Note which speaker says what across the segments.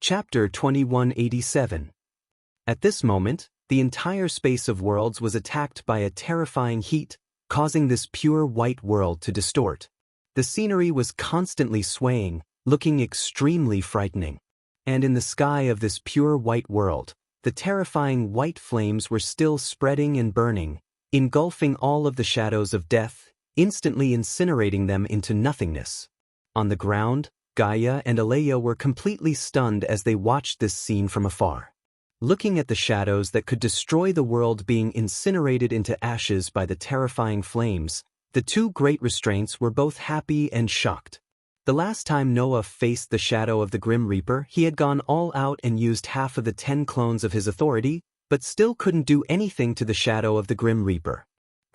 Speaker 1: Chapter 2187. At this moment, the entire space of worlds was attacked by a terrifying heat, causing this pure white world to distort. The scenery was constantly swaying, looking extremely frightening. And in the sky of this pure white world, the terrifying white flames were still spreading and burning, engulfing all of the shadows of death, instantly incinerating them into nothingness. On the ground, Gaia and Alea were completely stunned as they watched this scene from afar. Looking at the shadows that could destroy the world being incinerated into ashes by the terrifying flames, the two great restraints were both happy and shocked. The last time Noah faced the shadow of the Grim Reaper, he had gone all out and used half of the 10 clones of his authority, but still couldn't do anything to the shadow of the Grim Reaper.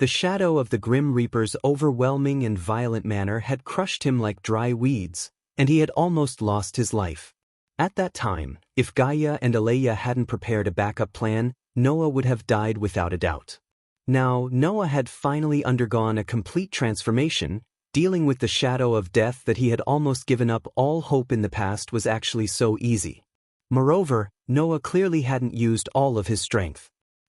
Speaker 1: The shadow of the Grim Reaper's overwhelming and violent manner had crushed him like dry weeds, and he had almost lost his life. At that time, if Gaia and Alea hadn't prepared a backup plan, Noah would have died without a doubt. Now, Noah had finally undergone a complete transformation, dealing with the shadow of death that he had almost given up all hope in the past was actually so easy. Moreover, Noah clearly hadn't used all of his strength.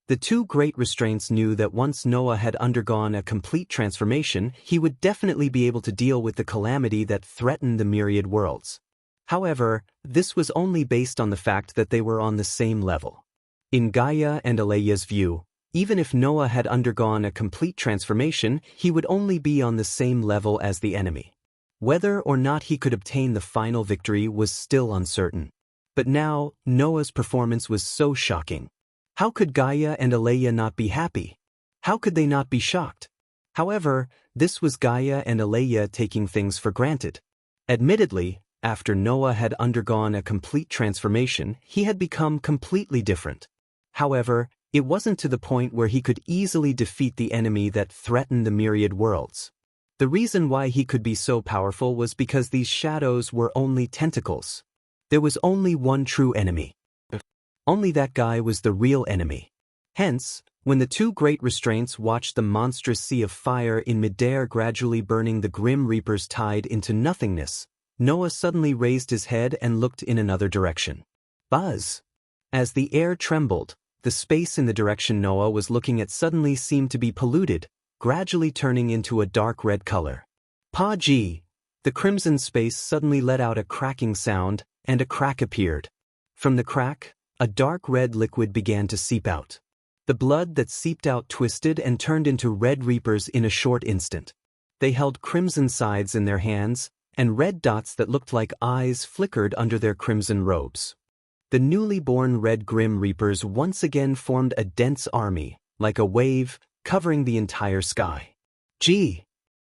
Speaker 1: The two great restraints knew that once Noah had undergone a complete transformation, he would definitely be able to deal with the calamity that threatened the myriad worlds. However, this was only based on the fact that they were on the same level. In Gaia and Alea's view, even if Noah had undergone a complete transformation, he would only be on the same level as the enemy. Whether or not he could obtain the final victory was still uncertain. But now, Noah's performance was so shocking. How could Gaia and Alea not be happy? How could they not be shocked? However, this was Gaia and Alea taking things for granted. Admittedly, after Noah had undergone a complete transformation, he had become completely different. However, it wasn't to the point where he could easily defeat the enemy that threatened the myriad worlds. The reason why he could be so powerful was because these shadows were only tentacles. There was only one true enemy. Only that guy was the real enemy. Hence, when the two great restraints watched the monstrous sea of fire in midair gradually burning the Grim Reaper's tide into nothingness, Noah suddenly raised his head and looked in another direction. Buzz! As the air trembled, the space in the direction Noah was looking at suddenly seemed to be polluted, gradually turning into a dark red color. Pa-gee! The crimson space suddenly let out a cracking sound, and a crack appeared. From the crack, a dark red liquid began to seep out. The blood that seeped out twisted and turned into red reapers in a short instant. They held crimson scythes in their hands, and red dots that looked like eyes flickered under their crimson robes. The newly born red Grim Reapers once again formed a dense army, like a wave, covering the entire sky. Gee!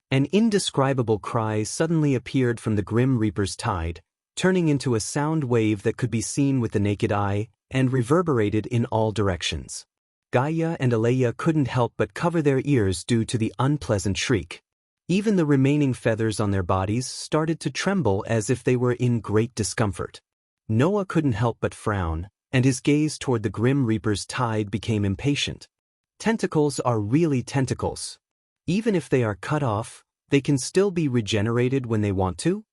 Speaker 1: An indescribable cry suddenly appeared from the Grim Reaper's tide, turning into a sound wave that could be seen with the naked eye, and reverberated in all directions. Gaia and Alea couldn't help but cover their ears due to the unpleasant shriek. Even the remaining feathers on their bodies started to tremble as if they were in great discomfort. Noah couldn't help but frown, and his gaze toward the Grim Reaper's tide became impatient. Tentacles are really tentacles. Even if they are cut off, they can still be regenerated when they want to?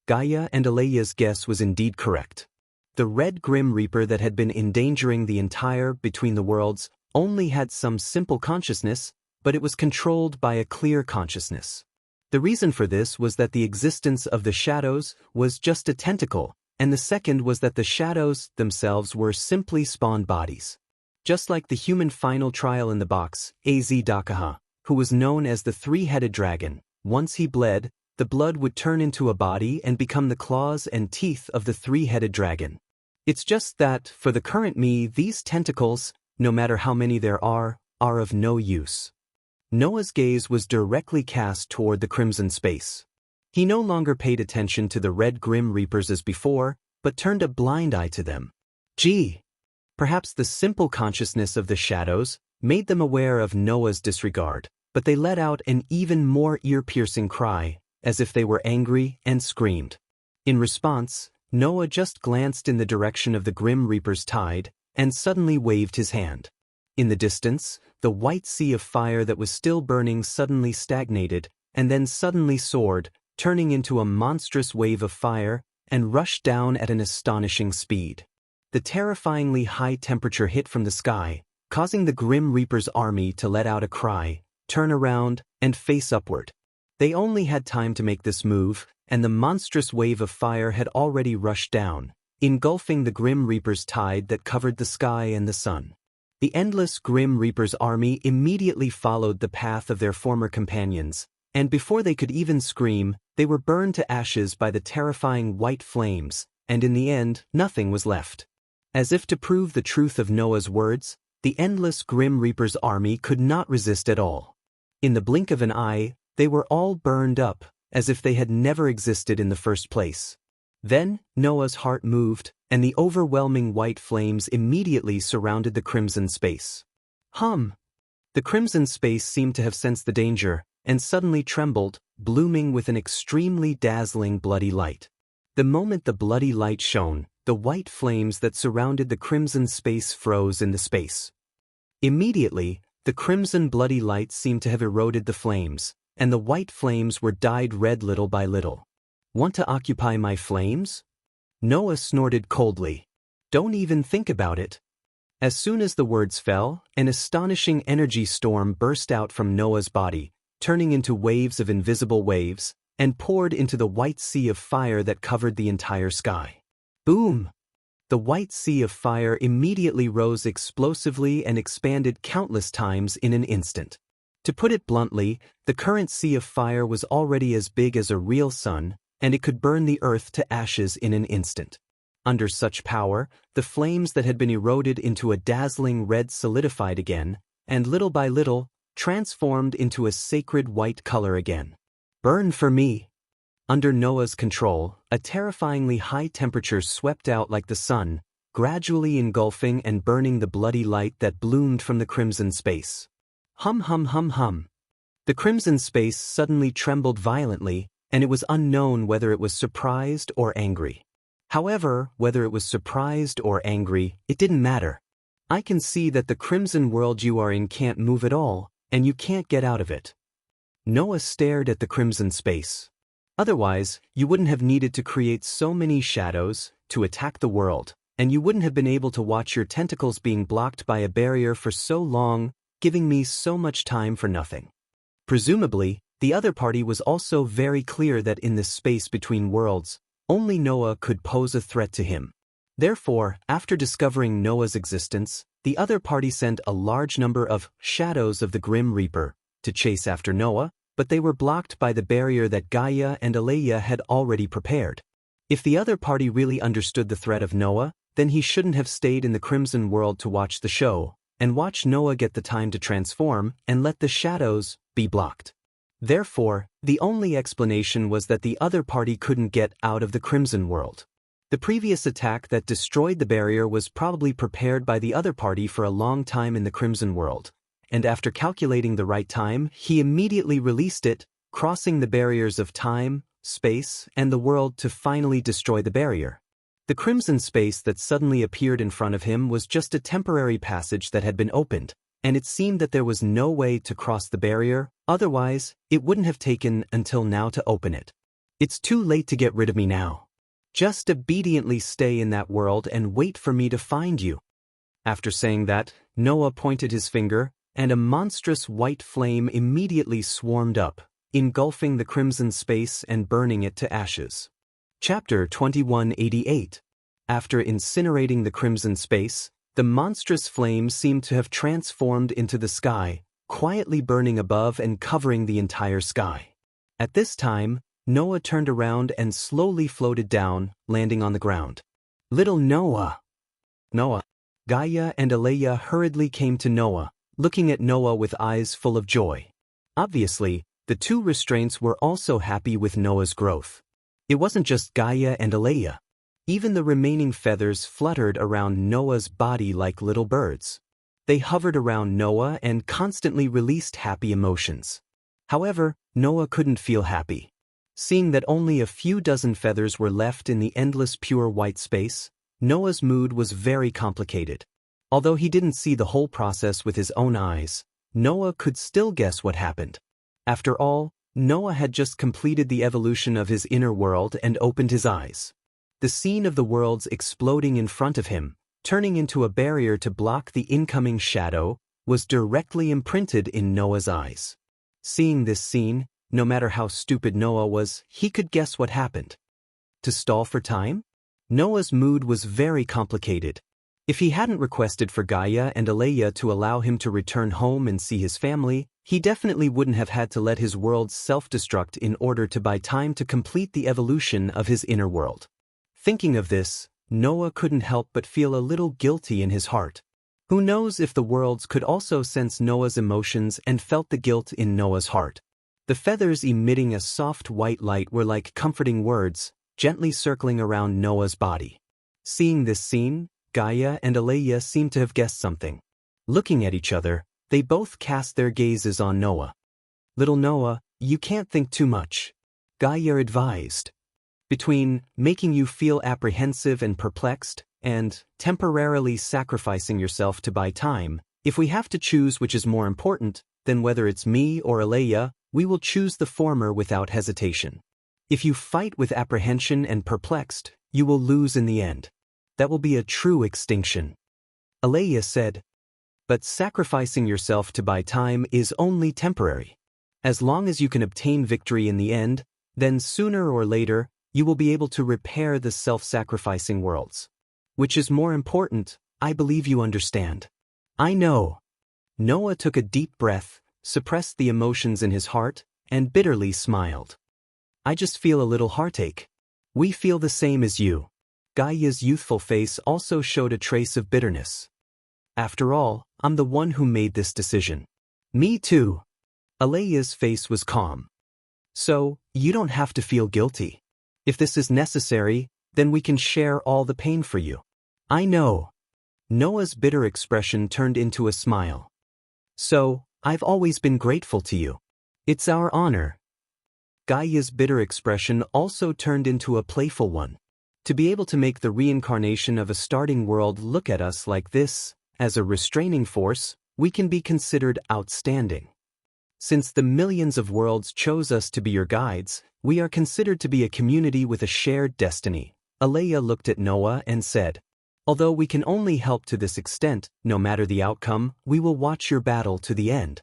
Speaker 1: Gaia and Alea's guess was indeed correct. The red Grim Reaper that had been endangering the entire Between the Worlds only had some simple consciousness, but it was controlled by a clear consciousness. The reason for this was that the existence of the shadows was just a tentacle, and the second was that the shadows themselves were simply spawned bodies. Just like the human final trial in the box, Az Dakaha, who was known as the three-headed dragon, once he bled, the blood would turn into a body and become the claws and teeth of the three-headed dragon. It's just that, for the current me, these tentacles, no matter how many there are of no use. Noah's gaze was directly cast toward the crimson space. He no longer paid attention to the red Grim Reapers as before, but turned a blind eye to them. Gee! Perhaps the simple consciousness of the shadows made them aware of Noah's disregard, but they let out an even more ear-piercing cry, as if they were angry, and screamed. In response, Noah just glanced in the direction of the Grim Reaper's tide, and suddenly waved his hand. In the distance, the white sea of fire that was still burning suddenly stagnated, and then suddenly soared, turning into a monstrous wave of fire, and rushed down at an astonishing speed. The terrifyingly high temperature hit from the sky, causing the Grim Reaper's army to let out a cry, turn around, and face upward. They only had time to make this move, and the monstrous wave of fire had already rushed down, engulfing the Grim Reaper's tide that covered the sky and the sun. The endless Grim Reaper's army immediately followed the path of their former companions, and before they could even scream, they were burned to ashes by the terrifying white flames, and in the end, nothing was left. As if to prove the truth of Noah's words, the endless Grim Reaper's army could not resist at all. In the blink of an eye, they were all burned up, as if they had never existed in the first place. Then, Noah's heart moved, and the overwhelming white flames immediately surrounded the crimson space. The crimson space seemed to have sensed the danger, and suddenly trembled, blooming with an extremely dazzling bloody light. The moment the bloody light shone, the white flames that surrounded the crimson space froze in the space. Immediately, the crimson bloody light seemed to have eroded the flames, and the white flames were dyed red little by little. "Want to occupy my flames?" Noah snorted coldly. "Don't even think about it." As soon as the words fell, an astonishing energy storm burst out from Noah's body, turning into waves of invisible waves, and poured into the white sea of fire that covered the entire sky. Boom! The white sea of fire immediately rose explosively and expanded countless times in an instant. To put it bluntly, the current sea of fire was already as big as a real sun, and it could burn the earth to ashes in an instant. Under such power, the flames that had been eroded into a dazzling red solidified again, and little by little, transformed into a sacred white color again. "Burn for me!" Under Noah's control, a terrifyingly high temperature swept out like the sun, gradually engulfing and burning the bloody light that bloomed from the crimson space. Hum hum hum hum. The crimson space suddenly trembled violently, and it was unknown whether it was surprised or angry. However, whether it was surprised or angry, it didn't matter. "I can see that the crimson world you are in can't move at all, and you can't get out of it." Noah stared at the crimson space. Otherwise, you wouldn't have needed to create so many shadows to attack the world, and you wouldn't have been able to watch your tentacles being blocked by a barrier for so long, giving me so much time for nothing. Presumably, the other party was also very clear that in this space between worlds, only Noah could pose a threat to him. Therefore, after discovering Noah's existence, the other party sent a large number of shadows of the Grim Reaper to chase after Noah, but they were blocked by the barrier that Gaia and Aleia had already prepared. If the other party really understood the threat of Noah, then he shouldn't have stayed in the Crimson World to watch the show, and watch Noah get the time to transform and let the shadows be blocked. Therefore, the only explanation was that the other party couldn't get out of the Crimson World. The previous attack that destroyed the barrier was probably prepared by the other party for a long time in the Crimson World, and after calculating the right time, he immediately released it, crossing the barriers of time, space, and the world to finally destroy the barrier. The crimson space that suddenly appeared in front of him was just a temporary passage that had been opened, and it seemed that there was no way to cross the barrier, otherwise, it wouldn't have taken until now to open it. "It's too late to get rid of me now. Just obediently stay in that world and wait for me to find you." After saying that, Noah pointed his finger, and a monstrous white flame immediately swarmed up, engulfing the crimson space and burning it to ashes. Chapter 2188. After incinerating the crimson space, the monstrous flame seemed to have transformed into the sky, quietly burning above and covering the entire sky. At this time, Noah turned around and slowly floated down, landing on the ground. "Little Noah!" "Noah!" Gaia and Aleia hurriedly came to Noah, looking at Noah with eyes full of joy. Obviously, the two restraints were also happy with Noah's growth. It wasn't just Gaia and Aleia. Even the remaining feathers fluttered around Noah's body like little birds. They hovered around Noah and constantly released happy emotions. However, Noah couldn't feel happy. Seeing that only a few dozen feathers were left in the endless pure white space, Noah's mood was very complicated. Although he didn't see the whole process with his own eyes, Noah could still guess what happened. After all, Noah had just completed the evolution of his inner world and opened his eyes. The scene of the worlds exploding in front of him, turning into a barrier to block the incoming shadow, was directly imprinted in Noah's eyes. Seeing this scene, no matter how stupid Noah was, he could guess what happened. To stall for time? Noah's mood was very complicated. If he hadn't requested for Gaia and Aleia to allow him to return home and see his family, he definitely wouldn't have had to let his worlds self-destruct in order to buy time to complete the evolution of his inner world. Thinking of this, Noah couldn't help but feel a little guilty in his heart. Who knows if the worlds could also sense Noah's emotions and felt the guilt in Noah's heart. The feathers emitting a soft white light were like comforting words, gently circling around Noah's body. Seeing this scene, Gaia and Aleia seemed to have guessed something. Looking at each other, they both cast their gazes on Noah. "Little Noah, you can't think too much," Gaia advised. "Between making you feel apprehensive and perplexed, and temporarily sacrificing yourself to buy time, if we have to choose which is more important, then whether it's me or Aleia, we will choose the former without hesitation. If you fight with apprehension and perplexed, you will lose in the end. That will be a true extinction." Aleia said, "But sacrificing yourself to buy time is only temporary. As long as you can obtain victory in the end, then sooner or later, you will be able to repair the self-sacrificing worlds. Which is more important, I believe you understand." "I know." Noah took a deep breath, suppressed the emotions in his heart, and bitterly smiled. "I just feel a little heartache." "We feel the same as you." Gaia's youthful face also showed a trace of bitterness. "After all, I'm the one who made this decision." "Me too." Aleia's face was calm. "So, you don't have to feel guilty. If this is necessary, then we can share all the pain for you." "I know." Noah's bitter expression turned into a smile. "So, I've always been grateful to you. It's our honor." Gaia's bitter expression also turned into a playful one. To be able to make the reincarnation of a starting world look at us like this, as a restraining force, we can be considered outstanding. Since the millions of worlds chose us to be your guides, we are considered to be a community with a shared destiny. Aleia looked at Noah and said, "Although we can only help to this extent, no matter the outcome, we will watch your battle to the end."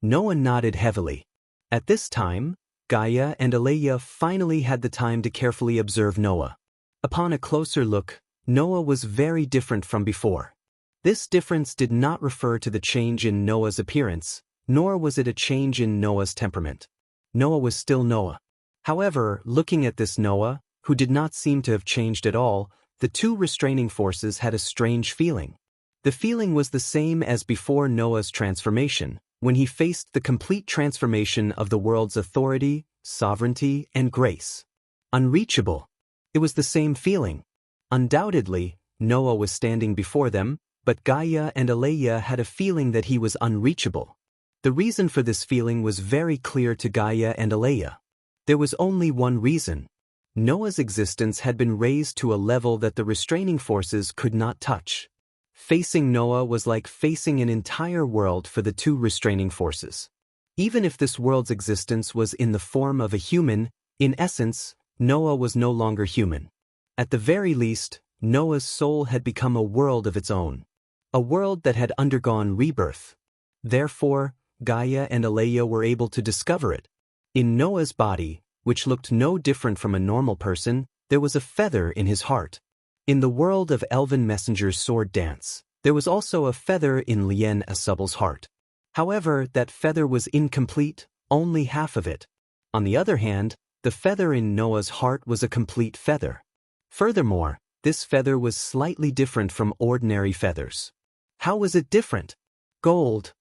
Speaker 1: Noah nodded heavily. At this time, Gaia and Aleia finally had the time to carefully observe Noah. Upon a closer look, Noah was very different from before. This difference did not refer to the change in Noah's appearance, nor was it a change in Noah's temperament. Noah was still Noah. However, looking at this Noah, who did not seem to have changed at all, the two restraining forces had a strange feeling. The feeling was the same as before Noah's transformation, when he faced the complete transformation of the world's authority, sovereignty, and grace. Unreachable. It was the same feeling. Undoubtedly, Noah was standing before them, but Gaia and Aleia had a feeling that he was unreachable. The reason for this feeling was very clear to Gaia and Aleia. There was only one reason. Noah's existence had been raised to a level that the restraining forces could not touch. Facing Noah was like facing an entire world for the two restraining forces. Even if this world's existence was in the form of a human, in essence, Noah was no longer human. At the very least, Noah's soul had become a world of its own. A world that had undergone rebirth. Therefore, Gaia and Aleia were able to discover it. In Noah's body, which looked no different from a normal person, there was a feather in his heart. In the world of Elven Messenger's sword dance, there was also a feather in Lien Asubel's heart. However, that feather was incomplete, only half of it. On the other hand, the feather in Noah's heart was a complete feather. Furthermore, this feather was slightly different from ordinary feathers. How was it different? Gold.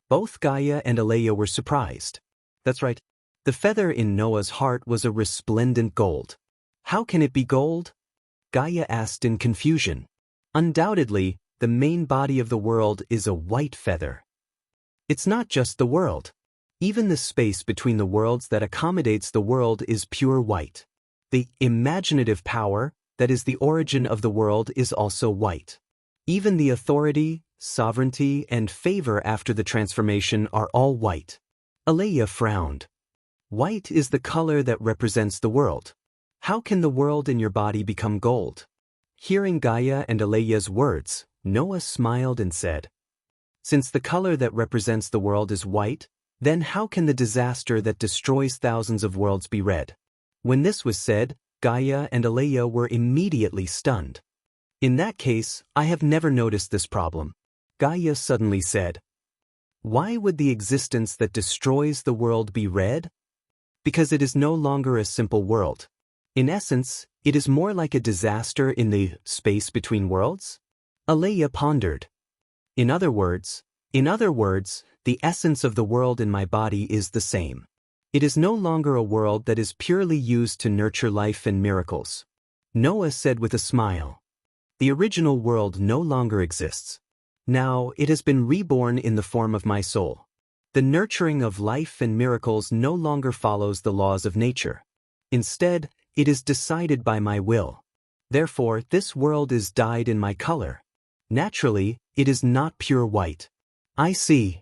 Speaker 1: Both Gaia and Aleia were surprised. That's right. The feather in Noah's heart was a resplendent gold. How can it be gold? Gaia asked in confusion. Undoubtedly, the main body of the world is a white feather. It's not just the world. Even the space between the worlds that accommodates the world is pure white. The imaginative power, that is the origin of the world, is also white. Even the authority, sovereignty, and favor after the transformation are all white. Aleia frowned. White is the color that represents the world. How can the world in your body become gold? Hearing Gaia and Aleya's words, Noah smiled and said, Since the color that represents the world is white, then how can the disaster that destroys thousands of worlds be red? When this was said, Gaia and Aleya were immediately stunned. In that case, I have never noticed this problem. Gaia suddenly said, Why would the existence that destroys the world be red? Because it is no longer a simple world. In essence, it is more like a disaster in the space between worlds? Aleya pondered. In other words, the essence of the world in my body is the same. It is no longer a world that is purely used to nurture life and miracles. Noah said with a smile. The original world no longer exists. Now it has been reborn in the form of my soul. The nurturing of life and miracles no longer follows the laws of nature. Instead, it is decided by my will. Therefore, this world is dyed in my color. Naturally, it is not pure white. I see.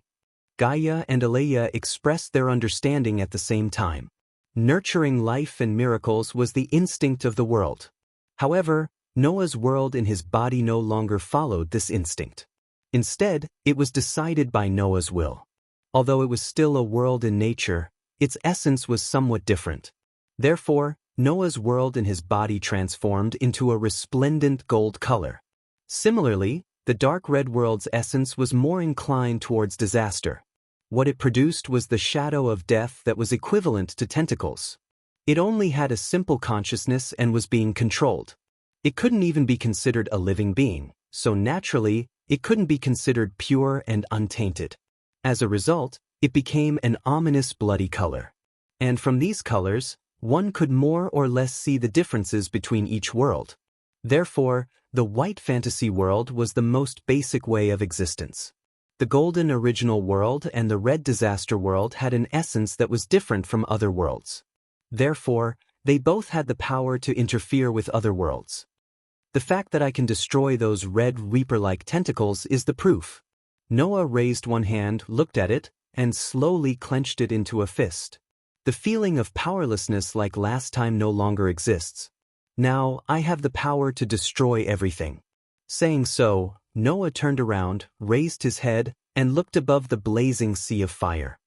Speaker 1: Gaia and Aleya expressed their understanding at the same time. Nurturing life and miracles was the instinct of the world. However, Noah's world in his body no longer followed this instinct. Instead, it was decided by Noah's will. Although it was still a world in nature, its essence was somewhat different. Therefore, Noah's world in his body transformed into a resplendent gold color. Similarly, the dark red world's essence was more inclined towards disaster. What it produced was the shadow of death that was equivalent to tentacles. It only had a simple consciousness and was being controlled. It couldn't even be considered a living being, so naturally, it couldn't be considered pure and untainted. As a result, it became an ominous bloody color. And from these colors, one could more or less see the differences between each world. Therefore, the white fantasy world was the most basic way of existence. The golden original world and the red disaster world had an essence that was different from other worlds. Therefore, they both had the power to interfere with other worlds. The fact that I can destroy those red reaper-like tentacles is the proof. Noah raised one hand, looked at it, and slowly clenched it into a fist. The feeling of powerlessness like last time no longer exists. Now, I have the power to destroy everything. Saying so, Noah turned around, raised his head, and looked above the blazing sea of fire.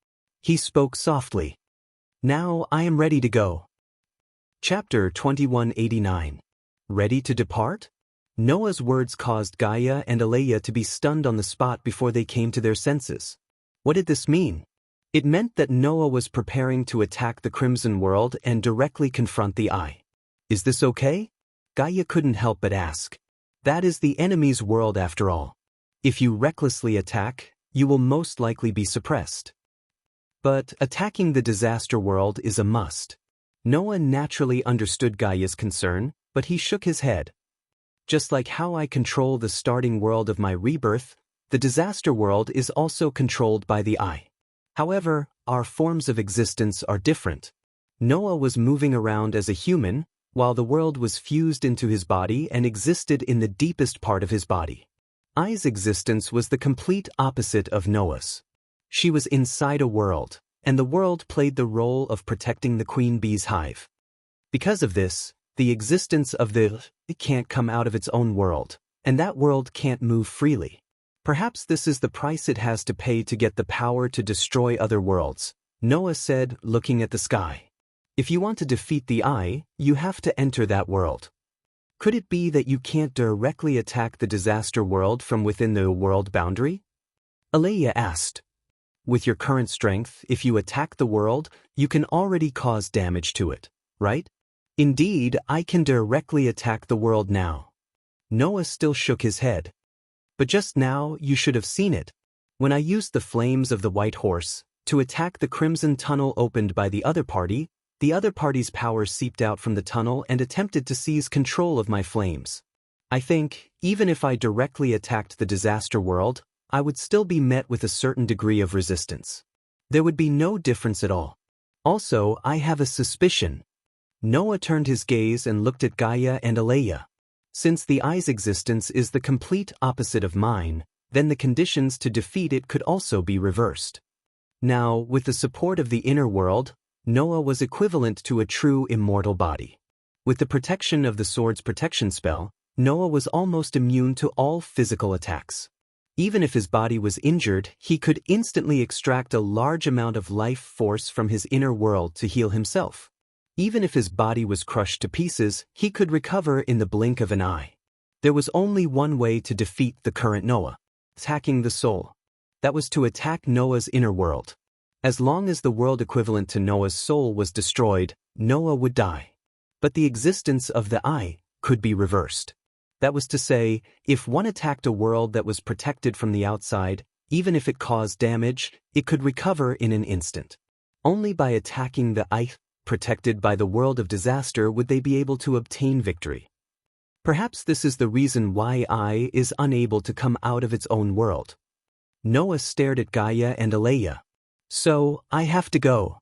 Speaker 1: He spoke softly. Now I am ready to go. Chapter 2189. Ready to depart? Noah's words caused Gaia and Aleya to be stunned on the spot before they came to their senses. What did this mean? It meant that Noah was preparing to attack the Crimson World and directly confront the Eye. Is this okay? Gaia couldn't help but ask. That is the enemy's world after all. If you recklessly attack, you will most likely be suppressed. But attacking the disaster world is a must. Noah naturally understood Gaia's concern, but he shook his head. Just like how I control the starting world of my rebirth, the disaster world is also controlled by the Eye. However, our forms of existence are different. Noah was moving around as a human, while the world was fused into his body and existed in the deepest part of his body. Ai's existence was the complete opposite of Noah's. She was inside a world, and the world played the role of protecting the queen bee's hive. Because of this, the existence of it can't come out of its own world, and that world can't move freely. Perhaps this is the price it has to pay to get the power to destroy other worlds, Noah said, looking at the sky. If you want to defeat the Eye, you have to enter that world. Could it be that you can't directly attack the disaster world from within the world boundary? Aleya asked. With your current strength, if you attack the world, you can already cause damage to it, right? Indeed, I can directly attack the world now. Noah still shook his head. But just now, you should have seen it. When I used the flames of the white horse to attack the crimson tunnel opened by the other party's power seeped out from the tunnel and attempted to seize control of my flames. I think, even if I directly attacked the disaster world, I would still be met with a certain degree of resistance. There would be no difference at all. Also, I have a suspicion. Noah turned his gaze and looked at Gaia and Aleya. Since the Eye's existence is the complete opposite of mine, then the conditions to defeat it could also be reversed. Now, with the support of the inner world, Noah was equivalent to a true immortal body. With the protection of the sword's protection spell, Noah was almost immune to all physical attacks. Even if his body was injured, he could instantly extract a large amount of life force from his inner world to heal himself. Even if his body was crushed to pieces, he could recover in the blink of an eye. There was only one way to defeat the current Noah: attacking the soul. That was to attack Noah's inner world. As long as the world equivalent to Noah's soul was destroyed, Noah would die. But the existence of the I could be reversed. That was to say, if one attacked a world that was protected from the outside, even if it caused damage, it could recover in an instant. Only by attacking the I, protected by the world of disaster, would they be able to obtain victory. Perhaps this is the reason why I is unable to come out of its own world. Noah stared at Gaia and Aleia. So, I have to go.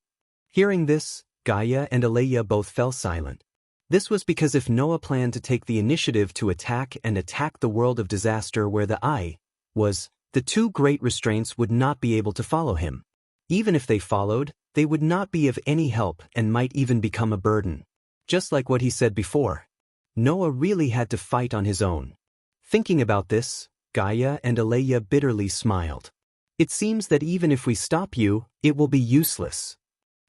Speaker 1: Hearing this, Gaia and Aleia both fell silent. This was because if Noah planned to take the initiative to attack the world of disaster where the I was, the two great restraints would not be able to follow him. Even if they followed, they would not be of any help and might even become a burden. Just like what he said before. Noah really had to fight on his own. Thinking about this, Gaia and Aleia bitterly smiled. It seems that even if we stop you, it will be useless.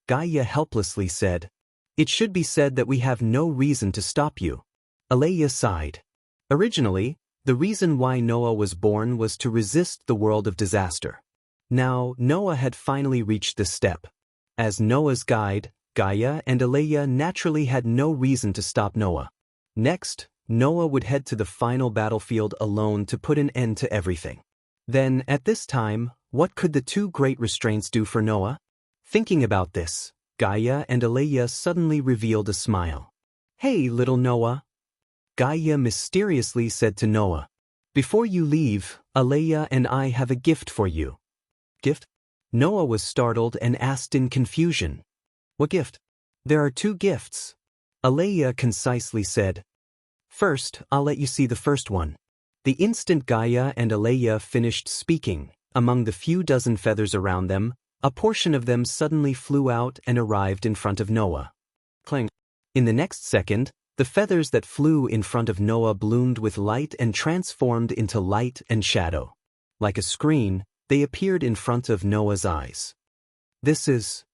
Speaker 1: Gaia helplessly said, "It should be said that we have no reason to stop you." Aleia sighed. Originally, the reason why Noah was born was to resist the world of disaster. Now, Noah had finally reached this step. As Noah's guide, Gaia and Aleia naturally had no reason to stop Noah. Next, Noah would head to the final battlefield alone to put an end to everything. Then, at this time, what could the two great restraints do for Noah? Thinking about this, Gaia and Aleia suddenly revealed a smile. "Hey, little Noah." Gaia mysteriously said to Noah, "Before you leave, Aleia and I have a gift for you." "Gift?" Noah was startled and asked in confusion. "What gift?" "There are two gifts," Aleia concisely said. "First, I'll let you see the first one." The instant Gaia and Aleia finished speaking, among the few dozen feathers around them, a portion of them suddenly flew out and arrived in front of Noah. Clang. In the next second, the feathers that flew in front of Noah bloomed with light and transformed into light and shadow. Like a screen, they appeared in front of Noah's eyes. "This is..."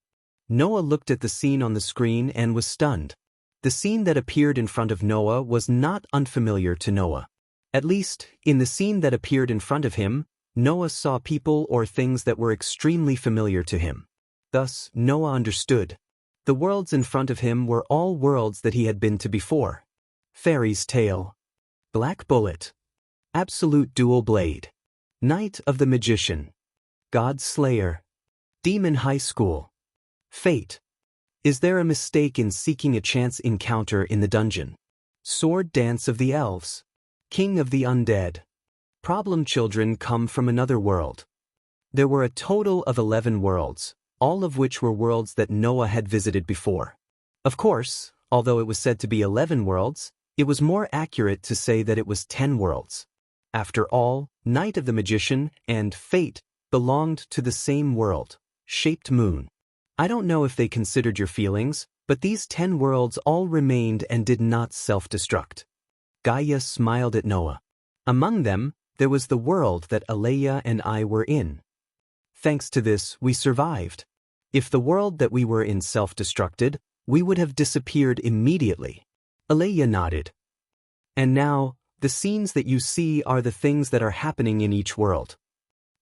Speaker 1: Noah looked at the scene on the screen and was stunned. The scene that appeared in front of Noah was not unfamiliar to Noah. At least, in the scene that appeared in front of him, Noah saw people or things that were extremely familiar to him. Thus, Noah understood. The worlds in front of him were all worlds that he had been to before. Fairy's Tale, Black Bullet, Absolute Dual Blade, Night of the Magician, God's Slayer, Demon High School, Fate. Is there a mistake in seeking a chance encounter in the dungeon? Sword Dance of the Elves, King of the Undead. Problem children come from another world. There were a total of 11 worlds, all of which were worlds that Noah had visited before. Of course, although it was said to be 11 worlds, it was more accurate to say that it was 10 worlds. After all, Night of the Magician and Fate belonged to the same world, Shaped Moon. I don't know if they considered your feelings, but these 10 worlds all remained and did not self-destruct. Gaia smiled at Noah. Among them, there was the world that Aleia and I were in. Thanks to this, we survived. If the world that we were in self-destructed, we would have disappeared immediately. Aleia nodded. And now, the scenes that you see are the things that are happening in each world.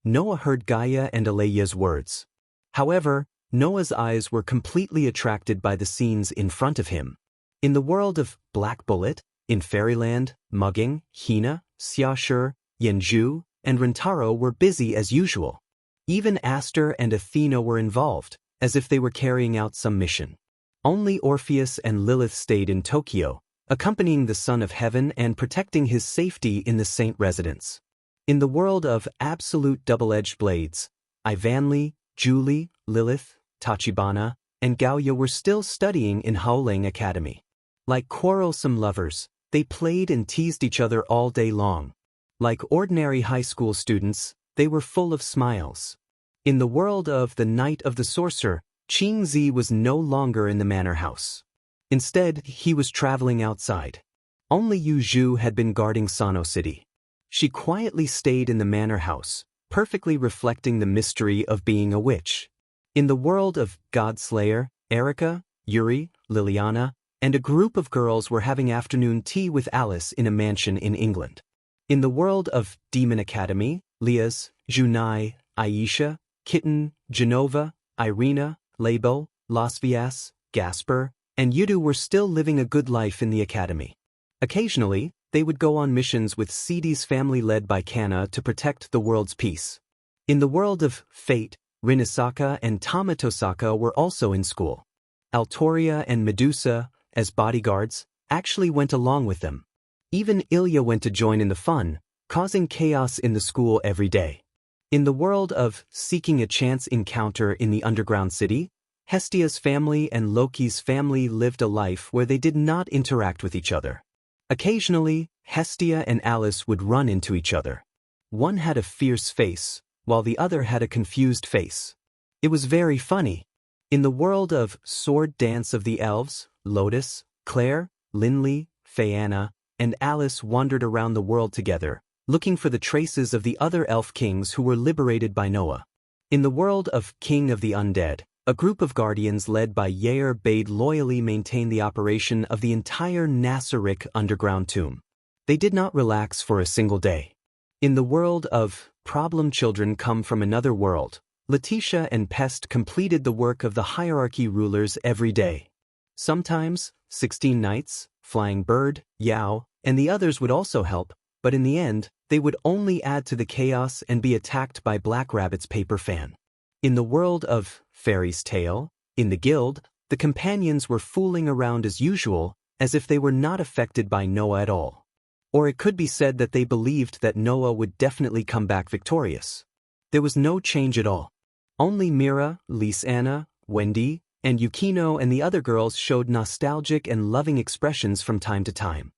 Speaker 1: Noah heard Gaia and Aleia's words. However, Noah's eyes were completely attracted by the scenes in front of him. In the world of Black Bullet, in Fairyland, Mugging, Hina, Xiashur, Yenju, and Rentaro were busy as usual. Even Aster and Athena were involved, as if they were carrying out some mission. Only Orpheus and Lilith stayed in Tokyo, accompanying the Son of Heaven and protecting his safety in the saint residence. In the world of Absolute Double-Edged Blades, Ivanli, Julie, Lilith, Tachibana, and Gaoya were still studying in Haoling Academy. Like quarrelsome lovers, they played and teased each other all day long. Like ordinary high school students, they were full of smiles. In the world of the Night of the Sorcerer, Qingzi was no longer in the manor house. Instead, he was traveling outside. Only Yu Zhu had been guarding Sano City. She quietly stayed in the manor house, perfectly reflecting the mystery of being a witch. In the world of Godslayer, Erica, Yuri, Liliana, and a group of girls were having afternoon tea with Alice in a mansion in England. In the world of Demon Academy, Liaz, Junai, Aisha, Kitten, Genova, Irina, Label, Lasvias, Gasper, and Yudu were still living a good life in the academy. Occasionally, they would go on missions with Sidi's family led by Kana to protect the world's peace. In the world of Fate, Rinisaka and Tamatosaka were also in school. Altoria and Medusa, as bodyguards, actually went along with them. Even Ilya went to join in the fun, causing chaos in the school every day. In the world of Seeking a Chance Encounter in the Underground City, Hestia's family and Loki's family lived a life where they did not interact with each other. Occasionally, Hestia and Alice would run into each other. One had a fierce face, while the other had a confused face. It was very funny. In the world of Sword Dance of the Elves, Lotus, Claire, Linley, Phaeana, and Alice wandered around the world together, looking for the traces of the other elf kings who were liberated by Noah. In the world of King of the Undead, a group of guardians led by Yair bade loyally maintain the operation of the entire Nassarik underground tomb. They did not relax for a single day. In the world of Problem Children Come from Another World, Letitia and Pest completed the work of the hierarchy rulers every day. Sometimes, 16 Knights, Flying Bird, Yao, and the others would also help, but in the end, they would only add to the chaos and be attacked by Black Rabbit's paper fan. In the world of Fairy's Tale, in the guild, the companions were fooling around as usual, as if they were not affected by Noah at all. Or it could be said that they believed that Noah would definitely come back victorious. There was no change at all. Only Mira, Lisanna, Wendy, and Yukino and the other girls showed nostalgic and loving expressions from time to time.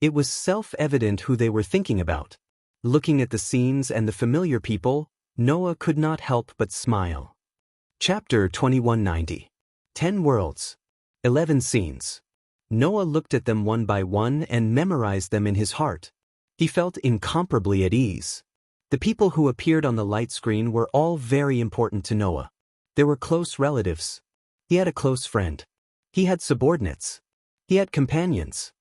Speaker 1: It was self-evident who they were thinking about. Looking at the scenes and the familiar people, Noah could not help but smile. Chapter 2190. 10 Worlds. 11 Scenes. Noah looked at them one by one and memorized them in his heart. He felt incomparably at ease. The people who appeared on the light screen were all very important to Noah. They were close relatives. He had a close friend. He had subordinates. He had companions.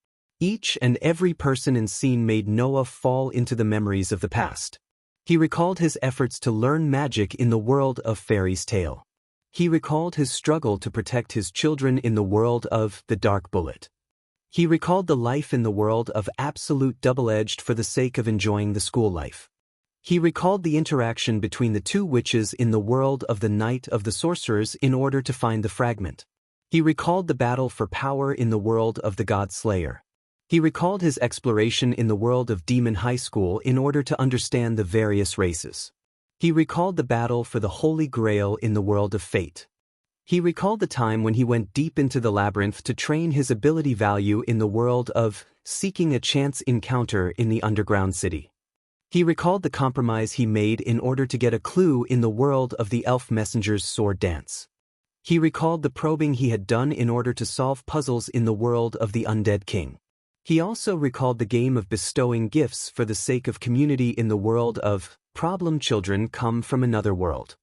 Speaker 1: Each and every person in scene made Noah fall into the memories of the past. He recalled his efforts to learn magic in the world of Fairy's Tale. He recalled his struggle to protect his children in the world of The Dark Bullet. He recalled the life in the world of Absolute Double-Edged for the sake of enjoying the school life. He recalled the interaction between the two witches in the world of the Night of the Sorcerers in order to find the fragment. He recalled the battle for power in the world of the God Slayer. He recalled his exploration in the world of Demon High School in order to understand the various races. He recalled the battle for the Holy Grail in the world of Fate. He recalled the time when he went deep into the labyrinth to train his ability value in the world of Seeking a Chance Encounter in the Underground City. He recalled the compromise he made in order to get a clue in the world of the Elf Messenger's sword dance. He recalled the probing he had done in order to solve puzzles in the world of the Undead King. He also recalled the game of bestowing gifts for the sake of community in the world of Problem Children Come from Another World.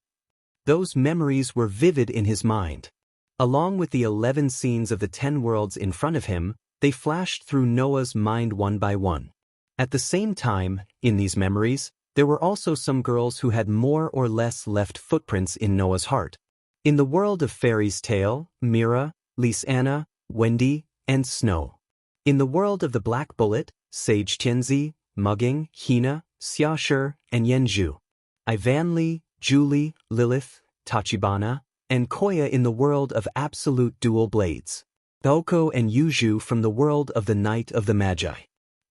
Speaker 1: Those memories were vivid in his mind. Along with the 11 scenes of the 10 worlds in front of him, they flashed through Noah's mind one by one. At the same time, in these memories, there were also some girls who had more or less left footprints in Noah's heart. In the world of Fairy's Tale, Mira, Lisanna, Wendy, and Snow. In the world of the Black Bullet, Sage Tianzi, Mugging, Hina, Xiaoshi, and Yanzhu. Ivanli, Julie, Lilith, Tachibana, and Koya in the world of Absolute Dual Blades. Boko and Yuju from the world of the Night of the Magi.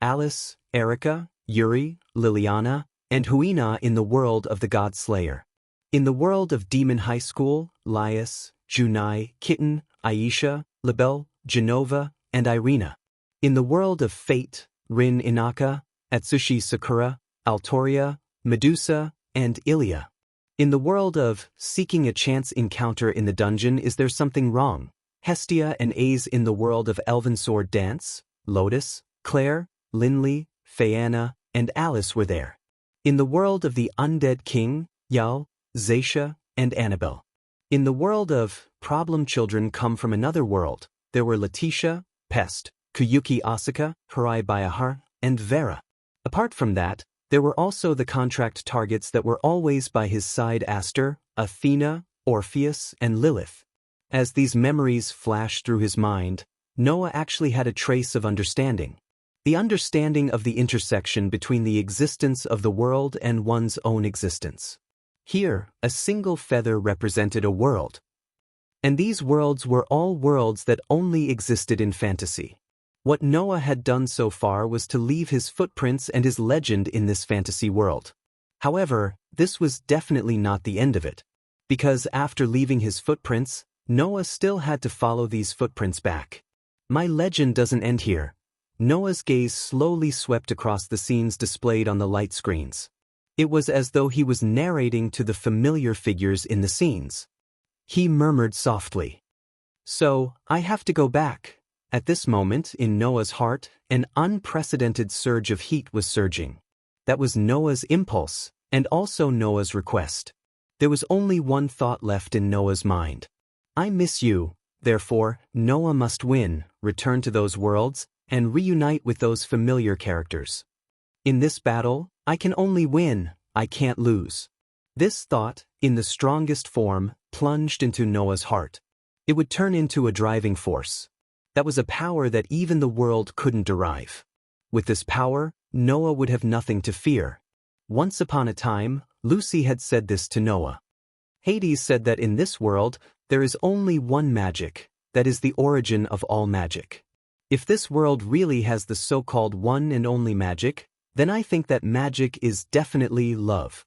Speaker 1: Alice, Erica, Yuri, Liliana, and Huina in the world of the God Slayer. In the world of Demon High School, Lias, Junai, Kitten, Aisha, Label, Genova, and Irina. In the world of Fate, Rin Inaka, Atsushi Sakura, Altoria, Medusa, and Ilya. In the world of Seeking a Chance Encounter in the Dungeon Is There Something Wrong? Hestia and Aes in the world of Elven Sword Dance, Lotus, Claire, Linley, Phaeana, and Alice were there. In the world of the Undead King, Yal, Zaisha, and Annabelle. In the world of Problem Children Come from Another World, there were Letitia, Pest, Kuyuki Asuka, Harai Bayahar, and Vera. Apart from that, there were also the contract targets that were always by his side: Aster, Athena, Orpheus, and Lilith. As these memories flashed through his mind, Noah actually had a trace of understanding. The understanding of the intersection between the existence of the world and one's own existence. Here, a single feather represented a world. And these worlds were all worlds that only existed in fantasy. What Noah had done so far was to leave his footprints and his legend in this fantasy world. However, this was definitely not the end of it. Because after leaving his footprints, Noah still had to follow these footprints back. My legend doesn't end here. Noah's gaze slowly swept across the scenes displayed on the light screens. It was as though he was narrating to the familiar figures in the scenes. He murmured softly, "So, I have to go back." At this moment, in Noah's heart, an unprecedented surge of heat was surging. That was Noah's impulse, and also Noah's request. There was only one thought left in Noah's mind. I miss you. Therefore, Noah must win, return to those worlds, and reunite with those familiar characters. In this battle, I can only win, I can't lose. This thought, in the strongest form, plunged into Noah's heart. It would turn into a driving force. That was a power that even the world couldn't derive. With this power, Noah would have nothing to fear. Once upon a time, Lucy had said this to Noah. Hades said that in this world, there is only one magic, that is the origin of all magic. If this world really has the so-called one and only magic, then I think that magic is definitely love.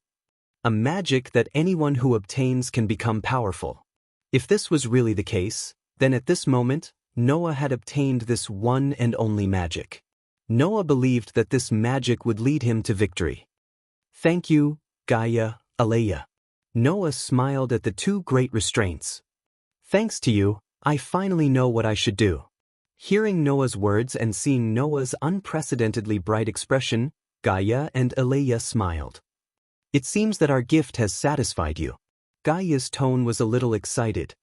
Speaker 1: A magic that anyone who obtains can become powerful. If this was really the case, then at this moment, Noah had obtained this one and only magic. Noah believed that this magic would lead him to victory. Thank you, Gaia, Aleia. Noah smiled at the two great restraints. Thanks to you, I finally know what I should do. Hearing Noah's words and seeing Noah's unprecedentedly bright expression, Gaia and Aleia smiled. It seems that our gift has satisfied you. Gaia's tone was a little excited.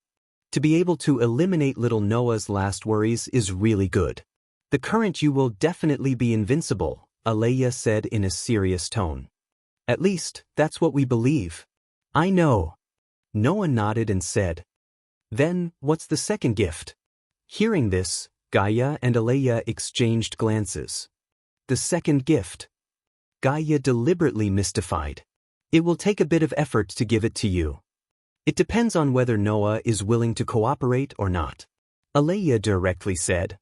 Speaker 1: To be able to eliminate little Noah's last worries is really good. The current you will definitely be invincible, Aleia said in a serious tone. At least, that's what we believe. I know. Noah nodded and said. Then, what's the second gift? Hearing this, Gaia and Aleia exchanged glances. The second gift. Gaia deliberately mystified. It will take a bit of effort to give it to you. It depends on whether Noah is willing to cooperate or not. Aleia directly said.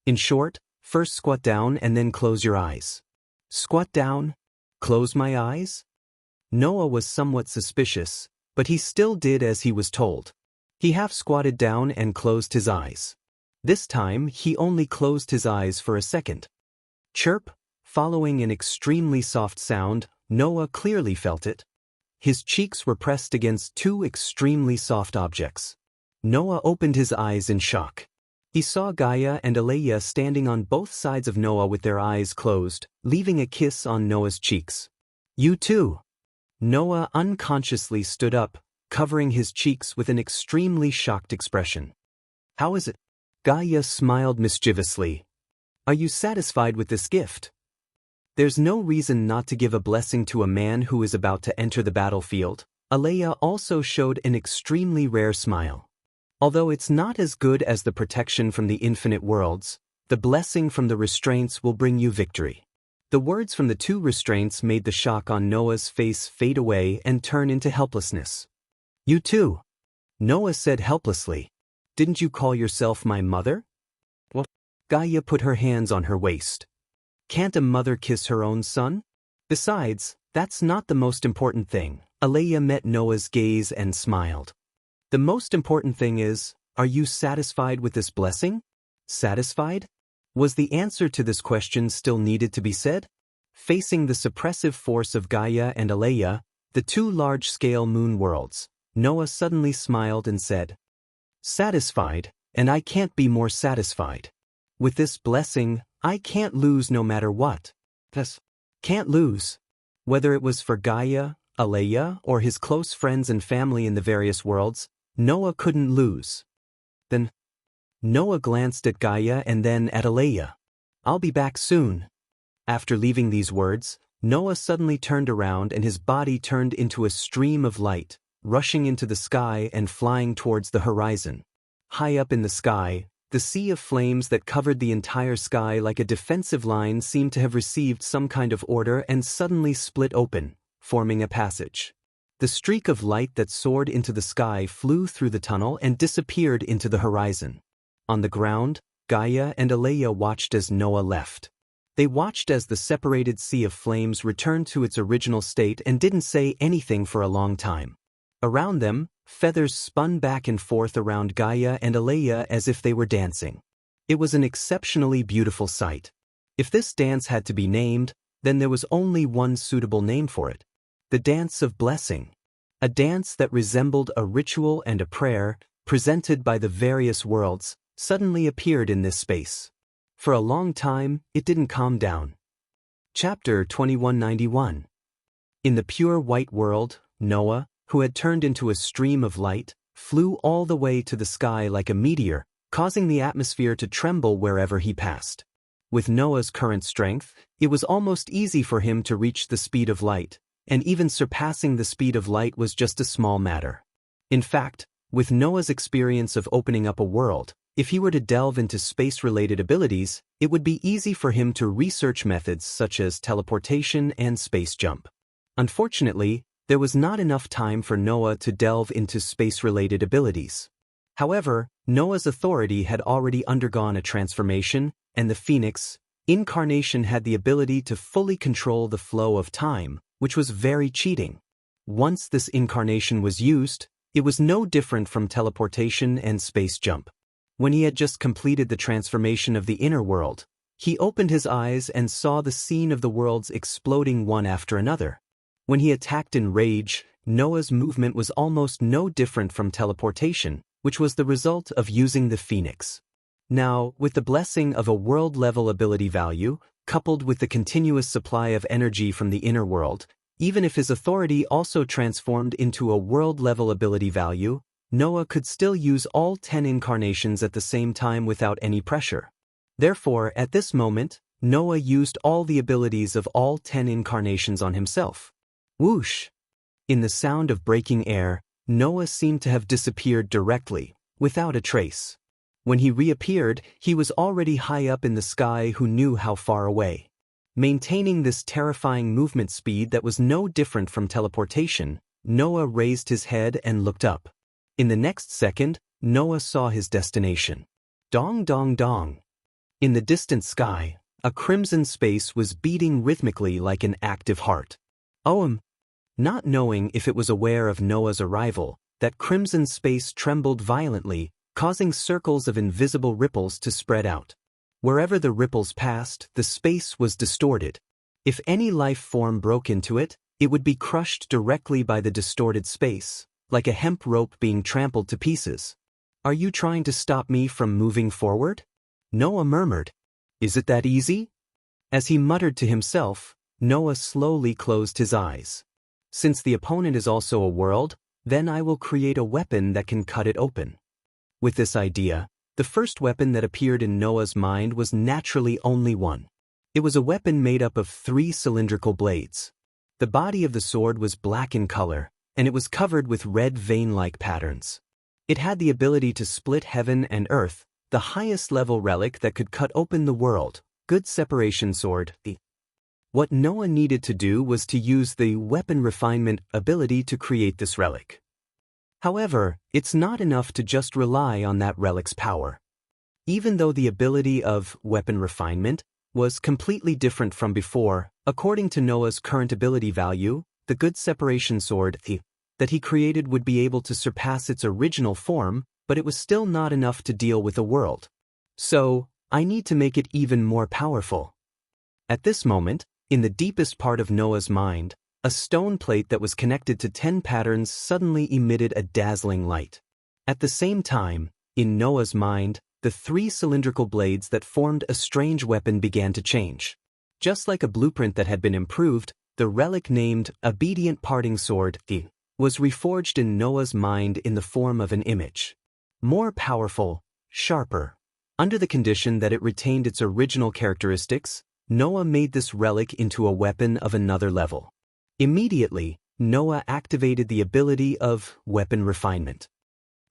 Speaker 1: In short, first squat down and then close your eyes. Squat down? Close my eyes? Noah was somewhat suspicious, but he still did as he was told. He half squatted down and closed his eyes. This time, he only closed his eyes for a second. Chirp, following an extremely soft sound, Noah clearly felt it. His cheeks were pressed against two extremely soft objects. Noah opened his eyes in shock. He saw Gaia and Aleia standing on both sides of Noah with their eyes closed, leaving a kiss on Noah's cheeks. You too. Noah unconsciously stood up, covering his cheeks with an extremely shocked expression. How is it? Gaia smiled mischievously. Are you satisfied with this gift? There's no reason not to give a blessing to a man who is about to enter the battlefield. Aleia also showed an extremely rare smile. Although it's not as good as the protection from the infinite worlds, the blessing from the restraints will bring you victory. The words from the two restraints made the shock on Noah's face fade away and turn into helplessness. You too. Noah said helplessly. Didn't you call yourself my mother? What? Gaia put her hands on her waist. Can't a mother kiss her own son? Besides, that's not the most important thing. Aleia met Noah's gaze and smiled. The most important thing is, are you satisfied with this blessing? Satisfied? Was the answer to this question still needed to be said? Facing the suppressive force of Gaia and Aleia, the two large-scale moon worlds, Noah suddenly smiled and said, Satisfied, and I can't be more satisfied. With this blessing, I can't lose no matter what. Thus, can't lose. Whether it was for Gaia, Aleya, or his close friends and family in the various worlds, Noah couldn't lose. Then, Noah glanced at Gaia and then at Aleya. I'll be back soon. After leaving these words, Noah suddenly turned around and his body turned into a stream of light, rushing into the sky and flying towards the horizon. High up in the sky, the sea of flames that covered the entire sky like a defensive line seemed to have received some kind of order and suddenly split open, forming a passage. The streak of light that soared into the sky flew through the tunnel and disappeared into the horizon. On the ground, Gaia and Aleya watched as Noah left. They watched as the separated sea of flames returned to its original state and didn't say anything for a long time. Around them, feathers spun back and forth around Gaia and Aleya as if they were dancing. It was an exceptionally beautiful sight. If this dance had to be named, then there was only one suitable name for it: the dance of blessing. A dance that resembled a ritual and a prayer, presented by the various worlds, suddenly appeared in this space. For a long time, it didn't calm down. Chapter 2191. In the pure white world, Noah, who had turned into a stream of light, flew all the way to the sky like a meteor, causing the atmosphere to tremble wherever he passed. With Noah's current strength, it was almost easy for him to reach the speed of light, and even surpassing the speed of light was just a small matter. In fact, with Noah's experience of opening up a world, if he were to delve into space-related abilities, it would be easy for him to research methods such as teleportation and space jump. Unfortunately, there was not enough time for Noah to delve into space-related abilities. However, Noah's authority had already undergone a transformation, and the Phoenix incarnation had the ability to fully control the flow of time, which was very cheating. Once this incarnation was used, it was no different from teleportation and space jump. When he had just completed the transformation of the inner world, he opened his eyes and saw the scene of the worlds exploding one after another. When he attacked in rage, Noah's movement was almost no different from teleportation, which was the result of using the Phoenix. Now, with the blessing of a world-level ability value, coupled with the continuous supply of energy from the inner world, even if his authority also transformed into a world-level ability value, Noah could still use all 10 incarnations at the same time without any pressure. Therefore, at this moment, Noah used all the abilities of all 10 incarnations on himself. Whoosh! In the sound of breaking air, Noah seemed to have disappeared directly, without a trace. When he reappeared, he was already high up in the sky. Who knew how far away? Maintaining this terrifying movement speed that was no different from teleportation, Noah raised his head and looked up. In the next second, Noah saw his destination. Dong dong dong. In the distant sky, a crimson space was beating rhythmically like an active heart. Not knowing if it was aware of Noah's arrival, that crimson space trembled violently, causing circles of invisible ripples to spread out. Wherever the ripples passed, the space was distorted. If any life form broke into it, it would be crushed directly by the distorted space, like a hemp rope being trampled to pieces. Are you trying to stop me from moving forward? Noah murmured. Is it that easy? As he muttered to himself, Noah slowly closed his eyes. Since the opponent is also a world, then I will create a weapon that can cut it open. With this idea, the first weapon that appeared in Noah's mind was naturally only one. It was a weapon made up of 3 cylindrical blades. The body of the sword was black in color, and it was covered with red vein-like patterns. It had the ability to split heaven and earth, the highest level relic that could cut open the world. Good separation sword. What Noah needed to do was to use the weapon refinement ability to create this relic. However, it's not enough to just rely on that relic's power. Even though the ability of weapon refinement was completely different from before, according to Noah's current ability value, the good separation sword that he created would be able to surpass its original form, but it was still not enough to deal with the world. So, I need to make it even more powerful. At this moment, in the deepest part of Noah's mind, a stone plate that was connected to 10 patterns suddenly emitted a dazzling light. At the same time, In Noah's mind, the three cylindrical blades that formed a strange weapon began to change. Just like a blueprint that had been improved, the relic named Obedient Parting Sword was reforged in Noah's mind in the form of an image. More powerful, sharper. Under the condition that it retained its original characteristics, Noah made this relic into a weapon of another level. Immediately, Noah activated the ability of weapon refinement.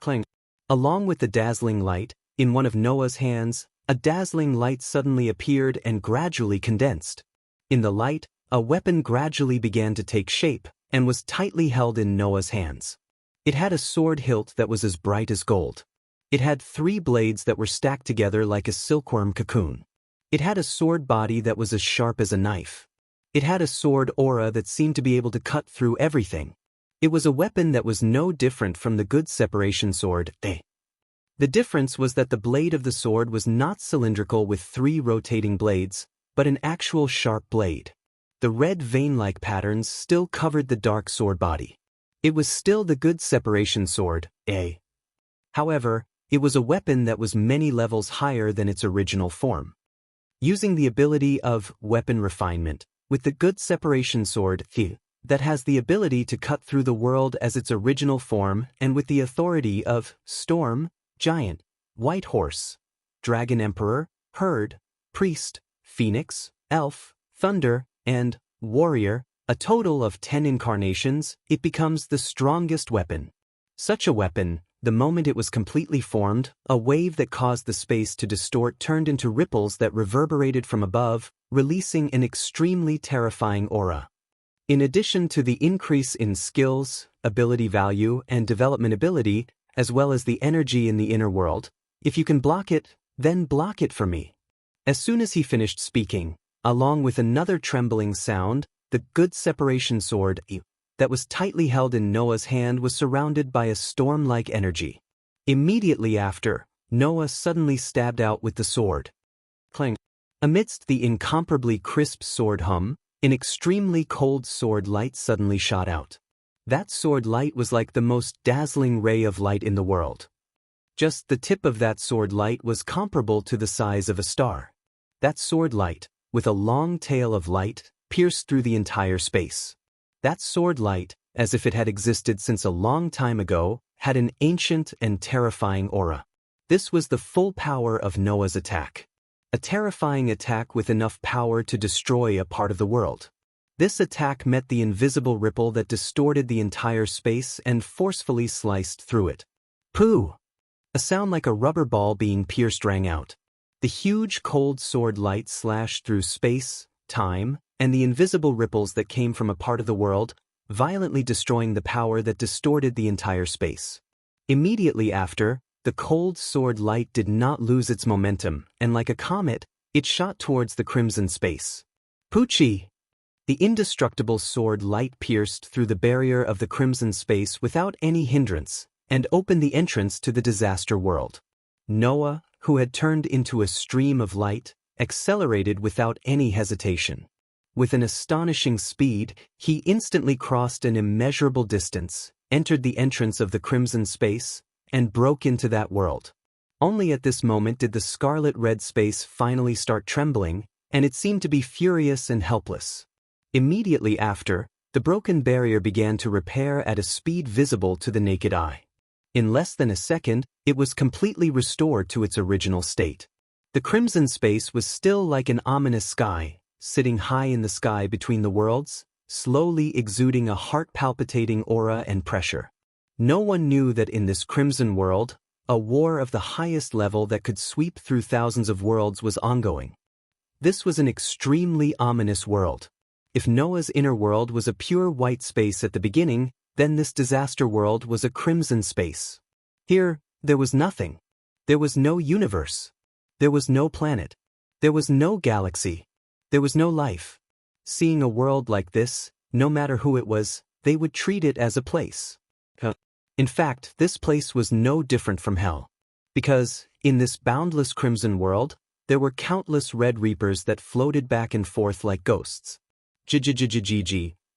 Speaker 1: Clang. Along with the dazzling light, in one of Noah's hands, a dazzling light suddenly appeared and gradually condensed. In the light, a weapon gradually began to take shape and was tightly held in Noah's hands. It had a sword hilt that was as bright as gold. It had 3 blades that were stacked together like a silkworm cocoon. It had a sword body that was as sharp as a knife. It had a sword aura that seemed to be able to cut through everything. It was a weapon that was no different from the good separation sword. The difference was that the blade of the sword was not cylindrical with 3 rotating blades, but an actual sharp blade. The red vein-like patterns still covered the dark sword body. It was still the good separation sword, However, it was a weapon that was many levels higher than its original form. Using the ability of weapon refinement, with the good separation sword, that has the ability to cut through the world as its original form, and with the authority of storm, giant, white horse, dragon emperor, herd, priest, phoenix, elf, thunder, and warrior, a total of 10 incarnations, it becomes the strongest weapon. Such a weapon, the moment it was completely formed, a wave that caused the space to distort turned into ripples that reverberated from above, releasing an extremely terrifying aura. In addition to the increase in skills, ability value, and development ability, as well as the energy in the inner world, if you can block it, then block it for me. As soon as he finished speaking, along with another trembling sound, the good separation sword that was tightly held in Noah's hand was surrounded by a storm-like energy. Immediately after, Noah suddenly stabbed out with the sword. Clang. Amidst the incomparably crisp sword hum, an extremely cold sword light suddenly shot out. That sword light was like the most dazzling ray of light in the world. Just the tip of that sword light was comparable to the size of a star. That sword light, with a long tail of light, pierced through the entire space. That sword light, as if it had existed since a long time ago, had an ancient and terrifying aura. This was the full power of Noah's attack. A terrifying attack with enough power to destroy a part of the world. This attack met the invisible ripple that distorted the entire space and forcefully sliced through it. Pooh! A sound like a rubber ball being pierced rang out. The huge cold sword light slashed through space, time, and the invisible ripples that came from a part of the world, violently destroying the power that distorted the entire space. Immediately after, the cold sword light did not lose its momentum, and like a comet, it shot towards the crimson space. Poochie! The indestructible sword light pierced through the barrier of the crimson space without any hindrance, and opened the entrance to the disaster world. Noah, who had turned into a stream of light, accelerated without any hesitation. With an astonishing speed, he instantly crossed an immeasurable distance, entered the entrance of the crimson space, and broke into that world. Only at this moment did the scarlet-red space finally start trembling, and it seemed to be furious and helpless. Immediately after, the broken barrier began to repair at a speed visible to the naked eye. In less than a second, it was completely restored to its original state. The crimson space was still like an ominous sky, sitting high in the sky between the worlds, slowly exuding a heart-palpitating aura and pressure. No one knew that in this crimson world, a war of the highest level that could sweep through thousands of worlds was ongoing. This was an extremely ominous world. If Noah's inner world was a pure white space at the beginning, then this disaster world was a crimson space. Here, there was nothing. There was no universe. There was no planet. There was no galaxy. There was no life. Seeing a world like this, no matter who it was, they would treat it as a place. In fact, this place was no different from hell. Because, in this boundless crimson world, there were countless red reapers that floated back and forth like ghosts.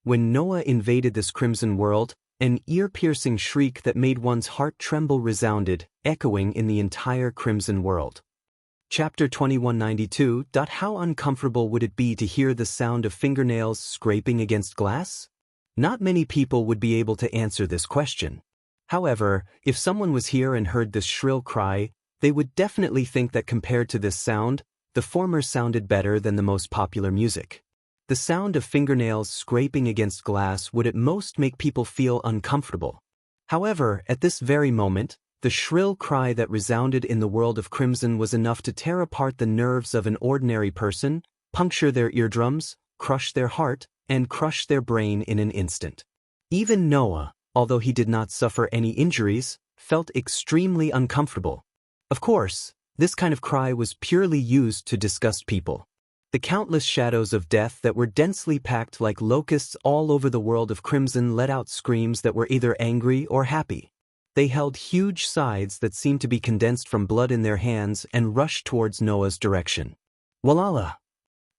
Speaker 1: When Noah invaded this crimson world, An ear-piercing shriek that made one's heart tremble resounded, echoing in the entire Crimson world. Chapter 2192. How uncomfortable would it be to hear the sound of fingernails scraping against glass? Not many people would be able to answer this question. However, if someone was here and heard this shrill cry, they would definitely think that compared to this sound, the former sounded better than the most popular music. The sound of fingernails scraping against glass would at most make people feel uncomfortable. However, at this very moment, the shrill cry that resounded in the world of Crimson was enough to tear apart the nerves of an ordinary person, puncture their eardrums, crush their heart, and crush their brain in an instant. Even Noah, although he did not suffer any injuries, felt extremely uncomfortable. Of course, this kind of cry was purely used to disgust people. The countless shadows of death that were densely packed like locusts all over the world of Crimson let out screams that were either angry or happy. They held huge scythes that seemed to be condensed from blood in their hands and rushed towards Noah's direction. Walala!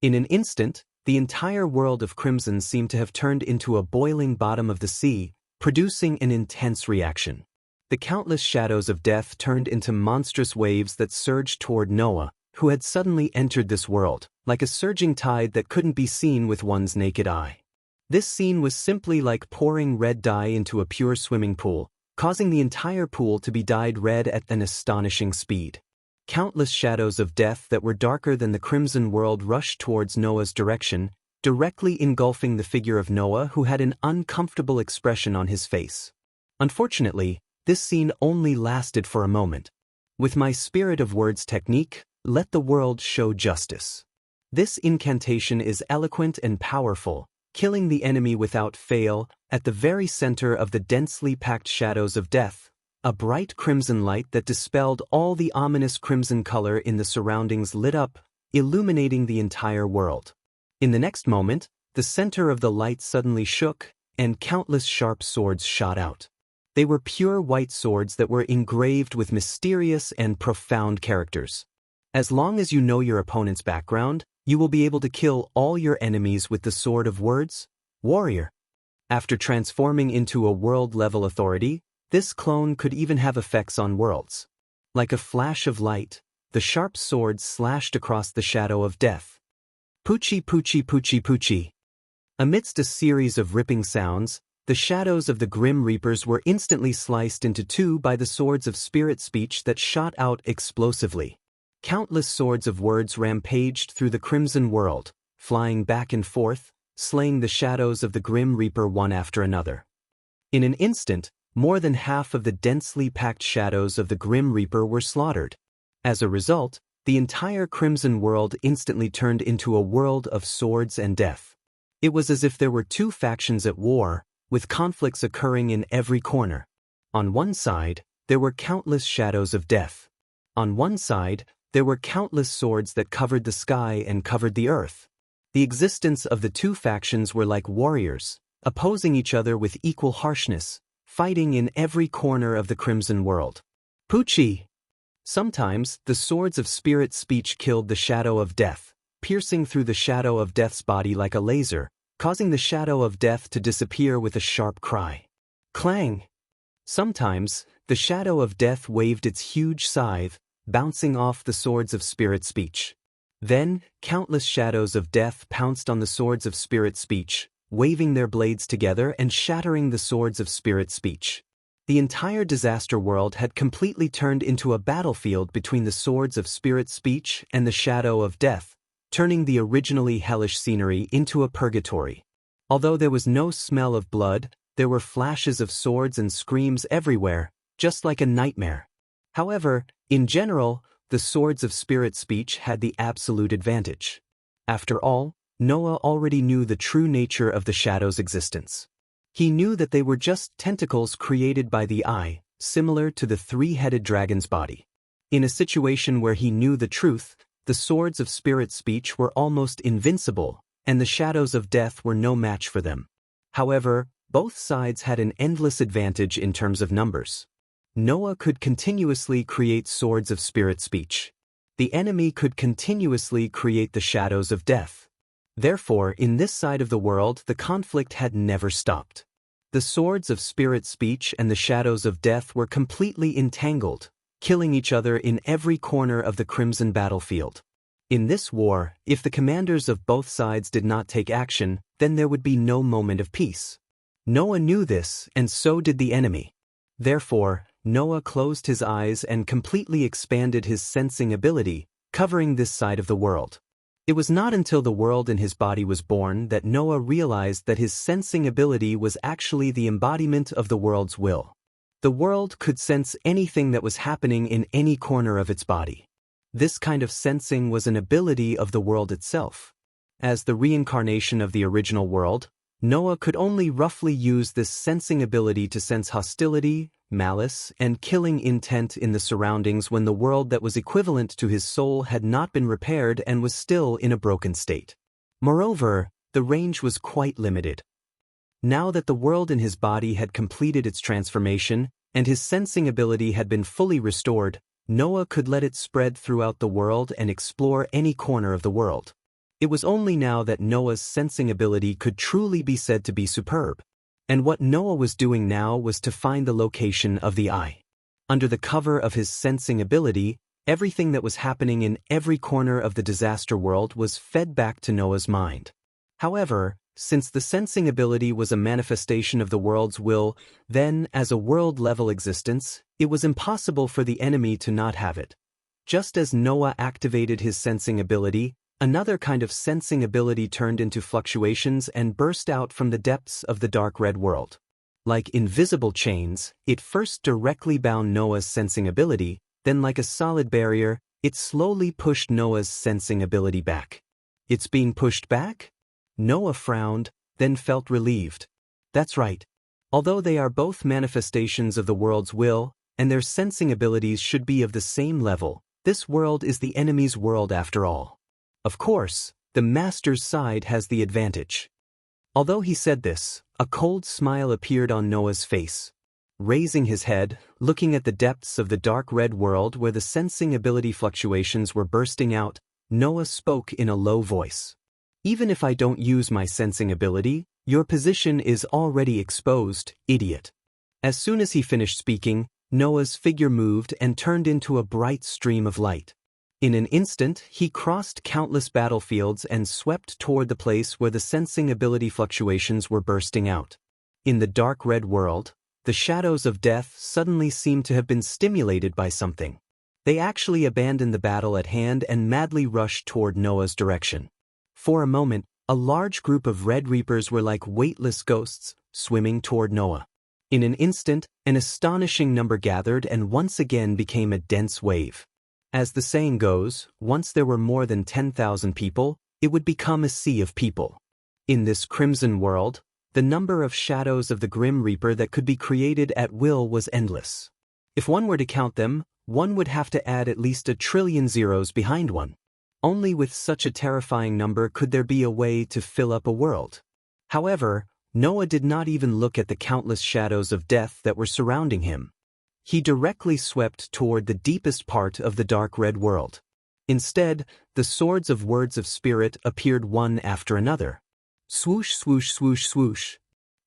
Speaker 1: In an instant, the entire world of Crimson seemed to have turned into a boiling bottom of the sea, producing an intense reaction. The countless shadows of death turned into monstrous waves that surged toward Noah, who had suddenly entered this world, like a surging tide that couldn't be seen with one's naked eye. This scene was simply like pouring red dye into a pure swimming pool, causing the entire pool to be dyed red at an astonishing speed. Countless shadows of death that were darker than the Crimson world rushed towards Noah's direction, directly engulfing the figure of Noah, who had an uncomfortable expression on his face. Unfortunately, this scene only lasted for a moment. With my spirit of words technique, let the world show justice. This incantation is eloquent and powerful, killing the enemy without fail. At the very center of the densely packed shadows of death, a bright crimson light that dispelled all the ominous crimson color in the surroundings lit up, illuminating the entire world. In the next moment, the center of the light suddenly shook, and countless sharp swords shot out. They were pure white swords that were engraved with mysterious and profound characters. As long as you know your opponent's background, you will be able to kill all your enemies with the Sword of Words, Warrior. After transforming into a world-level authority, this clone could even have effects on worlds. Like a flash of light, the sharp sword slashed across the shadow of death. Poochie poochie poochie poochie. Amidst a series of ripping sounds, the shadows of the Grim Reapers were instantly sliced into two by the swords of spirit speech that shot out explosively. Countless swords of words rampaged through the Crimson world, flying back and forth, slaying the shadows of the Grim Reaper one after another. In an instant, more than half of the densely packed shadows of the Grim Reaper were slaughtered. As a result, the entire Crimson world instantly turned into a world of swords and death. It was as if there were two factions at war, with conflicts occurring in every corner. On one side, there were countless shadows of death. On one side, there were countless swords that covered the sky and covered the earth. The existence of the two factions were like warriors, opposing each other with equal harshness, fighting in every corner of the Crimson world. Poochie! Sometimes, the swords of spirit speech killed the shadow of death, piercing through the shadow of death's body like a laser, causing the shadow of death to disappear with a sharp cry. Clang! Sometimes, the shadow of death waved its huge scythe, bouncing off the swords of spirit speech. Then, countless shadows of death pounced on the swords of spirit speech, waving their blades together and shattering the swords of spirit speech. The entire disaster world had completely turned into a battlefield between the swords of spirit speech and the shadow of death, turning the originally hellish scenery into a purgatory. Although there was no smell of blood, there were flashes of swords and screams everywhere, just like a nightmare. However, in general, the swords of spirit speech had the absolute advantage. After all, Noah already knew the true nature of the shadow's existence. He knew that they were just tentacles created by the eye, similar to the three-headed dragon's body. In a situation where he knew the truth, the swords of spirit speech were almost invincible, and the shadows of death were no match for them. However, both sides had an endless advantage in terms of numbers. Noah could continuously create swords of spirit speech. The enemy could continuously create the shadows of death. Therefore, in this side of the world, the conflict had never stopped. The swords of spirit speech and the shadows of death were completely entangled, killing each other in every corner of the crimson battlefield. In this war, if the commanders of both sides did not take action, then there would be no moment of peace. Noah knew this, and so did the enemy. Therefore, Noah closed his eyes and completely expanded his sensing ability, covering this side of the world. It was not until the world in his body was born that Noah realized that his sensing ability was actually the embodiment of the world's will. The world could sense anything that was happening in any corner of its body. This kind of sensing was an ability of the world itself. As the reincarnation of the original world, Noah could only roughly use this sensing ability to sense hostility, malice, and killing intent in the surroundings when the world that was equivalent to his soul had not been repaired and was still in a broken state. Moreover, the range was quite limited. Now that the world in his body had completed its transformation, and his sensing ability had been fully restored, Noah could let it spread throughout the world and explore any corner of the world. It was only now that Noah's sensing ability could truly be said to be superb. And what Noah was doing now was to find the location of the eye. Under the cover of his sensing ability, everything that was happening in every corner of the disaster world was fed back to Noah's mind. However, since the sensing ability was a manifestation of the world's will, then, as a world-level existence, it was impossible for the enemy to not have it. Just as Noah activated his sensing ability, another kind of sensing ability turned into fluctuations and burst out from the depths of the dark red world. Like invisible chains, it first directly bound Noah's sensing ability, then like a solid barrier, it slowly pushed Noah's sensing ability back. It's being pushed back? Noah frowned, then felt relieved. That's right. Although they are both manifestations of the world's will, and their sensing abilities should be of the same level, this world is the enemy's world after all. Of course, the master's side has the advantage. Although he said this, a cold smile appeared on Noah's face. Raising his head, looking at the depths of the dark red world where the sensing ability fluctuations were bursting out, Noah spoke in a low voice. Even if I don't use my sensing ability, your position is already exposed, idiot. As soon as he finished speaking, Noah's figure moved and turned into a bright stream of light. In an instant, he crossed countless battlefields and swept toward the place where the sensing ability fluctuations were bursting out. In the dark red world, the shadows of death suddenly seemed to have been stimulated by something. They actually abandoned the battle at hand and madly rushed toward Noah's direction. For a moment, a large group of Red Reapers were like weightless ghosts, swimming toward Noah. In an instant, an astonishing number gathered and once again became a dense wave. As the saying goes, once there were more than 10,000 people, it would become a sea of people. In this crimson world, the number of shadows of the Grim Reaper that could be created at will was endless. If one were to count them, one would have to add at least 1 trillion zeros behind one. Only with such a terrifying number could there be a way to fill up a world. However, Noah did not even look at the countless shadows of death that were surrounding him. He directly swept toward the deepest part of the dark red world. Instead, the swords of words of spirit appeared one after another. Swoosh, swoosh, swoosh, swoosh.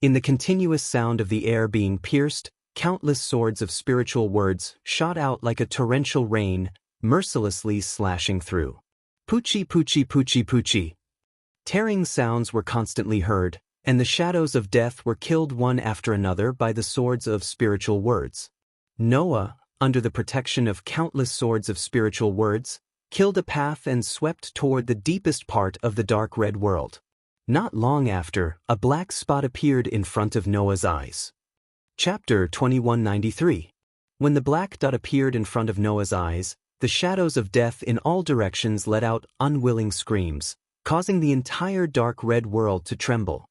Speaker 1: In the continuous sound of the air being pierced, countless swords of spiritual words shot out like a torrential rain, mercilessly slashing through. Poochie, poochie, poochie, poochie. Tearing sounds were constantly heard, and the shadows of death were killed one after another by the swords of spiritual words. Noah, under the protection of countless swords of spiritual words, killed a path and swept toward the deepest part of the dark red world. Not long after, a black spot appeared in front of Noah's eyes. Chapter 2193. When the black dot appeared in front of Noah's eyes, the shadows of death in all directions let out unwilling screams, causing the entire dark red world to tremble.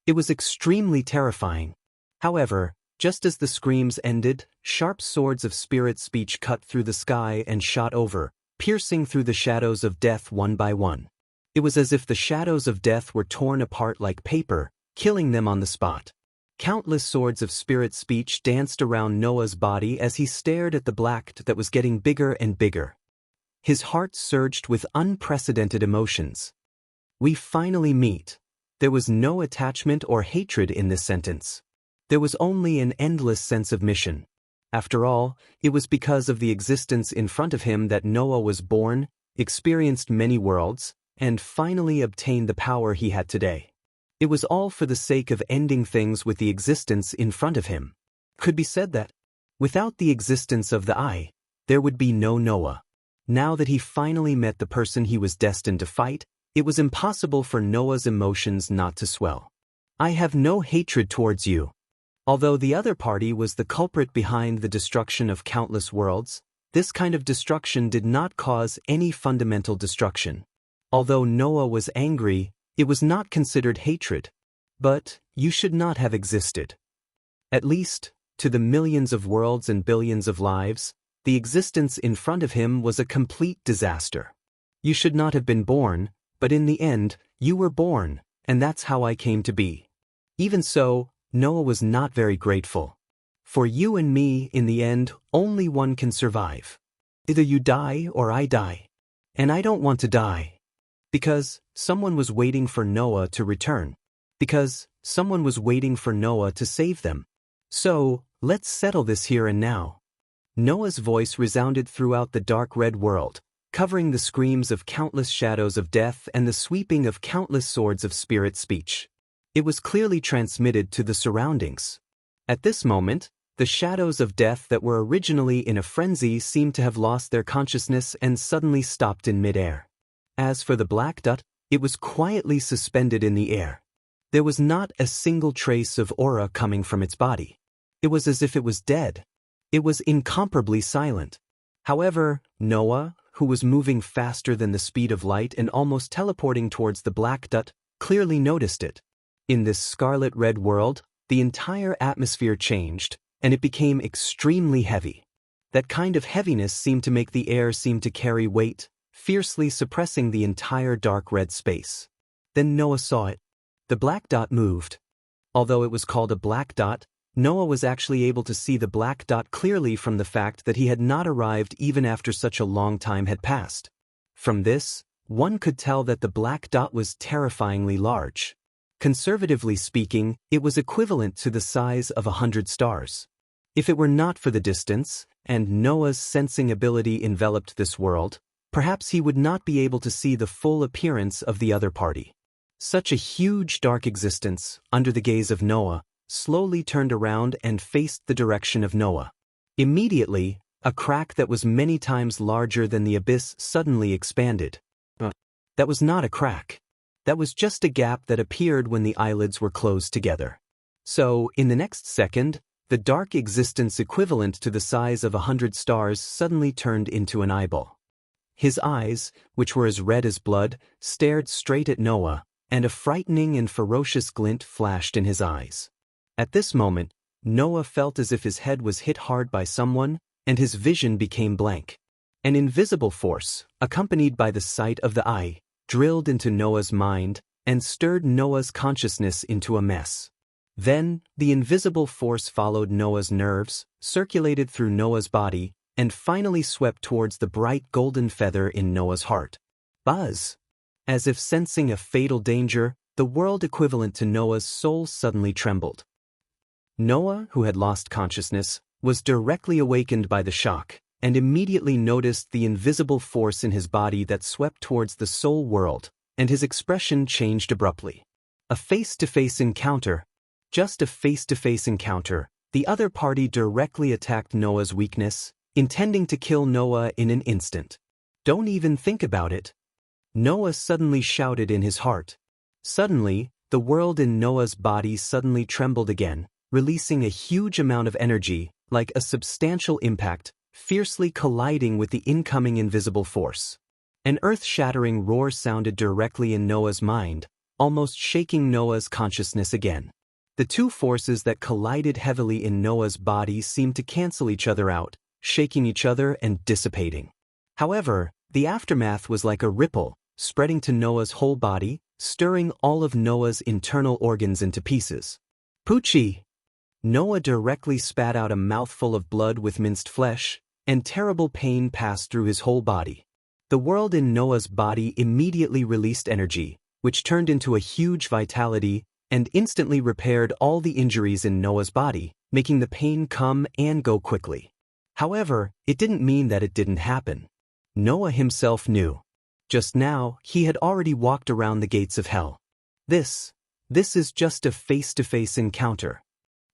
Speaker 1: It was extremely terrifying. However, just as the screams ended, sharp swords of spirit speech cut through the sky and shot over, piercing through the shadows of death one by one. It was as if the shadows of death were torn apart like paper, killing them on the spot. Countless swords of spirit speech danced around Noah's body as he stared at the black that was getting bigger and bigger. His heart surged with unprecedented emotions. We finally meet. There was no attachment or hatred in this sentence. There was only an endless sense of mission. After all, it was because of the existence in front of him that Noah was born, experienced many worlds, and finally obtained the power he had today. It was all for the sake of ending things with the existence in front of him. Could be said that, without the existence of the I, there would be no Noah. Now that he finally met the person he was destined to fight, it was impossible for Noah's emotions not to swell. I have no hatred towards you. Although the other party was the culprit behind the destruction of countless worlds, this kind of destruction did not cause any fundamental destruction. Although Noah was angry, it was not considered hatred. But you should not have existed. At least, to the millions of worlds and billions of lives, the existence in front of him was a complete disaster. You should not have been born, but in the end, you were born, and that's how I came to be. Even so, Noah was not very grateful. For you and me, in the end, only one can survive. Either you die or I die. And I don't want to die. Because someone was waiting for Noah to return. Because someone was waiting for Noah to save them. So, let's settle this here and now. Noah's voice resounded throughout the dark red world, covering the screams of countless shadows of death and the sweeping of countless swords of spirit speech. It was clearly transmitted to the surroundings. At this moment, the shadows of death that were originally in a frenzy seemed to have lost their consciousness and suddenly stopped in midair. As for the black dot, it was quietly suspended in the air. There was not a single trace of aura coming from its body. It was as if it was dead. It was incomparably silent. However, Noah, who was moving faster than the speed of light and almost teleporting towards the black dot, clearly noticed it. In this scarlet-red world, the entire atmosphere changed, and it became extremely heavy. That kind of heaviness seemed to make the air seem to carry weight, fiercely suppressing the entire dark red space. Then Noah saw it. The black dot moved. Although it was called a black dot, Noah was actually able to see the black dot clearly from the fact that he had not arrived even after such a long time had passed. From this, one could tell that the black dot was terrifyingly large. Conservatively speaking, it was equivalent to the size of 100 stars. If it were not for the distance, and Noah's sensing ability enveloped this world, perhaps he would not be able to see the full appearance of the other party. Such a huge dark existence, under the gaze of Noah, slowly turned around and faced the direction of Noah. Immediately, a crack that was many times larger than the abyss suddenly expanded. That was not a crack. That was just a gap that appeared when the eyelids were closed together. So, in the next second, the dark existence equivalent to the size of 100 stars suddenly turned into an eyeball. His eyes, which were as red as blood, stared straight at Noah, and a frightening and ferocious glint flashed in his eyes. At this moment, Noah felt as if his head was hit hard by someone, and his vision became blank. An invisible force, accompanied by the sight of the eye, drilled into Noah's mind and stirred Noah's consciousness into a mess. Then, the invisible force followed Noah's nerves, circulated through Noah's body, and finally swept towards the bright golden feather in Noah's heart. Buzz! As if sensing a fatal danger, the world equivalent to Noah's soul suddenly trembled. Noah, who had lost consciousness, was directly awakened by the shock, and immediately noticed the invisible force in his body that swept towards the soul world, and his expression changed abruptly. A face-to-face encounter. Just a face-to-face encounter. The other party directly attacked Noah's weakness, intending to kill Noah in an instant. Don't even think about it. Noah suddenly shouted in his heart. Suddenly, the world in Noah's body suddenly trembled again, releasing a huge amount of energy, like a substantial impact, fiercely colliding with the incoming invisible force. An earth-shattering roar sounded directly in Noah's mind, almost shaking Noah's consciousness again. The two forces that collided heavily in Noah's body seemed to cancel each other out, shaking each other and dissipating. However, the aftermath was like a ripple, spreading to Noah's whole body, stirring all of Noah's internal organs into pieces. Poochie! Noah directly spat out a mouthful of blood with minced flesh, and terrible pain passed through his whole body. The world in Noah's body immediately released energy, which turned into a huge vitality, and instantly repaired all the injuries in Noah's body, making the pain come and go quickly. However, it didn't mean that it didn't happen. Noah himself knew. Just now, he had already walked around the gates of hell. This is just a face-to-face encounter.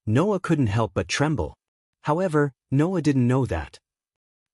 Speaker 1: Noah couldn't help but tremble. However, Noah didn't know that.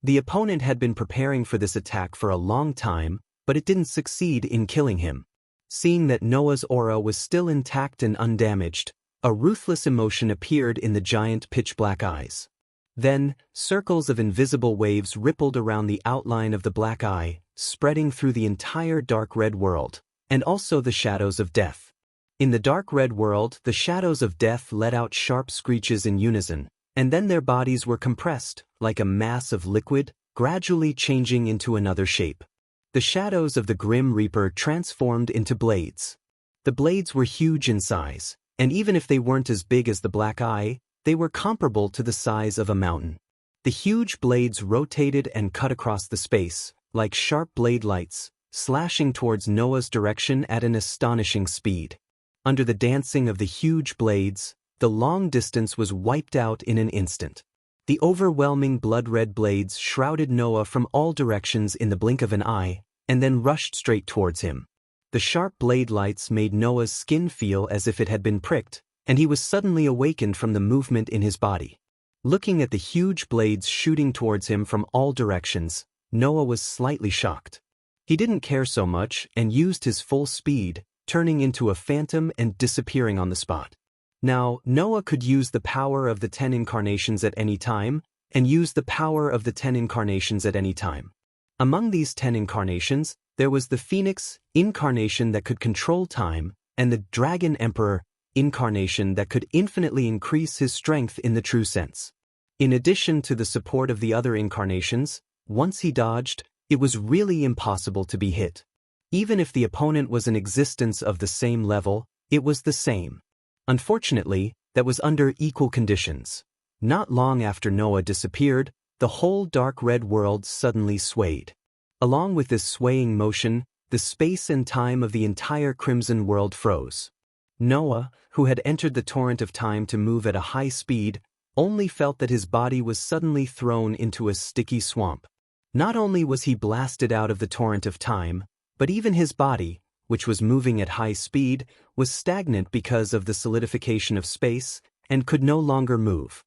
Speaker 1: The opponent had been preparing for this attack for a long time, but it didn't succeed in killing him. Seeing that Noah's aura was still intact and undamaged, a ruthless emotion appeared in the giant pitch-black eyes. Then, circles of invisible waves rippled around the outline of the black eye, spreading through the entire dark red world, and also the shadows of death. In the dark red world, the shadows of death let out sharp screeches in unison, and then their bodies were compressed, like a mass of liquid, gradually changing into another shape. The shadows of the Grim Reaper transformed into blades. The blades were huge in size, and even if they weren't as big as the black eye, they were comparable to the size of a mountain. The huge blades rotated and cut across the space, like sharp blade lights, slashing towards Noah's direction at an astonishing speed. Under the dancing of the huge blades, the long distance was wiped out in an instant. The overwhelming blood-red blades shrouded Noah from all directions in the blink of an eye, and then rushed straight towards him. The sharp blade lights made Noah's skin feel as if it had been pricked, and he was suddenly awakened from the movement in his body. Looking at the huge blades shooting towards him from all directions, Noah was slightly shocked. He didn't care so much and used his full speed, turning into a phantom and disappearing on the spot. Now, Noah could use the power of the 10 incarnations at any time, and use the power of the 10 incarnations at any time. Among these 10 incarnations, there was the Phoenix incarnation that could control time, and the Dragon Emperor incarnation that could infinitely increase his strength in the true sense. In addition to the support of the other incarnations, once he dodged, it was really impossible to be hit. Even if the opponent was an existence of the same level, it was the same. Unfortunately, that was under equal conditions. Not long after Noah disappeared, the whole dark red world suddenly swayed. Along with this swaying motion, the space and time of the entire crimson world froze. Noah, who had entered the torrent of time to move at a high speed, only felt that his body was suddenly thrown into a sticky swamp. Not only was he blasted out of the torrent of time, but even his body, which was moving at high speed, was stagnant because of the solidification of space, and could no longer move.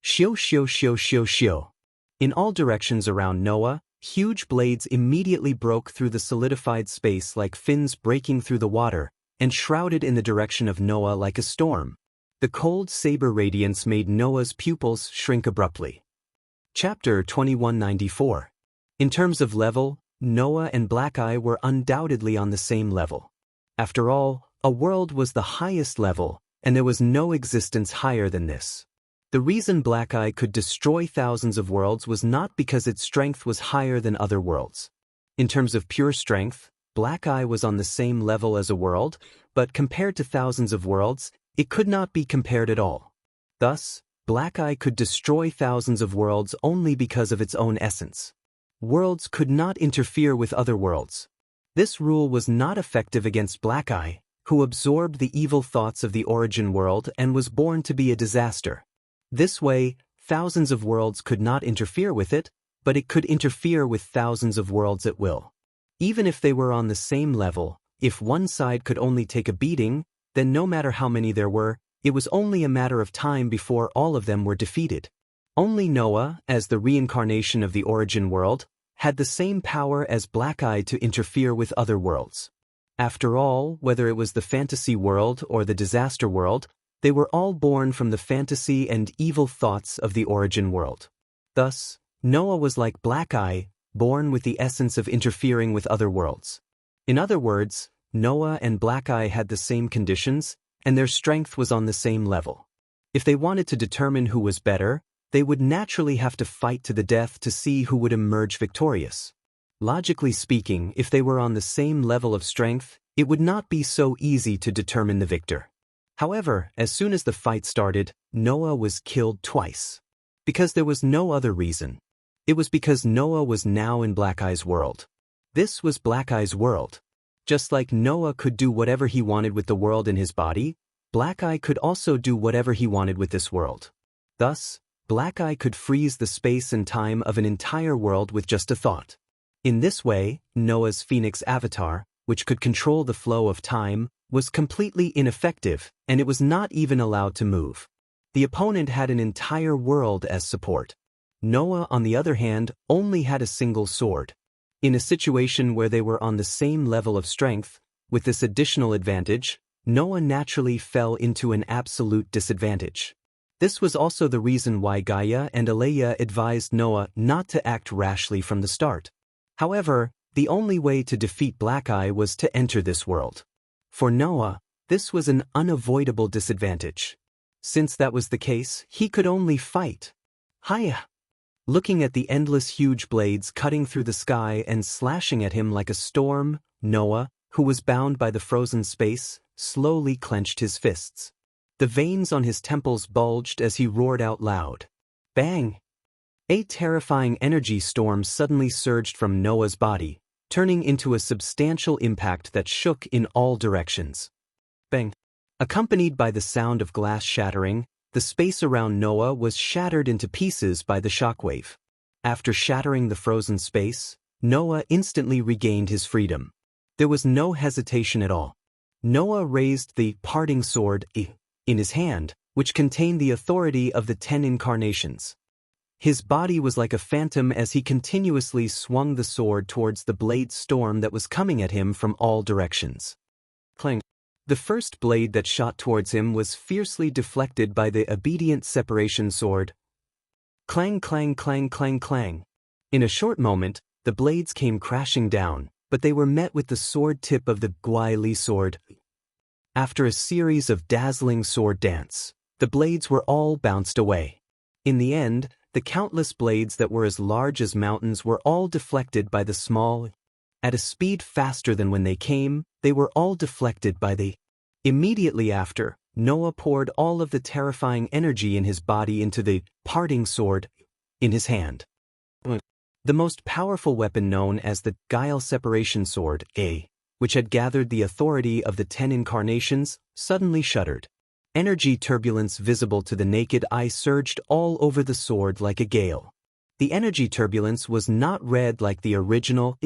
Speaker 1: Shio shio shio shio shio. In all directions around Noah, huge blades immediately broke through the solidified space like fins breaking through the water, and shrouded in the direction of Noah like a storm. The cold saber radiance made Noah's pupils shrink abruptly. Chapter 2194. In terms of level, Noah and Black Eye were undoubtedly on the same level. After all, a world was the highest level, and there was no existence higher than this. The reason Black Eye could destroy thousands of worlds was not because its strength was higher than other worlds. In terms of pure strength, Black Eye was on the same level as a world, but compared to thousands of worlds, it could not be compared at all. Thus, Black Eye could destroy thousands of worlds only because of its own essence. Worlds could not interfere with other worlds. This rule was not effective against Black Eye, who absorbed the evil thoughts of the origin world and was born to be a disaster. This way, thousands of worlds could not interfere with it, but it could interfere with thousands of worlds at will. Even if they were on the same level, if one side could only take a beating, then no matter how many there were, it was only a matter of time before all of them were defeated. Only Noah, as the reincarnation of the origin world, had the same power as Black Eye to interfere with other worlds. After all, whether it was the fantasy world or the disaster world, they were all born from the fantasy and evil thoughts of the origin world. Thus, Noah was like Black Eye, born with the essence of interfering with other worlds. In other words, Noah and Black Eye had the same conditions, and their strength was on the same level. If they wanted to determine who was better, they would naturally have to fight to the death to see who would emerge victorious. Logically speaking, if they were on the same level of strength, it would not be so easy to determine the victor. However, as soon as the fight started, Noah was killed twice. Because there was no other reason. It was because Noah was now in Black Eye's world. This was Black Eye's world. Just like Noah could do whatever he wanted with the world in his body, Black Eye could also do whatever he wanted with this world. Thus, Black Eye could freeze the space and time of an entire world with just a thought. In this way, Noah's Phoenix avatar, which could control the flow of time, was completely ineffective, and it was not even allowed to move. The opponent had an entire world as support. Noah, on the other hand, only had a single sword. In a situation where they were on the same level of strength, with this additional advantage, Noah naturally fell into an absolute disadvantage. This was also the reason why Gaia and Aleia advised Noah not to act rashly from the start. However, the only way to defeat Black Eye was to enter this world. For Noah, this was an unavoidable disadvantage. Since that was the case, he could only fight. Hiya! Looking at the endless huge blades cutting through the sky and slashing at him like a storm, Noah, who was bound by the frozen space, slowly clenched his fists. The veins on his temples bulged as he roared out loud. Bang! A terrifying energy storm suddenly surged from Noah's body, turning into a substantial impact that shook in all directions. Bang! Accompanied by the sound of glass shattering, the space around Noah was shattered into pieces by the shockwave. After shattering the frozen space, Noah instantly regained his freedom. There was no hesitation at all. Noah raised the parting sword in his hand, which contained the authority of the 10 incarnations. His body was like a phantom as he continuously swung the sword towards the blade storm that was coming at him from all directions. Clang! The first blade that shot towards him was fiercely deflected by the obedient separation sword. Clang, clang, clang, clang, clang. In a short moment, the blades came crashing down, but they were met with the sword tip of the Guai Li sword. After a series of dazzling sword dance, the blades were all bounced away. In the end, the countless blades that were as large as mountains were all deflected by the small. At a speed faster than when they came, they were all deflected by the. Immediately after, Noah poured all of the terrifying energy in his body into the parting sword in his hand. The most powerful weapon known as the Guile Separation Sword, which had gathered the authority of the 10 incarnations, suddenly shuddered. Energy turbulence visible to the naked eye surged all over the sword like a gale. The energy turbulence was not red like the original.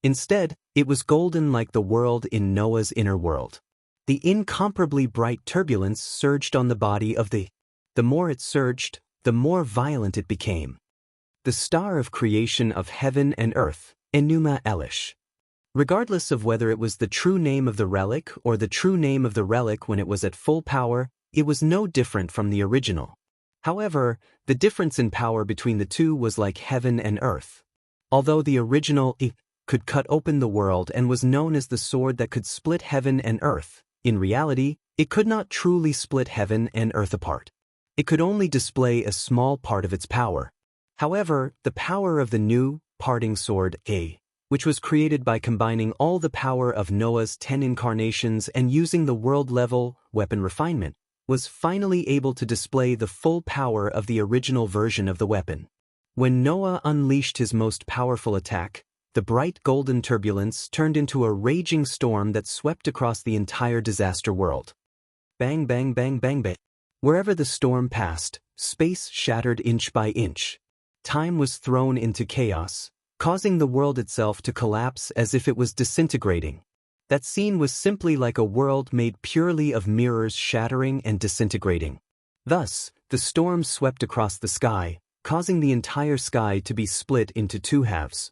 Speaker 1: Instead, it was golden like the world in Noah's inner world. The incomparably bright turbulence surged on the body of the. The more it surged, the more violent it became. The star of creation of heaven and earth, Enuma Elish. Regardless of whether it was the true name of the relic or the true name of the relic when it was at full power, it was no different from the original. However, the difference in power between the two was like heaven and earth. Although the original could cut open the world and was known as the sword that could split heaven and earth, in reality, it could not truly split heaven and earth apart. It could only display a small part of its power. However, the power of the new, parting sword, which was created by combining all the power of Noah's 10 incarnations and using the world-level weapon refinement, was finally able to display the full power of the original version of the weapon. When Noah unleashed his most powerful attack, the bright golden turbulence turned into a raging storm that swept across the entire disaster world. Bang, bang, bang, bang, bang. Wherever the storm passed, space shattered inch by inch. Time was thrown into chaos, causing the world itself to collapse as if it was disintegrating. That scene was simply like a world made purely of mirrors shattering and disintegrating. Thus, the storm swept across the sky, causing the entire sky to be split into two halves.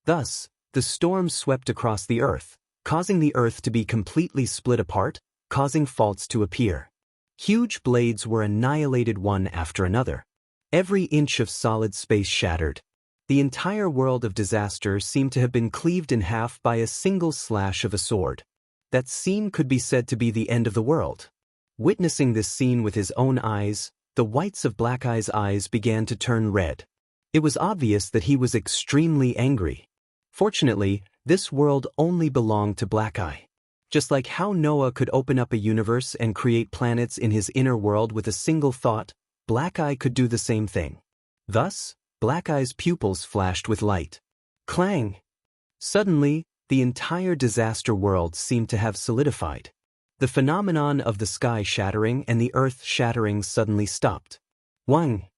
Speaker 1: Thus, the storm swept across the earth, causing the earth to be completely split apart, causing faults to appear. Huge blades were annihilated one after another. Every inch of solid space shattered. The entire world of disaster seemed to have been cleaved in half by a single slash of a sword. That scene could be said to be the end of the world. Witnessing this scene with his own eyes, the whites of Black Eye's eyes began to turn red. It was obvious that he was extremely angry. Fortunately, this world only belonged to Black Eye. Just like how Noah could open up a universe and create planets in his inner world with a single thought, Black Eye could do the same thing. Thus, Black Eye's pupils flashed with light. Clang! Suddenly, the entire disaster world seemed to have solidified. The phenomenon of the sky shattering and the earth shattering suddenly stopped. Wang.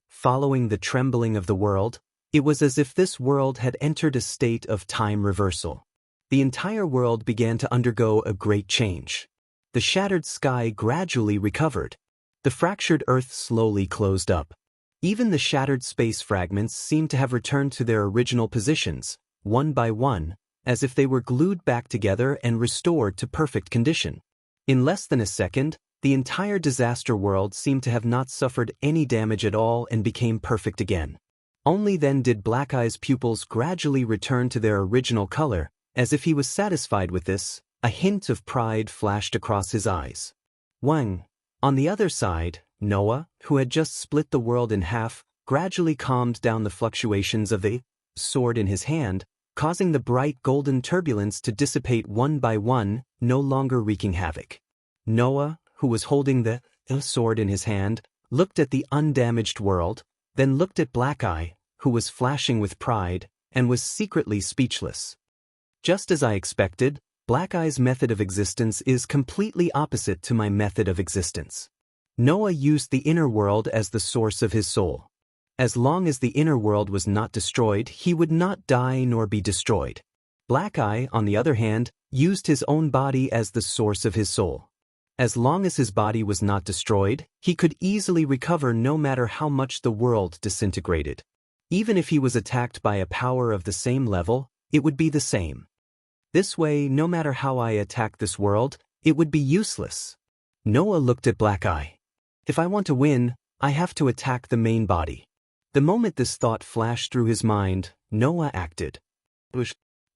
Speaker 1: Following the trembling of the world, it was as if this world had entered a state of time reversal. The entire world began to undergo a great change. The shattered sky gradually recovered. The fractured earth slowly closed up. Even the shattered space fragments seemed to have returned to their original positions, one by one, as if they were glued back together and restored to perfect condition. In less than a second, the entire disaster world seemed to have not suffered any damage at all and became perfect again. Only then did Black Eye's pupils gradually return to their original color. As if he was satisfied with this, a hint of pride flashed across his eyes. Wang. On the other side, Noah, who had just split the world in half, gradually calmed down the fluctuations of the sword in his hand, causing the bright golden turbulence to dissipate one by one, no longer wreaking havoc. Noah, who was holding the sword in his hand, looked at the undamaged world, then looked at Black Eye, who was flashing with pride, and was secretly speechless. Just as I expected, Black Eye's method of existence is completely opposite to my method of existence. Noah used the inner world as the source of his soul. As long as the inner world was not destroyed, he would not die nor be destroyed. Black Eye, on the other hand, used his own body as the source of his soul. As long as his body was not destroyed, he could easily recover no matter how much the world disintegrated. Even if he was attacked by a power of the same level, it would be the same. This way, no matter how I attack this world, it would be useless. Noah looked at Black Eye. If I want to win, I have to attack the main body. The moment this thought flashed through his mind, Noah acted.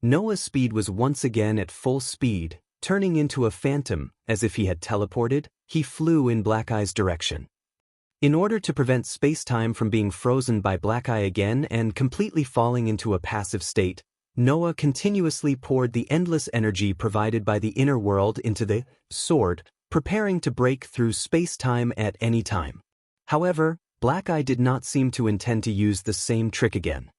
Speaker 1: Noah's speed was once again at full speed, turning into a phantom, as if he had teleported. He flew in Black Eye's direction. In order to prevent space-time from being frozen by Black Eye again and completely falling into a passive state, Noah continuously poured the endless energy provided by the inner world into the sword, preparing to break through space-time at any time. However, Black Eye did not seem to intend to use the same trick again.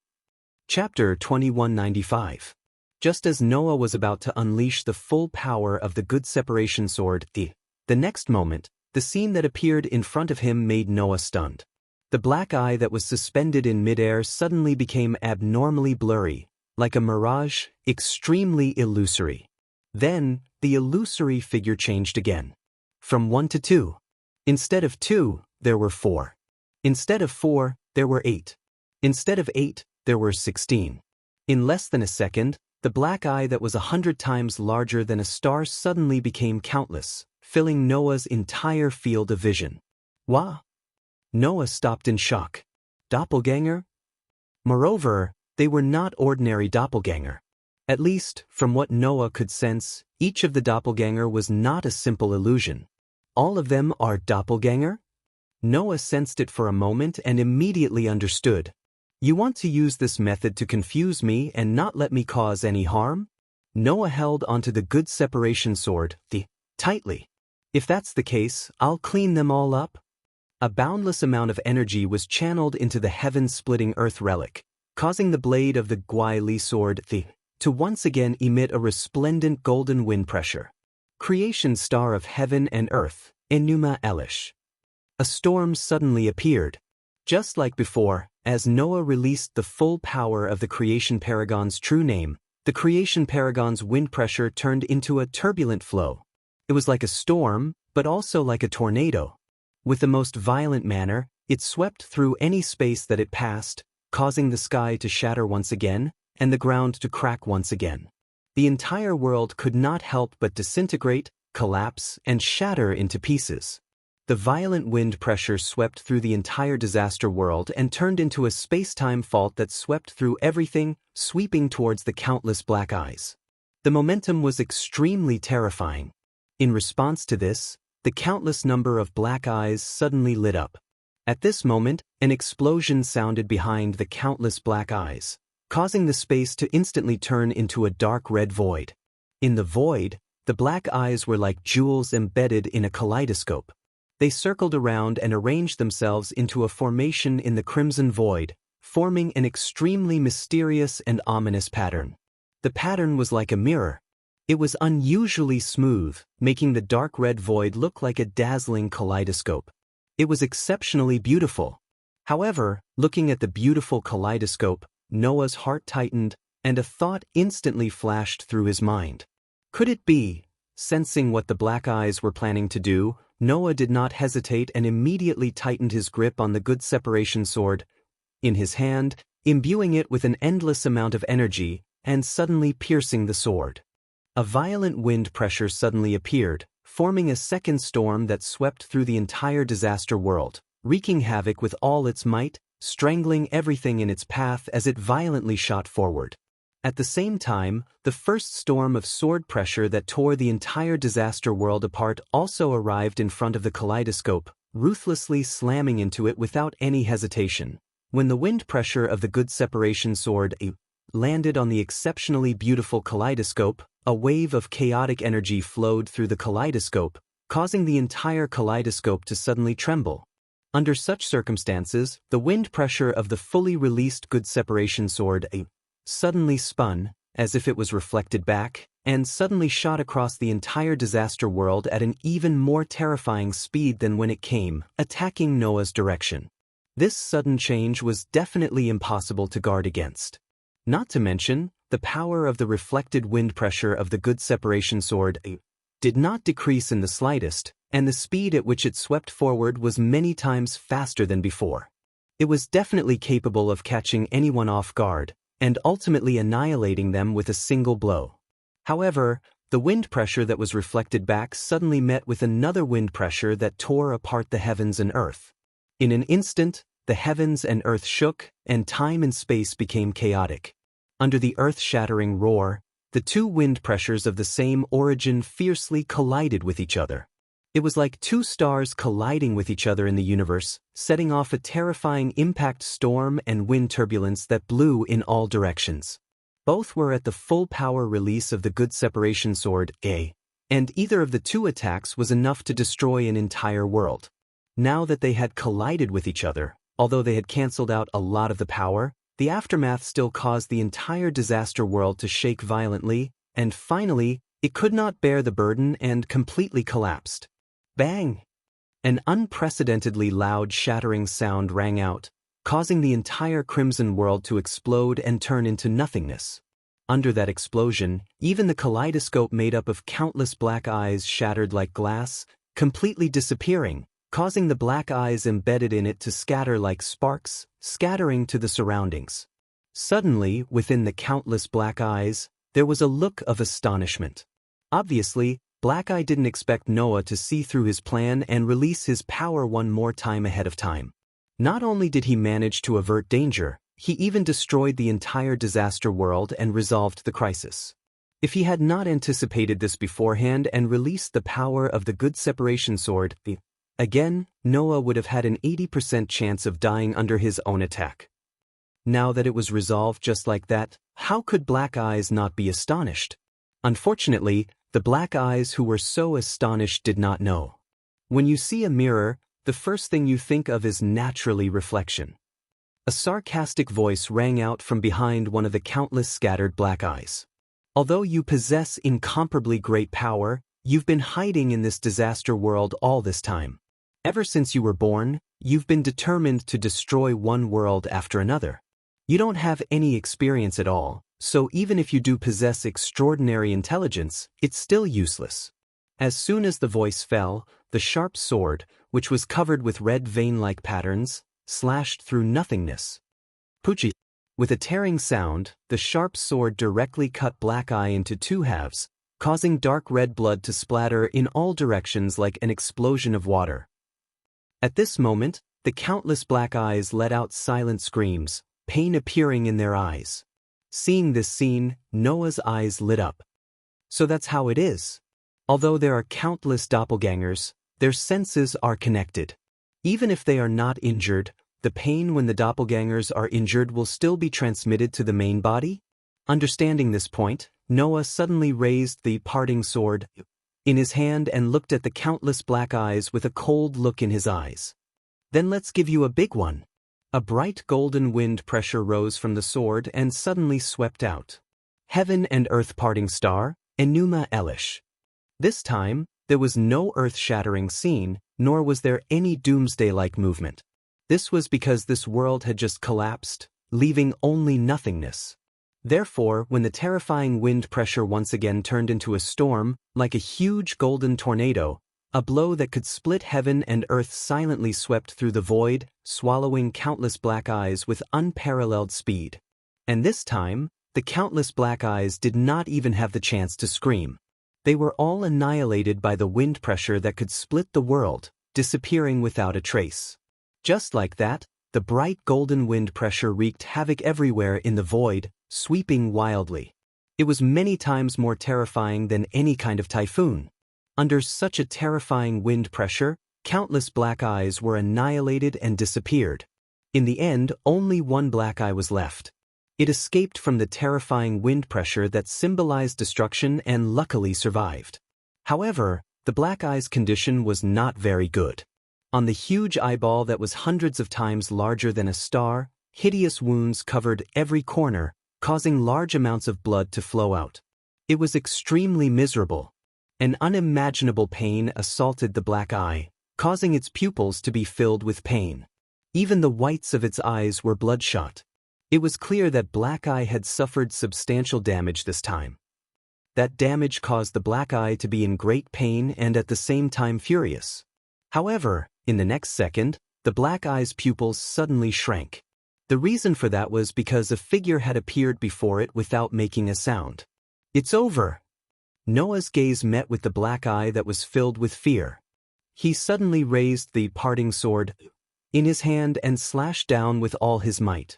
Speaker 1: Chapter 2195. Just as Noah was about to unleash the full power of the good separation sword, the next moment, the scene that appeared in front of him made Noah stunned. The Black Eye that was suspended in midair suddenly became abnormally blurry, like a mirage, extremely illusory. Then, the illusory figure changed again. From 1 to 2. Instead of 2, there were 4. Instead of 4, there were 8. Instead of 8, there were 16. In less than a second, the Black Eye that was 100 times larger than a star suddenly became countless, filling Noah's entire field of vision. Wah! Noah stopped in shock. Doppelganger? Moreover, they were not ordinary doppelganger. At least, from what Noah could sense, each of the doppelganger was not a simple illusion. All of them are doppelganger? Noah sensed it for a moment and immediately understood. You want to use this method to confuse me and not let me cause any harm? Noah held onto the good separation sword, tightly. If that's the case, I'll clean them all up. A boundless amount of energy was channeled into the heaven-splitting earth relic, causing the blade of the Gwai Li sword, to once again emit a resplendent golden wind pressure. Creation star of heaven and earth, Enuma Elish. A storm suddenly appeared. Just like before, as Noah released the full power of the creation paragon's true name, the creation paragon's wind pressure turned into a turbulent flow. It was like a storm, but also like a tornado. With the most violent manner, it swept through any space that it passed, causing the sky to shatter once again, and the ground to crack once again. The entire world could not help but disintegrate, collapse, and shatter into pieces. The violent wind pressure swept through the entire disaster world and turned into a space-time fault that swept through everything, sweeping towards the countless Black Eyes. The momentum was extremely terrifying. In response to this, the countless number of Black Eyes suddenly lit up. At this moment, an explosion sounded behind the countless Black Eyes, causing the space to instantly turn into a dark red void. In the void, the Black Eyes were like jewels embedded in a kaleidoscope. They circled around and arranged themselves into a formation in the crimson void, forming an extremely mysterious and ominous pattern. The pattern was like a mirror. It was unusually smooth, making the dark red void look like a dazzling kaleidoscope. It was exceptionally beautiful. However, looking at the beautiful kaleidoscope, Noah's heart tightened, and a thought instantly flashed through his mind. Could it be? Sensing what the black eyes were planning to do, Noah did not hesitate and immediately tightened his grip on the good separation sword in his hand, imbuing it with an endless amount of energy, and suddenly piercing the sword. A violent wind pressure suddenly appeared, forming a second storm that swept through the entire disaster world, wreaking havoc with all its might, strangling everything in its path as it violently shot forward. At the same time, the first storm of sword pressure that tore the entire disaster world apart also arrived in front of the kaleidoscope, ruthlessly slamming into it without any hesitation. When the wind pressure of the good separation sword landed on the exceptionally beautiful kaleidoscope, a wave of chaotic energy flowed through the kaleidoscope, causing the entire kaleidoscope to suddenly tremble. Under such circumstances, the wind pressure of the fully released good separation sword suddenly spun, as if it was reflected back, and suddenly shot across the entire disaster world at an even more terrifying speed than when it came, attacking Noah's direction. This sudden change was definitely impossible to guard against. Not to mention, the power of the reflected wind pressure of the good separation sword did not decrease in the slightest, and the speed at which it swept forward was many times faster than before. It was definitely capable of catching anyone off guard, and ultimately annihilating them with a single blow. However, the wind pressure that was reflected back suddenly met with another wind pressure that tore apart the heavens and earth. In an instant, the heavens and earth shook, and time and space became chaotic. Under the earth-shattering roar, the two wind pressures of the same origin fiercely collided with each other. It was like two stars colliding with each other in the universe, setting off a terrifying impact storm and wind turbulence that blew in all directions. Both were at the full power release of the good separation sword, and either of the two attacks was enough to destroy an entire world. Now that they had collided with each other, although they had cancelled out a lot of the power, the aftermath still caused the entire disaster world to shake violently, and finally, it could not bear the burden and completely collapsed. Bang! An unprecedentedly loud shattering sound rang out, causing the entire crimson world to explode and turn into nothingness. Under that explosion, even the kaleidoscope made up of countless black eyes shattered like glass, completely disappearing, causing the black eyes embedded in it to scatter like sparks, scattering to the surroundings. Suddenly, within the countless black eyes, there was a look of astonishment. Obviously, Black Eye didn't expect Noah to see through his plan and release his power one more time ahead of time. Not only did he manage to avert danger, he even destroyed the entire disaster world and resolved the crisis. If he had not anticipated this beforehand and released the power of the good separation sword, again, Noah would have had an 80% chance of dying under his own attack. Now that it was resolved just like that, how could Black Eyes not be astonished? Unfortunately, the Black Eyes who were so astonished did not know. When you see a mirror, the first thing you think of is naturally reflection. A sarcastic voice rang out from behind one of the countless scattered black eyes. Although you possess incomparably great power, you've been hiding in this disaster world all this time. Ever since you were born, you've been determined to destroy one world after another. You don't have any experience at all, so even if you do possess extraordinary intelligence, it's still useless. As soon as the voice fell, the sharp sword, which was covered with red vein-like patterns, slashed through nothingness. Poochie! With a tearing sound, the sharp sword directly cut Black Eye into two halves, causing dark red blood to splatter in all directions like an explosion of water. At this moment, the countless black eyes let out silent screams, pain appearing in their eyes. Seeing this scene, Noah's eyes lit up. So that's how it is. Although there are countless doppelgangers, their senses are connected. Even if they are not injured, the pain when the doppelgangers are injured will still be transmitted to the main body? Understanding this point, Noah suddenly raised the parting sword in his hand and looked at the countless black eyes with a cold look in his eyes. Then let's give you a big one. A bright golden wind pressure rose from the sword and suddenly swept out. Heaven and earth parting star, Enuma Elish. This time, there was no earth-shattering scene, nor was there any doomsday-like movement. This was because this world had just collapsed, leaving only nothingness. Therefore, when the terrifying wind pressure once again turned into a storm, like a huge golden tornado, a blow that could split heaven and earth silently swept through the void, swallowing countless black eyes with unparalleled speed. And this time, the countless black eyes did not even have the chance to scream. They were all annihilated by the wind pressure that could split the world, disappearing without a trace. Just like that, the bright golden wind pressure wreaked havoc everywhere in the void, sweeping wildly. It was many times more terrifying than any kind of typhoon. Under such a terrifying wind pressure, countless black eyes were annihilated and disappeared. In the end, only one black eye was left. It escaped from the terrifying wind pressure that symbolized destruction and luckily survived. However, the black eye's condition was not very good. On the huge eyeball that was hundreds of times larger than a star, hideous wounds covered every corner, causing large amounts of blood to flow out. It was extremely miserable. An unimaginable pain assaulted the black eye, causing its pupils to be filled with pain. Even the whites of its eyes were bloodshot. It was clear that Black Eye had suffered substantial damage this time. That damage caused the Black Eye to be in great pain and at the same time furious. However, in the next second, the Black Eye's pupils suddenly shrank. The reason for that was because a figure had appeared before it without making a sound. "It's over!" Noah's gaze met with the Black Eye that was filled with fear. He suddenly raised the parting sword in his hand and slashed down with all his might.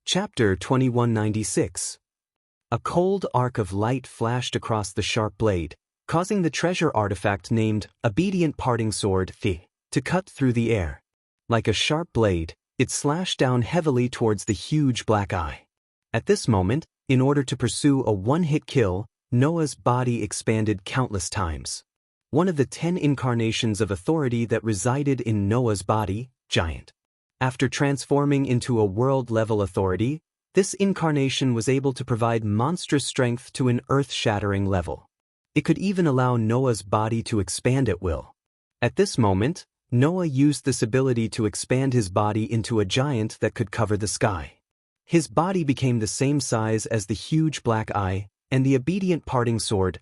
Speaker 1: Chapter 2196. A cold arc of light flashed across the sharp blade, causing the treasure artifact named Obedient Parting Sword to cut through the air. Like a sharp blade, it slashed down heavily towards the huge black eye. At this moment, in order to pursue a one-hit kill, Noah's body expanded countless times. One of the 10 incarnations of authority that resided in Noah's body, Giant. After transforming into a world-level authority, this incarnation was able to provide monstrous strength to an earth-shattering level. It could even allow Noah's body to expand at will. At this moment, Noah used this ability to expand his body into a giant that could cover the sky. His body became the same size as the huge black eye, and the obedient parting sword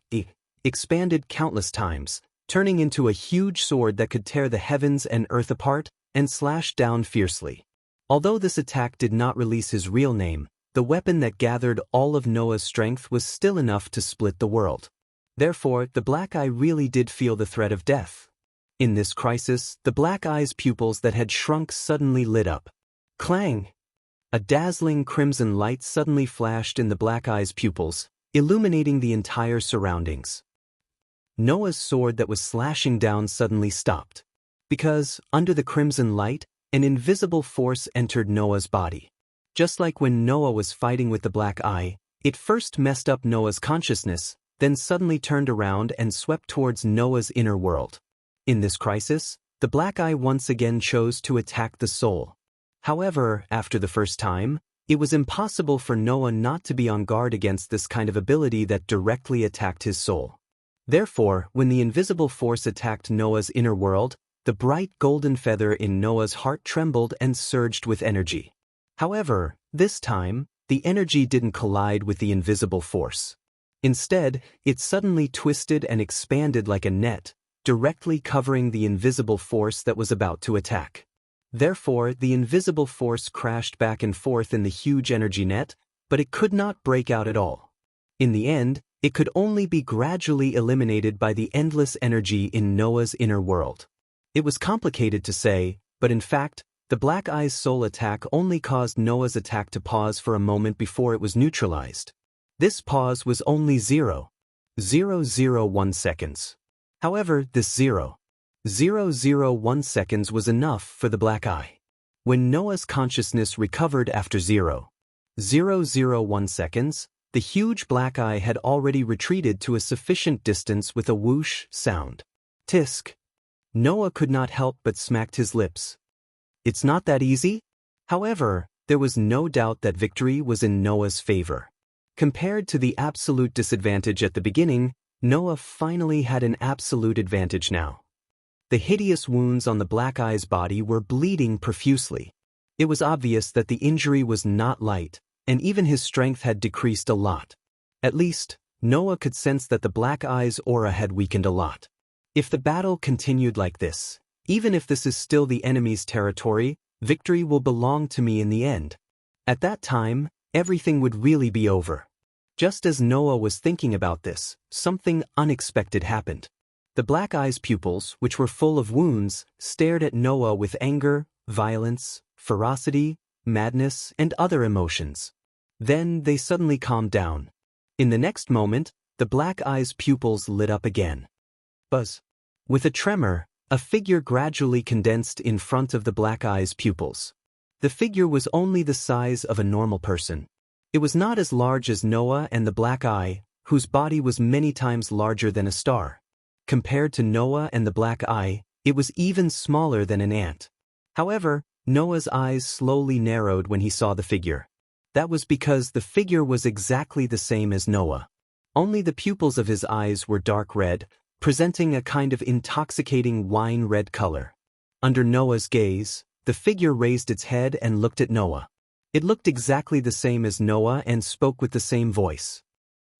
Speaker 1: expanded countless times, turning into a huge sword that could tear the heavens and earth apart and slash down fiercely. Although this attack did not release his real name, the weapon that gathered all of Noah's strength was still enough to split the world. Therefore, the black eye really did feel the threat of death. In this crisis, the black eye's pupils that had shrunk suddenly lit up. Clang! A dazzling crimson light suddenly flashed in the black eye's pupils, illuminating the entire surroundings. Noah's sword that was slashing down suddenly stopped. Because, under the crimson light, an invisible force entered Noah's body. Just like when Noah was fighting with the black eye, it first messed up Noah's consciousness, then suddenly turned around and swept towards Noah's inner world. In this crisis, the black eye once again chose to attack the soul. However, after the first time, it was impossible for Noah not to be on guard against this kind of ability that directly attacked his soul. Therefore, when the invisible force attacked Noah's inner world, the bright golden feather in Noah's heart trembled and surged with energy. However, this time, the energy didn't collide with the invisible force. Instead, it suddenly twisted and expanded like a net, directly covering the invisible force that was about to attack. Therefore, the invisible force crashed back and forth in the huge energy net, but it could not break out at all. In the end, it could only be gradually eliminated by the endless energy in Noah's inner world. It was complicated to say, but in fact, the black eye's soul attack only caused Noah's attack to pause for a moment before it was neutralized. This pause was only 0.001 seconds. However, this 0.001 was enough for the black eye. When Noah's consciousness recovered after 0.001 seconds, the huge black eye had already retreated to a sufficient distance with a whoosh sound. Tisk. Noah could not help but smacked his lips. It's not that easy? However, there was no doubt that victory was in Noah's favor. Compared to the absolute disadvantage at the beginning, Noah finally had an absolute advantage now. The hideous wounds on the black eye's body were bleeding profusely. It was obvious that the injury was not light, and even his strength had decreased a lot. At least, Noah could sense that the black eye's aura had weakened a lot. If the battle continued like this, even if this is still the enemy's territory, victory will belong to me in the end. At that time, everything would really be over. Just as Noah was thinking about this, something unexpected happened. The black eye's pupils, which were full of wounds, stared at Noah with anger, violence, ferocity, madness, and other emotions. Then they suddenly calmed down. In the next moment, the black eye's pupils lit up again. Buzz. With a tremor, a figure gradually condensed in front of the black eye's pupils. The figure was only the size of a normal person. It was not as large as Noah and the black eye, whose body was many times larger than a star. Compared to Noah and the black eye, it was even smaller than an ant. However, Noah's eyes slowly narrowed when he saw the figure. That was because the figure was exactly the same as Noah. Only the pupils of his eyes were dark red, presenting a kind of intoxicating wine-red color. Under Noah's gaze, the figure raised its head and looked at Noah. It looked exactly the same as Noah and spoke with the same voice.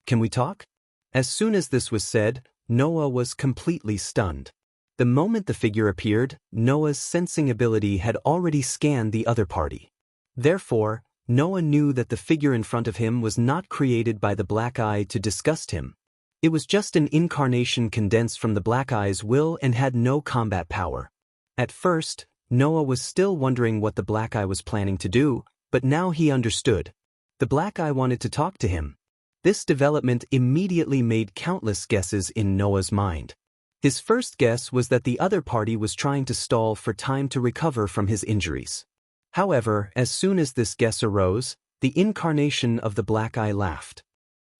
Speaker 1: "Can we talk?" As soon as this was said, Noah was completely stunned. The moment the figure appeared, Noah's sensing ability had already scanned the other party. Therefore, Noah knew that the figure in front of him was not created by the black eye to disgust him. It was just an incarnation condensed from the black eye's will and had no combat power. At first, Noah was still wondering what the black eye was planning to do, but now he understood. The black eye wanted to talk to him. This development immediately made countless guesses in Noah's mind. His first guess was that the other party was trying to stall for time to recover from his injuries. However, as soon as this guess arose, the incarnation of the black eye laughed.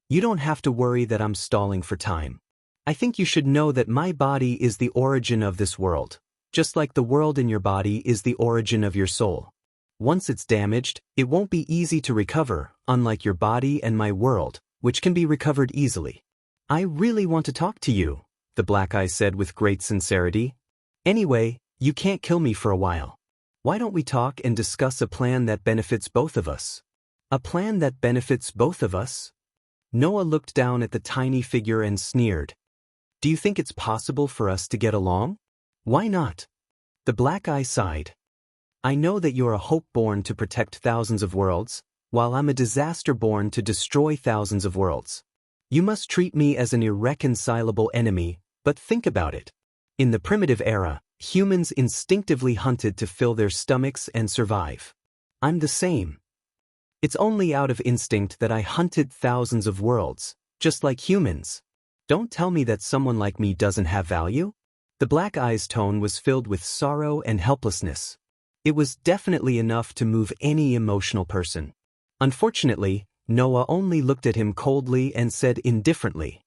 Speaker 1: "You don't have to worry that I'm stalling for time. I think you should know that my body is the origin of this world, just like the world in your body is the origin of your soul. Once it's damaged, it won't be easy to recover, unlike your body and my world, which can be recovered easily. I really want to talk to you," the black eye said with great sincerity. "Anyway, you can't kill me for a while. Why don't we talk and discuss a plan that benefits both of us?" "A plan that benefits both of us?" Noah looked down at the tiny figure and sneered. "Do you think it's possible for us to get along?" "Why not?" The black eye sighed. "I know that you're a hope born to protect thousands of worlds, while I'm a disaster born to destroy thousands of worlds. You must treat me as an irreconcilable enemy, but think about it. In the primitive era, humans instinctively hunted to fill their stomachs and survive. I'm the same. It's only out of instinct that I hunted thousands of worlds, just like humans. Don't tell me that someone like me doesn't have value." The black eye's tone was filled with sorrow and helplessness. It was definitely enough to move any emotional person. Unfortunately, Noah only looked at him coldly and said indifferently,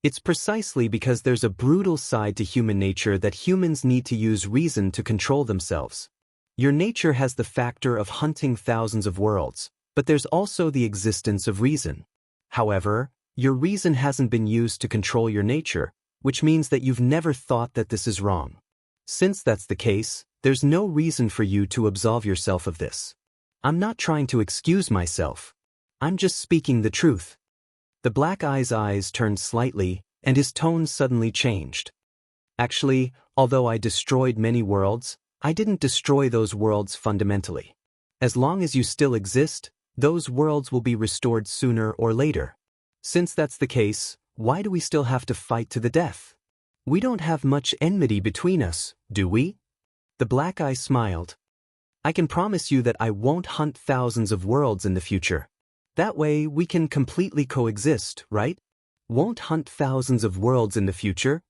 Speaker 1: "It's precisely because there's a brutal side to human nature that humans need to use reason to control themselves. Your nature has the factor of hunting thousands of worlds, but there's also the existence of reason. However, your reason hasn't been used to control your nature, which means that you've never thought that this is wrong. Since that's the case, there's no reason for you to absolve yourself of this. I'm not trying to excuse myself. I'm just speaking the truth." The black eye's eyes turned slightly, and his tone suddenly changed. "Actually, although I destroyed many worlds, I didn't destroy those worlds fundamentally. As long as you still exist, those worlds will be restored sooner or later. Since that's the case, why do we still have to fight to the death? We don't have much enmity between us, do we?" The black eye smiled. "I can promise you that I won't hunt thousands of worlds in the future. That way we can completely coexist, right?" "Won't hunt thousands of worlds in the future?"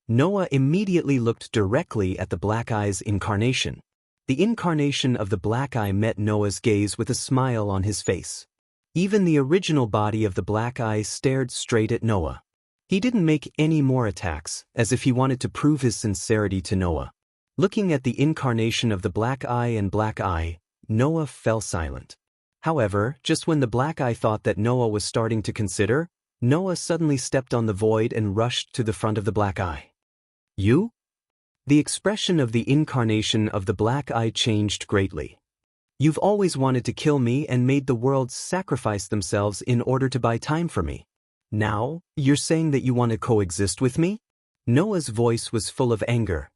Speaker 1: Noah immediately looked directly at the black eye's incarnation. The incarnation of the black eye met Noah's gaze with a smile on his face. Even the original body of the black eye stared straight at Noah. He didn't make any more attacks, as if he wanted to prove his sincerity to Noah. Looking at the incarnation of the black eye and black eye, Noah fell silent. However, just when the black eye thought that Noah was starting to consider, Noah suddenly stepped on the void and rushed to the front of the black eye. You? The expression of the incarnation of the black eye changed greatly. You've always wanted to kill me and made the world sacrifice themselves in order to buy time for me. Now, you're saying that you want to coexist with me? Noah's voice was full of anger.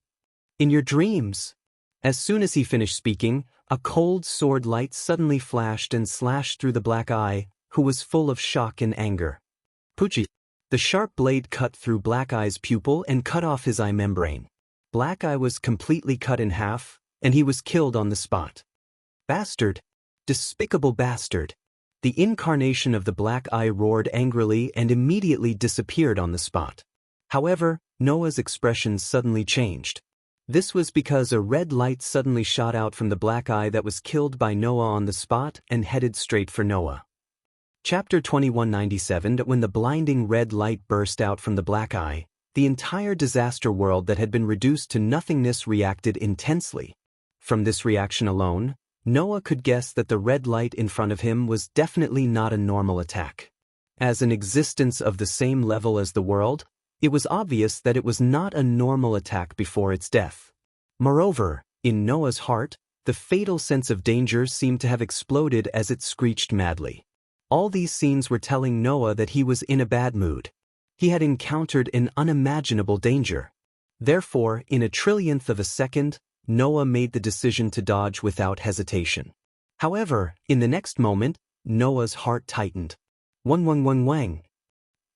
Speaker 1: In your dreams. As soon as he finished speaking, a cold sword light suddenly flashed and slashed through the black eye, who was full of shock and anger. Poochie. The sharp blade cut through Black Eye's pupil and cut off his eye membrane. Black Eye was completely cut in half, and he was killed on the spot. Bastard! Despicable bastard! The incarnation of the black eye roared angrily and immediately disappeared on the spot. However, Noah's expression suddenly changed. This was because a red light suddenly shot out from the black eye that was killed by Noah on the spot and headed straight for Noah. Chapter 2197. When the blinding red light burst out from the black eye, the entire disaster world that had been reduced to nothingness reacted intensely. From this reaction alone, Noah could guess that the red light in front of him was definitely not a normal attack. As an existence of the same level as the world, it was obvious that it was not a normal attack before its death. Moreover, in Noah's heart, the fatal sense of danger seemed to have exploded as it screeched madly. All these scenes were telling Noah that he was in a bad mood. He had encountered an unimaginable danger. Therefore, in a trillionth of a second, Noah made the decision to dodge without hesitation. However, in the next moment, Noah's heart tightened. Wang.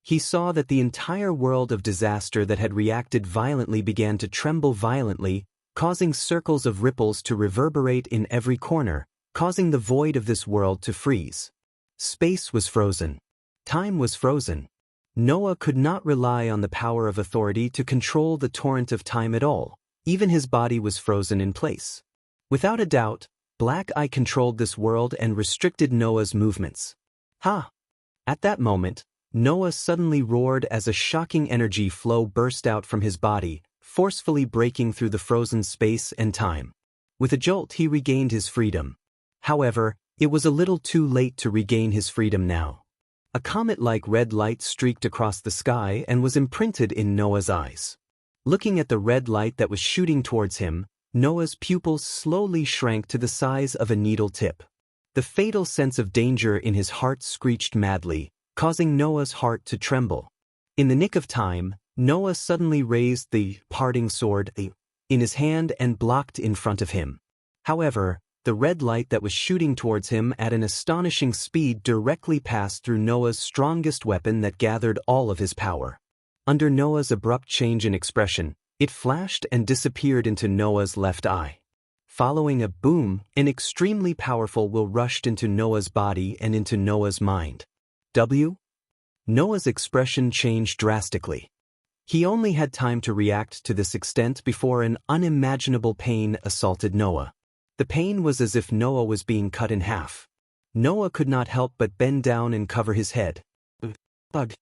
Speaker 1: He saw that the entire world of disaster that had reacted violently began to tremble violently, causing circles of ripples to reverberate in every corner, causing the void of this world to freeze. Space was frozen. Time was frozen. Noah could not rely on the power of authority to control the torrent of time at all. Even his body was frozen in place. Without a doubt, Black Eye controlled this world and restricted Noah's movements. Ha! At that moment, Noah suddenly roared as a shocking energy flow burst out from his body, forcefully breaking through the frozen space and time. With a jolt, he regained his freedom. However, it was a little too late to regain his freedom now. A comet-like red light streaked across the sky and was imprinted in Noah's eyes. Looking at the red light that was shooting towards him, Noah's pupils slowly shrank to the size of a needle tip. The fatal sense of danger in his heart screeched madly, causing Noah's heart to tremble. In the nick of time, Noah suddenly raised the parting sword in his hand and blocked in front of him. However, the red light that was shooting towards him at an astonishing speed directly passed through Noah's strongest weapon that gathered all of his power. Under Noah's abrupt change in expression, it flashed and disappeared into Noah's left eye. Following a boom, an extremely powerful will rushed into Noah's body and into Noah's mind. Noah's expression changed drastically. He only had time to react to this extent before an unimaginable pain assaulted Noah. The pain was as if Noah was being cut in half. Noah could not help but bend down and cover his head. Bug.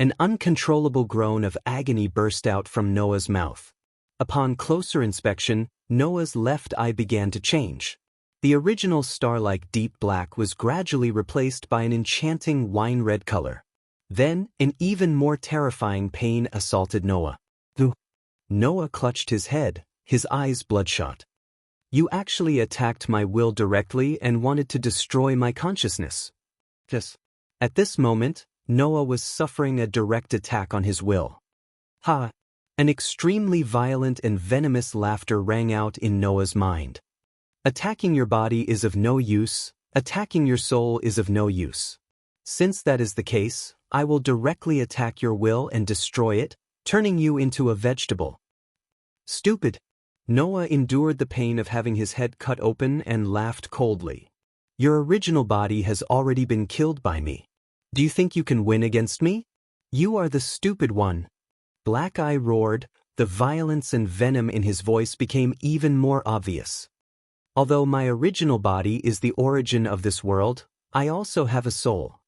Speaker 1: An uncontrollable groan of agony burst out from Noah's mouth. Upon closer inspection, Noah's left eye began to change. The original star-like deep black was gradually replaced by an enchanting wine-red color. Then, an even more terrifying pain assaulted Noah. Noah clutched his head, his eyes bloodshot. You actually attacked my will directly and wanted to destroy my consciousness. Yes. At this moment, Noah was suffering a direct attack on his will. Ha! An extremely violent and venomous laughter rang out in Noah's mind. Attacking your body is of no use, attacking your soul is of no use. Since that is the case, I will directly attack your will and destroy it, turning you into a vegetable. Stupid! Noah endured the pain of having his head cut open and laughed coldly. Your original body has already been killed by me. Do you think you can win against me? You are the stupid one. Black Eye roared, the violence and venom in his voice became even more obvious. Although my original body is the origin of this world, I also have a soul.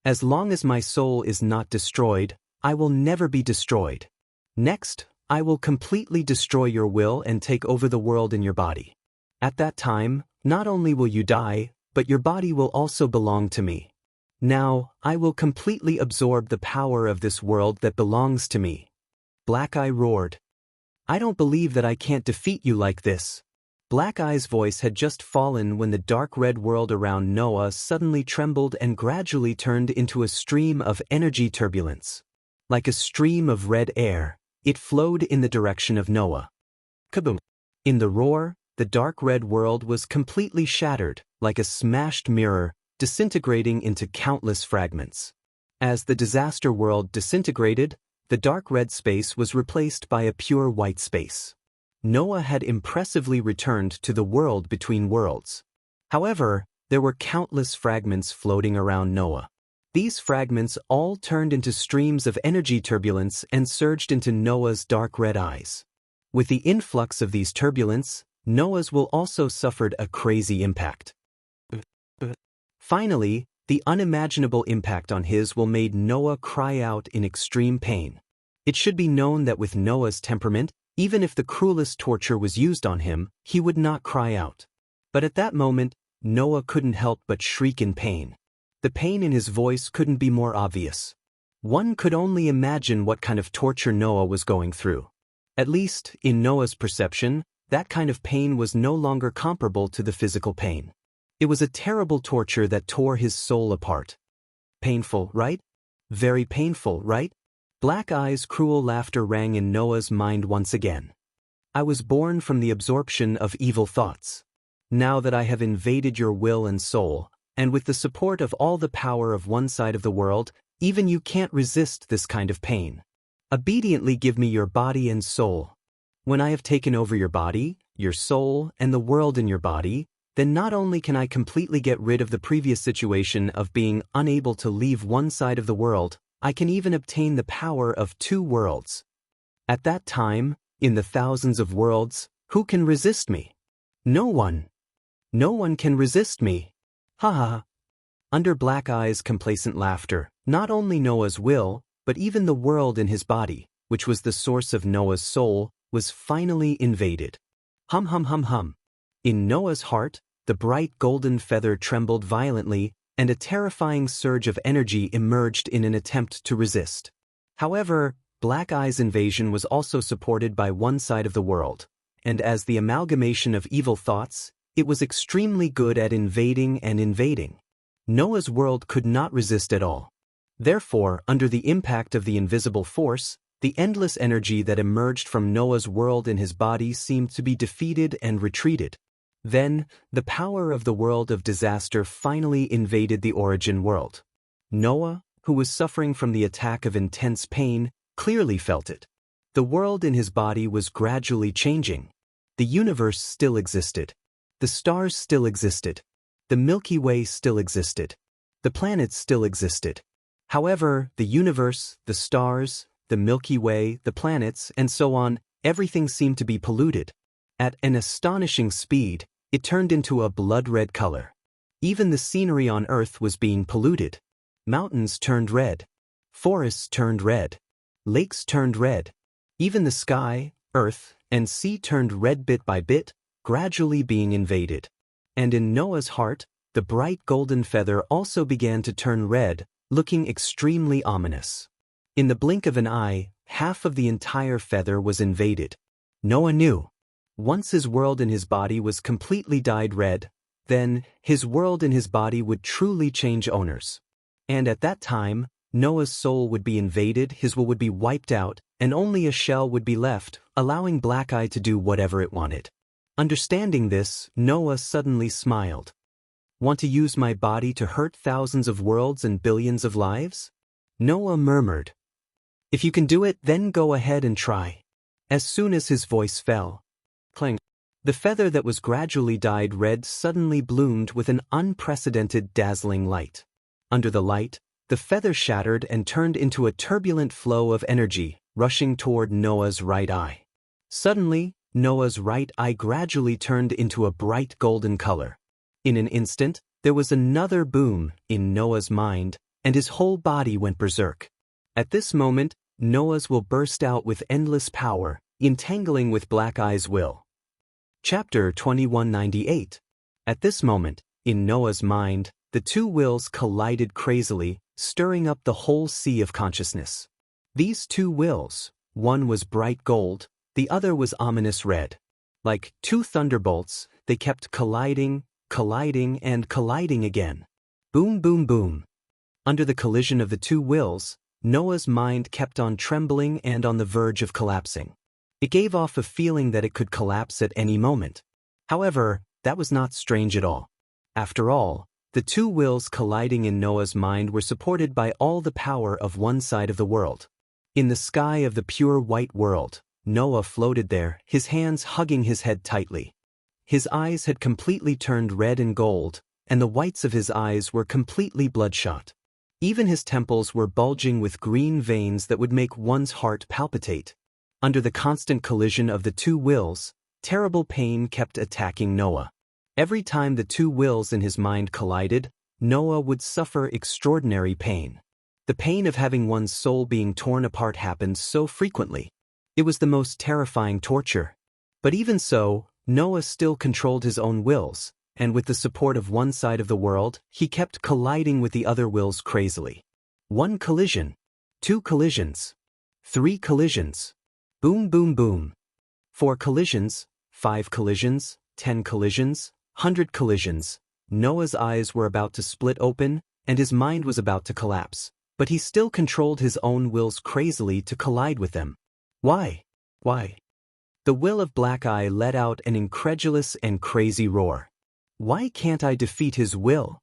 Speaker 1: As long as my soul is not destroyed, I will never be destroyed. Next, I will completely destroy your will and take over the world in your body. At that time, not only will you die, but your body will also belong to me. Now, I will completely absorb the power of this world that belongs to me." Black Eye roared. "I don't believe that I can't defeat you like this." Black Eye's voice had just fallen when the dark red world around Noah suddenly trembled and gradually turned into a stream of energy turbulence. Like a stream of red air, it flowed in the direction of Noah. Kaboom! In the roar, the dark red world was completely shattered, like a smashed mirror, disintegrating into countless fragments. As the disaster world disintegrated, the dark red space was replaced by a pure white space. Noah had impressively returned to the world between worlds. However, there were countless fragments floating around Noah. These fragments all turned into streams of energy turbulence and surged into Noah's dark red eyes. With the influx of these turbulence, Noah's will also suffered a crazy impact. Finally, the unimaginable impact on his will made Noah cry out in extreme pain. It should be known that with Noah's temperament, even if the cruelest torture was used on him, he would not cry out. But at that moment, Noah couldn't help but shriek in pain. The pain in his voice couldn't be more obvious. One could only imagine what kind of torture Noah was going through. At least, in Noah's perception, that kind of pain was no longer comparable to the physical pain. It was a terrible torture that tore his soul apart. Painful, right? Very painful, right? Black Eye's cruel laughter rang in Noah's mind once again. "I was born from the absorption of evil thoughts. Now that I have invaded your will and soul, and with the support of all the power of one side of the world, even you can't resist this kind of pain. Obediently give me your body and soul. When I have taken over your body, your soul, and the world in your body, then not only can I completely get rid of the previous situation of being unable to leave one side of the world, I can even obtain the power of two worlds. At that time, in the thousands of worlds, who can resist me? No one. No one can resist me. Ha ha. Under Black Eye's complacent laughter, not only Noah's will, but even the world in his body, which was the source of Noah's soul, was finally invaded. Hum hum hum hum. In Noah's heart, the bright golden feather trembled violently, and a terrifying surge of energy emerged in an attempt to resist. However, Black Eye's invasion was also supported by one side of the world, and as the amalgamation of evil thoughts, it was extremely good at invading and invading. Noah's world could not resist at all. Therefore, under the impact of the invisible force, the endless energy that emerged from Noah's world in his body seemed to be defeated and retreated. Then, the power of the world of disaster finally invaded the origin world. Noah, who was suffering from the attack of intense pain, clearly felt it. The world in his body was gradually changing. The universe still existed. The stars still existed. The Milky Way still existed. The planets still existed. However, the universe, the stars, the Milky Way, the planets, and so on, everything seemed to be polluted. At an astonishing speed, it turned into a blood-red color. Even the scenery on Earth was being polluted. Mountains turned red. Forests turned red. Lakes turned red. Even the sky, earth, and sea turned red bit by bit, gradually being invaded. And in Noah's heart, the bright golden feather also began to turn red, looking extremely ominous. In the blink of an eye, half of the entire feather was invaded. Noah knew. Once his world in his body was completely dyed red, then his world in his body would truly change owners. And at that time, Noah's soul would be invaded, his will would be wiped out, and only a shell would be left, allowing Black Eye to do whatever it wanted. Understanding this, Noah suddenly smiled. "Want to use my body to hurt thousands of worlds and billions of lives?" Noah murmured. "If you can do it, then go ahead and try." As soon as his voice fell, clang, the feather that was gradually dyed red suddenly bloomed with an unprecedented dazzling light. Under the light, the feather shattered and turned into a turbulent flow of energy, rushing toward Noah's right eye. Suddenly, Noah's right eye gradually turned into a bright golden color. In an instant, there was another boom in Noah's mind, and his whole body went berserk. At this moment, Noah's will burst out with endless power, entangling with Black Eye's will. Chapter 2198. At this moment, In Noah's mind, the two wills collided crazily, stirring up the whole sea of consciousness. These two wills, one was bright gold, the other was ominous red. Like two thunderbolts, they kept colliding, and colliding again. Boom, boom, boom. Under the collision of the two wills, Noah's mind kept on trembling and on the verge of collapsing. It gave off a feeling that it could collapse at any moment. However, that was not strange at all. After all, the two wills colliding in Noah's mind were supported by all the power of one side of the world. In the sky of the pure white world, Noah floated there, his hands hugging his head tightly. His eyes had completely turned red and gold, and the whites of his eyes were completely bloodshot. Even his temples were bulging with green veins that would make one's heart palpitate. Under the constant collision of the two wills, terrible pain kept attacking Noah. Every time the two wills in his mind collided, Noah would suffer extraordinary pain. The pain of having one's soul being torn apart happened so frequently. It was the most terrifying torture. But even so, Noah still controlled his own wills, and with the support of one side of the world, he kept colliding with the other wills crazily. 1 collision. 2 collisions. 3 collisions. Boom, boom, boom. 4 collisions. 5 collisions. 10 collisions. 100 collisions. Noah's eyes were about to split open, and his mind was about to collapse. But he still controlled his own wills crazily to collide with them. Why? Why? The will of Black Eye let out an incredulous and crazy roar. Why can't I defeat his will?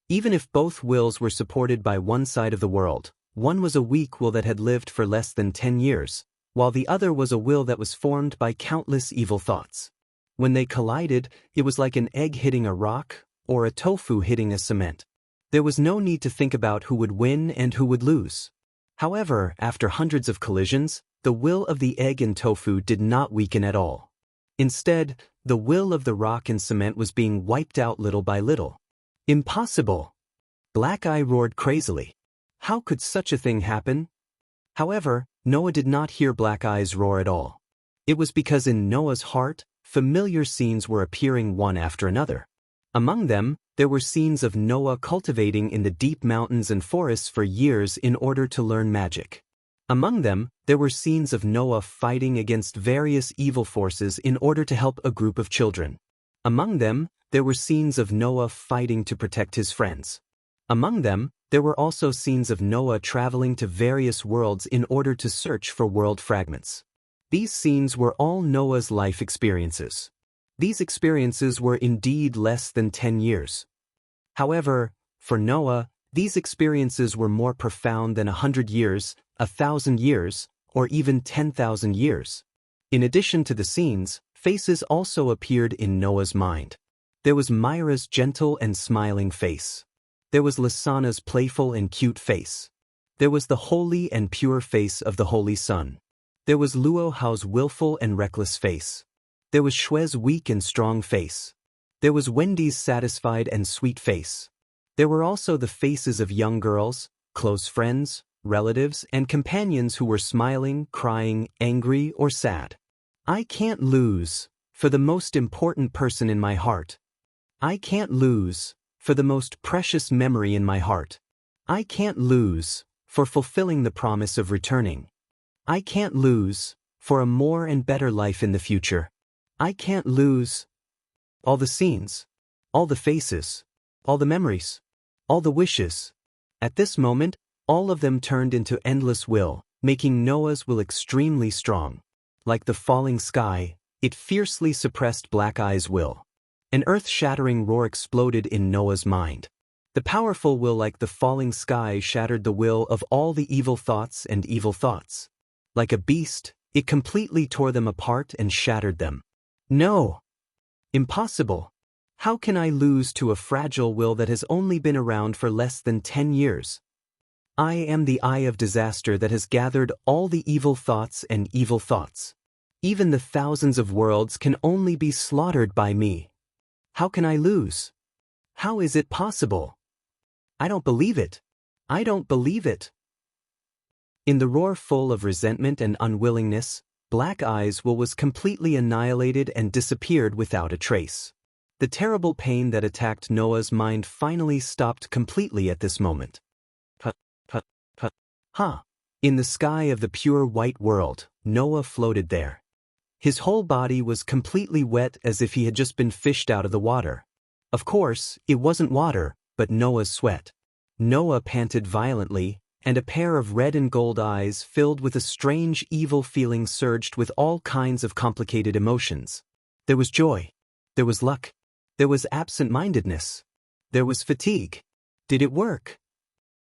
Speaker 1: Even if both wills were supported by one side of the world, one was a weak will that had lived for less than 10 years, while the other was a will that was formed by countless evil thoughts. When they collided, it was like an egg hitting a rock, or a tofu hitting a cement. There was no need to think about who would win and who would lose. However, after hundreds of collisions, the will of the egg and tofu did not weaken at all. Instead, the will of the rock and cement was being wiped out little by little. Impossible! Black Eye roared crazily. How could such a thing happen? However, Noah did not hear Black Eye's roar at all. It was because in Noah's heart, familiar scenes were appearing one after another. Among them, there were scenes of Noah cultivating in the deep mountains and forests for years in order to learn magic. Among them, there were scenes of Noah fighting against various evil forces in order to help a group of children. Among them, there were scenes of Noah fighting to protect his friends. Among them, there were also scenes of Noah traveling to various worlds in order to search for world fragments. These scenes were all Noah's life experiences. These experiences were indeed less than 10 years. However, for Noah, these experiences were more profound than 100 years, 1,000 years, or even 10,000 years. In addition to the scenes, faces also appeared in Noah's mind. There was Myra's gentle and smiling face. There was Lasana's playful and cute face. There was the holy and pure face of the Holy Son. There was Luo Hao's willful and reckless face. There was Shue's weak and strong face. There was Wendy's satisfied and sweet face. There were also the faces of young girls, close friends, relatives, and companions who were smiling, crying, angry, or sad. I can't lose, for the most important person in my heart. I can't lose, for the most precious memory in my heart. I can't lose, for fulfilling the promise of returning. I can't lose, for a more and better life in the future. I can't lose. All the scenes, all the faces, all the memories, all the wishes. At this moment, all of them turned into endless will, making Noah's will extremely strong. Like the falling sky, it fiercely suppressed Black Eye's will. An earth-shattering roar exploded in Noah's mind. The powerful will like the falling sky shattered the will of all the evil thoughts and evil thoughts. Like a beast, it completely tore them apart and shattered them. No! Impossible! How can I lose to a fragile will that has only been around for less than 10 years? I am the eye of disaster that has gathered all the evil thoughts and evil thoughts. Even the thousands of worlds can only be slaughtered by me. How can I lose? How is it possible? I don't believe it. I don't believe it. In the roar full of resentment and unwillingness, Black Eye's will was completely annihilated and disappeared without a trace. The terrible pain that attacked Noah's mind finally stopped completely at this moment. Put, put, put. In the sky of the pure white world, Noah floated there. His whole body was completely wet as if he had just been fished out of the water. Of course, it wasn't water, but Noah's sweat. Noah panted violently, and a pair of red and gold eyes filled with a strange evil feeling surged with all kinds of complicated emotions. There was joy. There was luck. There was absent-mindedness. There was fatigue. Did it work?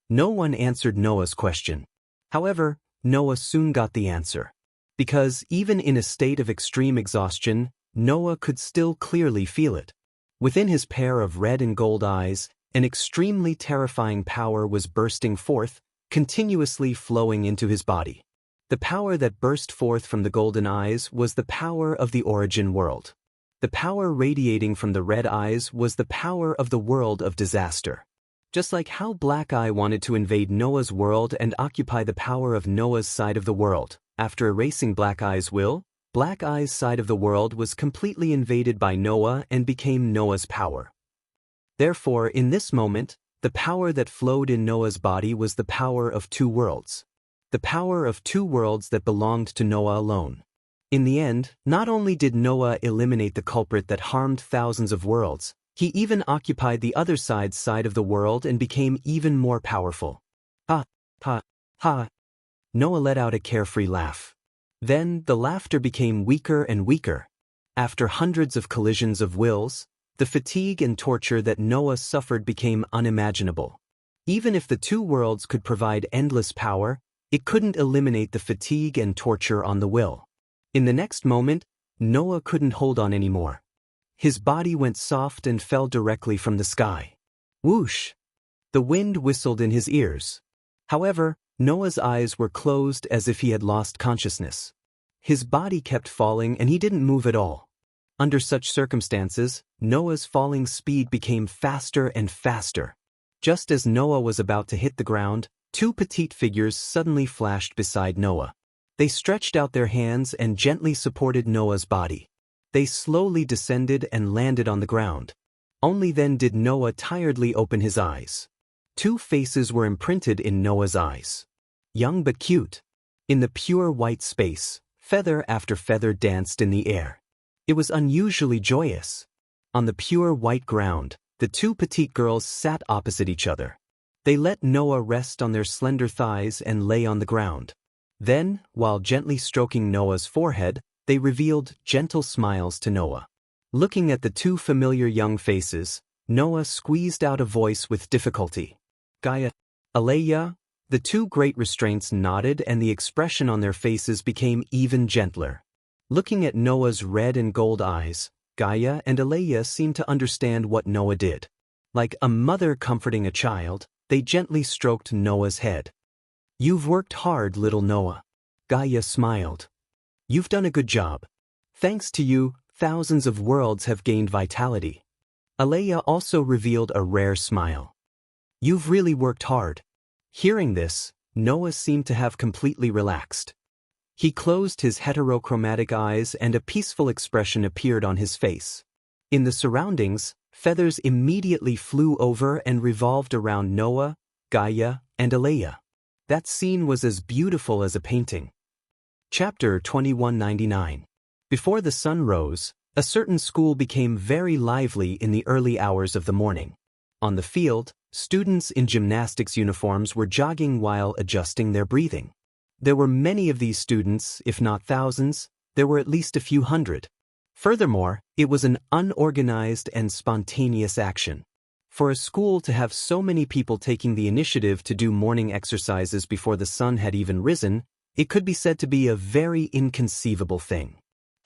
Speaker 1: No one answered Noah's question. However, Noah soon got the answer. Because even in a state of extreme exhaustion, Noah could still clearly feel it. Within his pair of red and gold eyes, an extremely terrifying power was bursting forth, continuously flowing into his body. The power that burst forth from the golden eyes was the power of the origin world. The power radiating from the red eyes was the power of the world of disaster. Just like how Black Eye wanted to invade Noah's world and occupy the power of Noah's side of the world, after erasing Black Eye's will, Black Eye's side of the world was completely invaded by Noah and became Noah's power. Therefore, in this moment, the power that flowed in Noah's body was the power of two worlds. The power of two worlds that belonged to Noah alone. In the end, not only did Noah eliminate the culprit that harmed thousands of worlds, he even occupied the other side's side of the world and became even more powerful. Ha, ha, ha. Noah let out a carefree laugh. Then, the laughter became weaker and weaker. After hundreds of collisions of wills, the fatigue and torture that Noah suffered became unimaginable. Even if the two worlds could provide endless power, it couldn't eliminate the fatigue and torture on the will. In the next moment, Noah couldn't hold on anymore. His body went soft and fell directly from the sky. Whoosh! The wind whistled in his ears. However, Noah's eyes were closed as if he had lost consciousness. His body kept falling and he didn't move at all. Under such circumstances, Noah's falling speed became faster and faster. Just as Noah was about to hit the ground, two petite figures suddenly flashed beside Noah. They stretched out their hands and gently supported Noah's body. They slowly descended and landed on the ground. Only then did Noah tiredly open his eyes. Two faces were imprinted in Noah's eyes. Young but cute. In the pure white space, feather after feather danced in the air. It was unusually joyous. On the pure white ground, the two petite girls sat opposite each other. They let Noah rest on their slender thighs and lay on the ground. Then, while gently stroking Noah's forehead, they revealed gentle smiles to Noah. Looking at the two familiar young faces, Noah squeezed out a voice with difficulty. Gaia, Aleya. The two great restraints nodded and the expression on their faces became even gentler. Looking at Noah's red and gold eyes, Gaia and Aleya seemed to understand what Noah did. Like a mother comforting a child, they gently stroked Noah's head. You've worked hard, little Noah. Gaia smiled. You've done a good job. Thanks to you, thousands of worlds have gained vitality. Aleya also revealed a rare smile. You've really worked hard. Hearing this, Noah seemed to have completely relaxed. He closed his heterochromatic eyes and a peaceful expression appeared on his face. In the surroundings, feathers immediately flew over and revolved around Noah, Gaia, and Aleya. That scene was as beautiful as a painting. Chapter 2199. Before the sun rose, a certain school became very lively in the early hours of the morning. On the field, students in gymnastics uniforms were jogging while adjusting their breathing. There were many of these students, if not thousands, there were at least a few hundred. Furthermore, it was an unorganized and spontaneous action. For a school to have so many people taking the initiative to do morning exercises before the sun had even risen, it could be said to be a very inconceivable thing.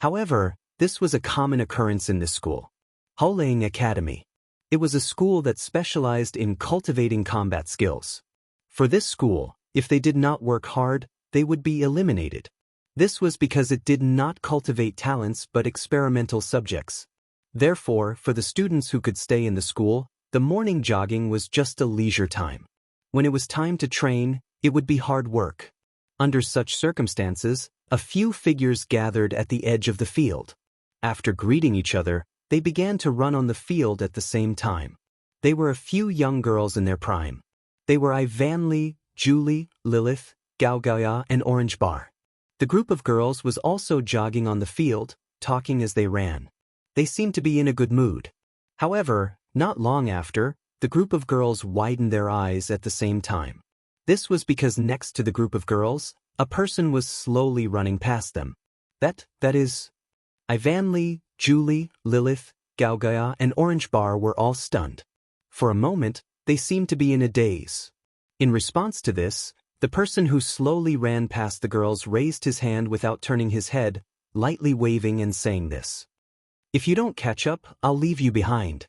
Speaker 1: However, this was a common occurrence in this school. Holeing Academy. It was a school that specialized in cultivating combat skills. For this school, if they did not work hard, they would be eliminated. This was because it did not cultivate talents but experimental subjects. Therefore, for the students who could stay in the school, the morning jogging was just a leisure time. When it was time to train, it would be hard work. Under such circumstances, a few figures gathered at the edge of the field. After greeting each other, They began to run on the field at the same time. They were a few young girls in their prime. They were Ivanli, Julie, Lilith, Gaogaya, and Orange Bar. The group of girls was also jogging on the field, talking as they ran. They seemed to be in a good mood. However, not long after, the group of girls widened their eyes at the same time. This was because next to the group of girls, a person was slowly running past them. That is, Ivanli, Julie, Lilith, Gaogaya, and Orange Bar were all stunned. For a moment, they seemed to be in a daze. In response to this, the person who slowly ran past the girls raised his hand without turning his head, lightly waving and saying this. "If you don't catch up, I'll leave you behind."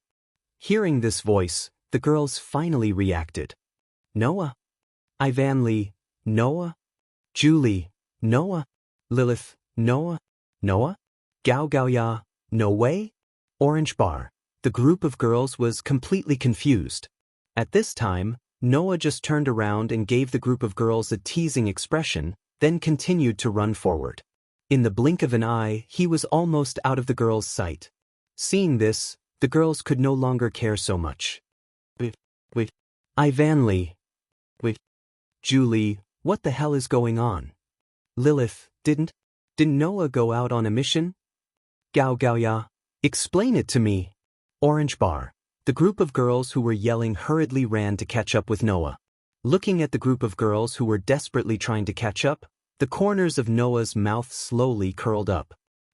Speaker 1: Hearing this voice, the girls finally reacted. Noah? Ivanli, Noah? Julie, Noah? Lilith, Noah? Noah? Gaogaya, no way? Orange Bar. The group of girls was completely confused. At this time, Noah just turned around and gave the group of girls a teasing expression, then continued to run forward. In the blink of an eye, he was almost out of the girls' sight. Seeing this, the girls could no longer care so much. Wait. Ivanli. Wait. Julie, what the hell is going on? Lilith, didn't Noah go out on a mission? Gaogaya, explain it to me. Orange Bar. The group of girls who were yelling hurriedly ran to catch up with Noah. Looking at the group of girls who were desperately trying to catch up, the corners of Noah's mouth slowly curled up.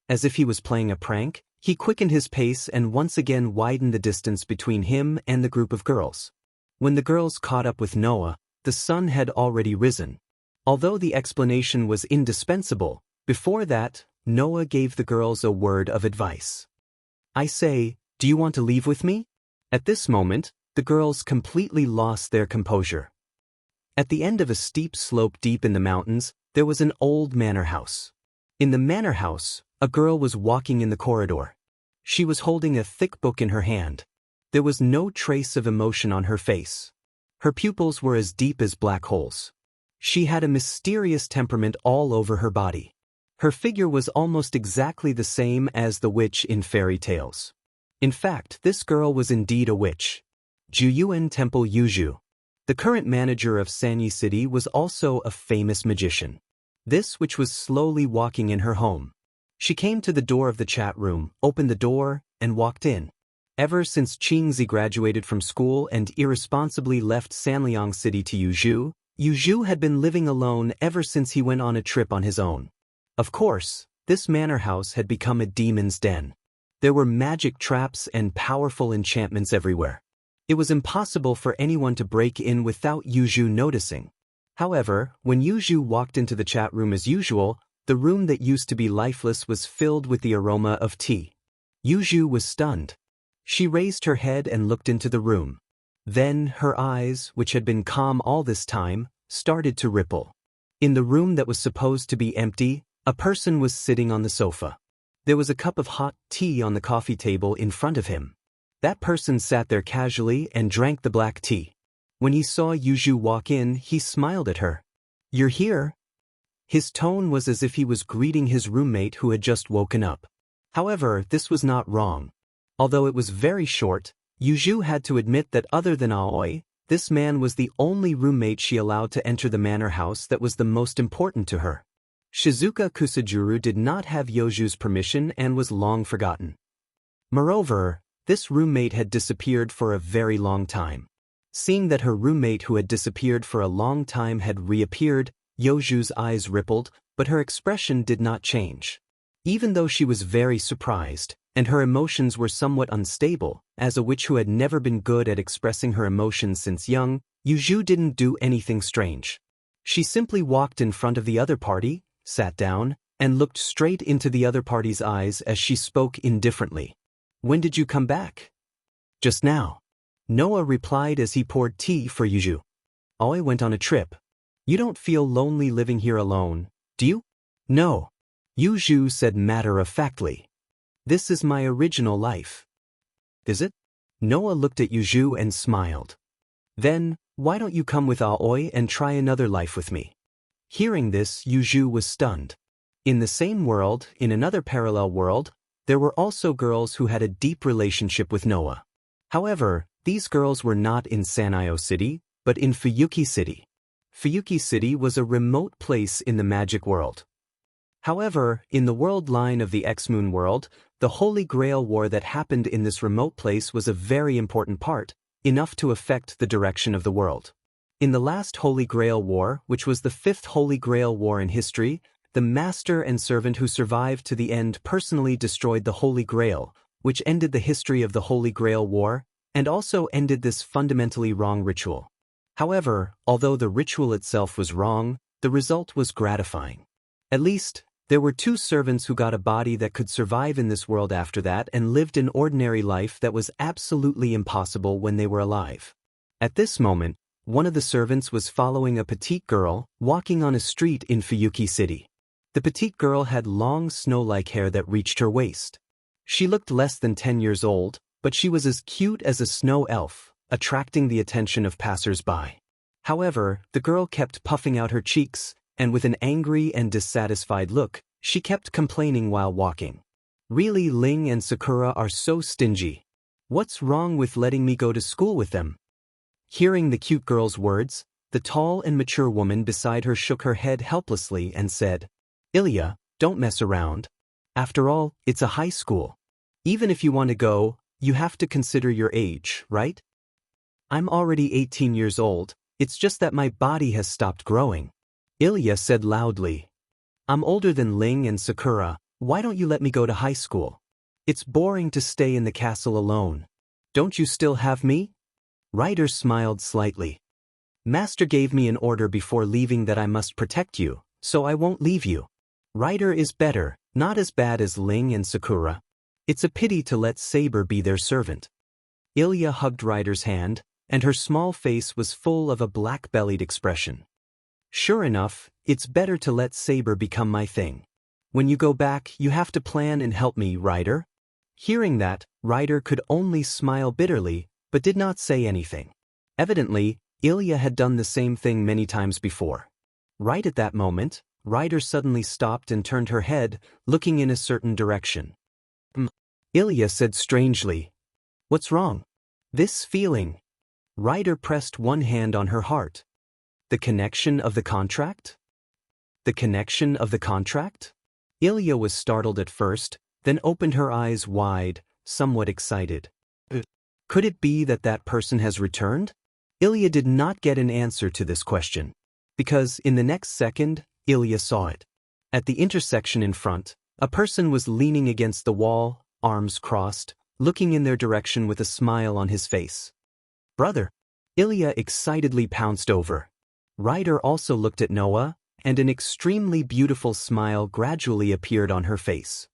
Speaker 1: As if he was playing a prank, he quickened his pace and once again widened the distance between him and the group of girls. When the girls caught up with Noah, the sun had already risen. Although the explanation was indispensable, before that, Noah gave the girls a word of advice. "I say, do you want to leave with me?" At this moment, the girls completely lost their composure. At the end of a steep slope deep in the mountains, there was an old manor house. In the manor house, a girl was walking in the corridor. She was holding a thick book in her hand. There was no trace of emotion on her face. Her pupils were as deep as black holes. She had a mysterious temperament all over her body. Her figure was almost exactly the same as the witch in fairy tales. In fact, this girl was indeed a witch. Juyuan Temple Yuju. The current manager of Sanyi City was also a famous magician. This witch was slowly walking in her home. She came to the door of the chat room, opened the door, and walked in. Ever since Qingzi graduated from school and irresponsibly left Sanliang City to Yuju, Yuju had been living alone ever since he went on a trip on his own. Of course, this manor house had become a demon's den. There were magic traps and powerful enchantments everywhere. It was impossible for anyone to break in without Yuju noticing. However, when Yuju walked into the chat room as usual, the room that used to be lifeless was filled with the aroma of tea. Yuju was stunned. She raised her head and looked into the room. Then her eyes, which had been calm all this time, started to ripple. In the room that was supposed to be empty, a person was sitting on the sofa. There was a cup of hot tea on the coffee table in front of him. That person sat there casually and drank the black tea. When he saw Yuju walk in, he smiled at her. "You're here?" His tone was as if he was greeting his roommate who had just woken up. However, this was not wrong. Although it was very short, Yuju had to admit that other than Aoi, this man was the only roommate she allowed to enter the manor house that was the most important to her. Shizuka Kusajuru did not have Yoju's permission and was long forgotten. Moreover, this roommate had disappeared for a very long time. Seeing that her roommate who had disappeared for a long time had reappeared, Yoju's eyes rippled, but her expression did not change. Even though she was very surprised, and her emotions were somewhat unstable, as a witch who had never been good at expressing her emotions since young, Yuju didn't do anything strange. She simply walked in front of the other party, sat down, and looked straight into the other party's eyes as she spoke indifferently. "When did you come back?" "Just now." Noah replied as he poured tea for Yuju. "I went on a trip. You don't feel lonely living here alone, do you?" "No," Yuju said matter-of-factly. "This is my original life." "Is it?" Noah looked at Yuju and smiled. "Then, why don't you come with Aoi and try another life with me?" Hearing this, Yuju was stunned. In the same world, in another parallel world, there were also girls who had a deep relationship with Noah. However, these girls were not in Sanyo City, but in Fuyuki City. Fuyuki City was a remote place in the magic world. However, in the world line of the X-Moon world, the Holy Grail War that happened in this remote place was a very important part, enough to affect the direction of the world. In the last Holy Grail War, which was the 5th Holy Grail War in history, the master and servant who survived to the end personally destroyed the Holy Grail, which ended the history of the Holy Grail War, and also ended this fundamentally wrong ritual. However, although the ritual itself was wrong, the result was gratifying. At least, there were 2 servants who got a body that could survive in this world after that and lived an ordinary life that was absolutely impossible when they were alive. At this moment, one of the servants was following a petite girl walking on a street in Fuyuki City. The petite girl had long snow-like hair that reached her waist. She looked less than 10 years old, but she was as cute as a snow elf, attracting the attention of passers-by. However, the girl kept puffing out her cheeks, and with an angry and dissatisfied look, she kept complaining while walking. Really, Ling and Sakura are so stingy. What's wrong with letting me go to school with them? Hearing the cute girl's words, the tall and mature woman beside her shook her head helplessly and said, "Ilya, don't mess around. After all, it's a high school. Even if you want to go, you have to consider your age, right? I'm already 18 years old, it's just that my body has stopped growing." Ilya said loudly, "I'm older than Ling and Sakura, why don't you let me go to high school? It's boring to stay in the castle alone. Don't you still have me?" Ryder smiled slightly. "Master gave me an order before leaving that I must protect you, so I won't leave you. Ryder is better, not as bad as Ling and Sakura. It's a pity to let Saber be their servant." Ilya hugged Ryder's hand, and her small face was full of a black-bellied expression. "Sure enough, it's better to let Saber become my thing. When you go back, you have to plan and help me, Ryder." Hearing that, Ryder could only smile bitterly, but did not say anything. Evidently, Ilya had done the same thing many times before. Right at that moment, Ryder suddenly stopped and turned her head, looking in a certain direction. Ilya said strangely, "What's wrong?" "This feeling." Ryder pressed one hand on her heart. "The connection of the contract?" "The connection of the contract?" Ilya was startled at first, then opened her eyes wide, somewhat excited. Could it be that that person has returned? Ilya did not get an answer to this question, because in the next second, Ilya saw it. At the intersection in front, a person was leaning against the wall, arms crossed, looking in their direction with a smile on his face. "Brother!" Ilya excitedly pounced over. Ryder also looked at Noah, and an extremely beautiful smile gradually appeared on her face.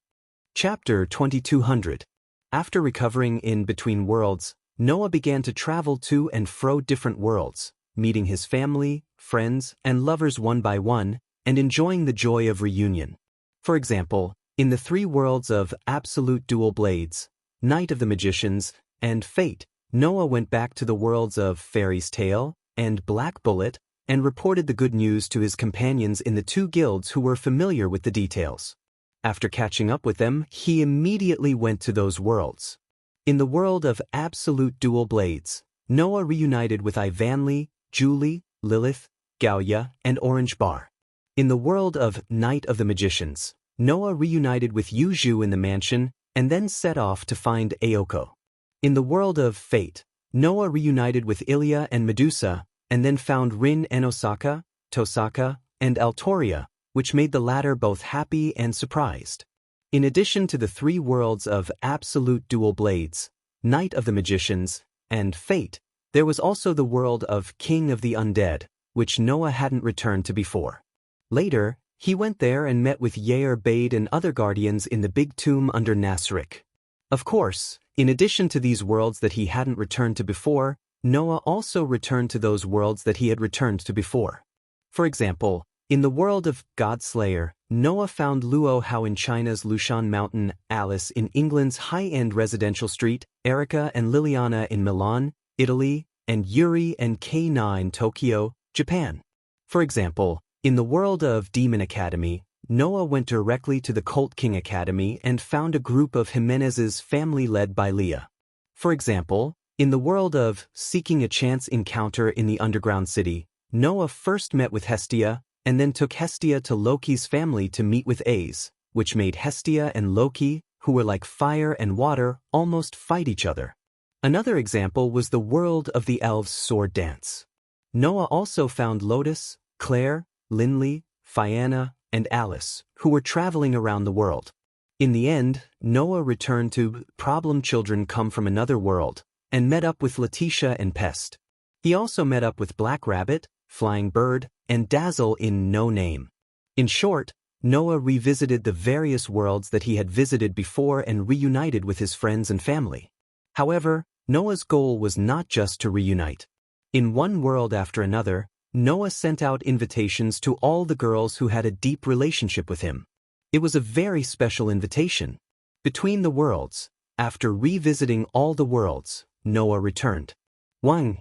Speaker 1: Chapter 2200. After recovering in Between Worlds, Noah began to travel to and fro different worlds, meeting his family, friends, and lovers one by one, and enjoying the joy of reunion. For example, in the 3 worlds of Absolute Dual Blades, Night of the Magicians, and Fate, Noah went back to the worlds of Fairy's Tale and Black Bullet and reported the good news to his companions in the 2 guilds who were familiar with the details. After catching up with them, he immediately went to those worlds. In the world of Absolute Dual Blades, Noah reunited with Ivanli, Julie, Lilith, Gaoya, and Orange Bar. In the world of Night of the Magicians, Noah reunited with Yuju in the mansion and then set off to find Aoko. In the world of Fate, Noah reunited with Ilya and Medusa and then found Rin and Osaka, Tosaka, and Altoria, which made the latter both happy and surprised. In addition to the 3 worlds of Absolute Dual Blades, Night of the Magicians, and Fate, there was also the world of King of the Undead, which Noah hadn't returned to before. Later, he went there and met with Yair Bade and other guardians in the big tomb under Nasrik. Of course, in addition to these worlds that he hadn't returned to before, Noah also returned to those worlds that he had returned to before. For example, in the world of Godslayer, Noah found Luo Hao in China's Lushan Mountain, Alice in England's high-end residential street, Erica and Liliana in Milan, Italy, and Yuri and Kei-Na in Tokyo, Japan. For example, in the world of Demon Academy, Noah went directly to the Colt King Academy and found a group of Jimenez's family led by Leah. For example, in the world of Seeking a Chance Encounter in the Underground City, Noah first met with Hestia, and then took Hestia to Loki's family to meet with Aes, which made Hestia and Loki, who were like fire and water, almost fight each other. Another example was the world of the elves' sword dance. Noah also found Lotus, Claire, Linley, Fianna, and Alice, who were traveling around the world. In the end, Noah returned to Problem Children Come from Another World, and met up with Letitia and Pest. He also met up with Black Rabbit, Flying Bird, and Dazzle in No Name. In short, Noah revisited the various worlds that he had visited before and reunited with his friends and family. However, Noah's goal was not just to reunite. In one world after another, Noah sent out invitations to all the girls who had a deep relationship with him. It was a very special invitation. Between the worlds, after revisiting all the worlds, Noah returned. 1.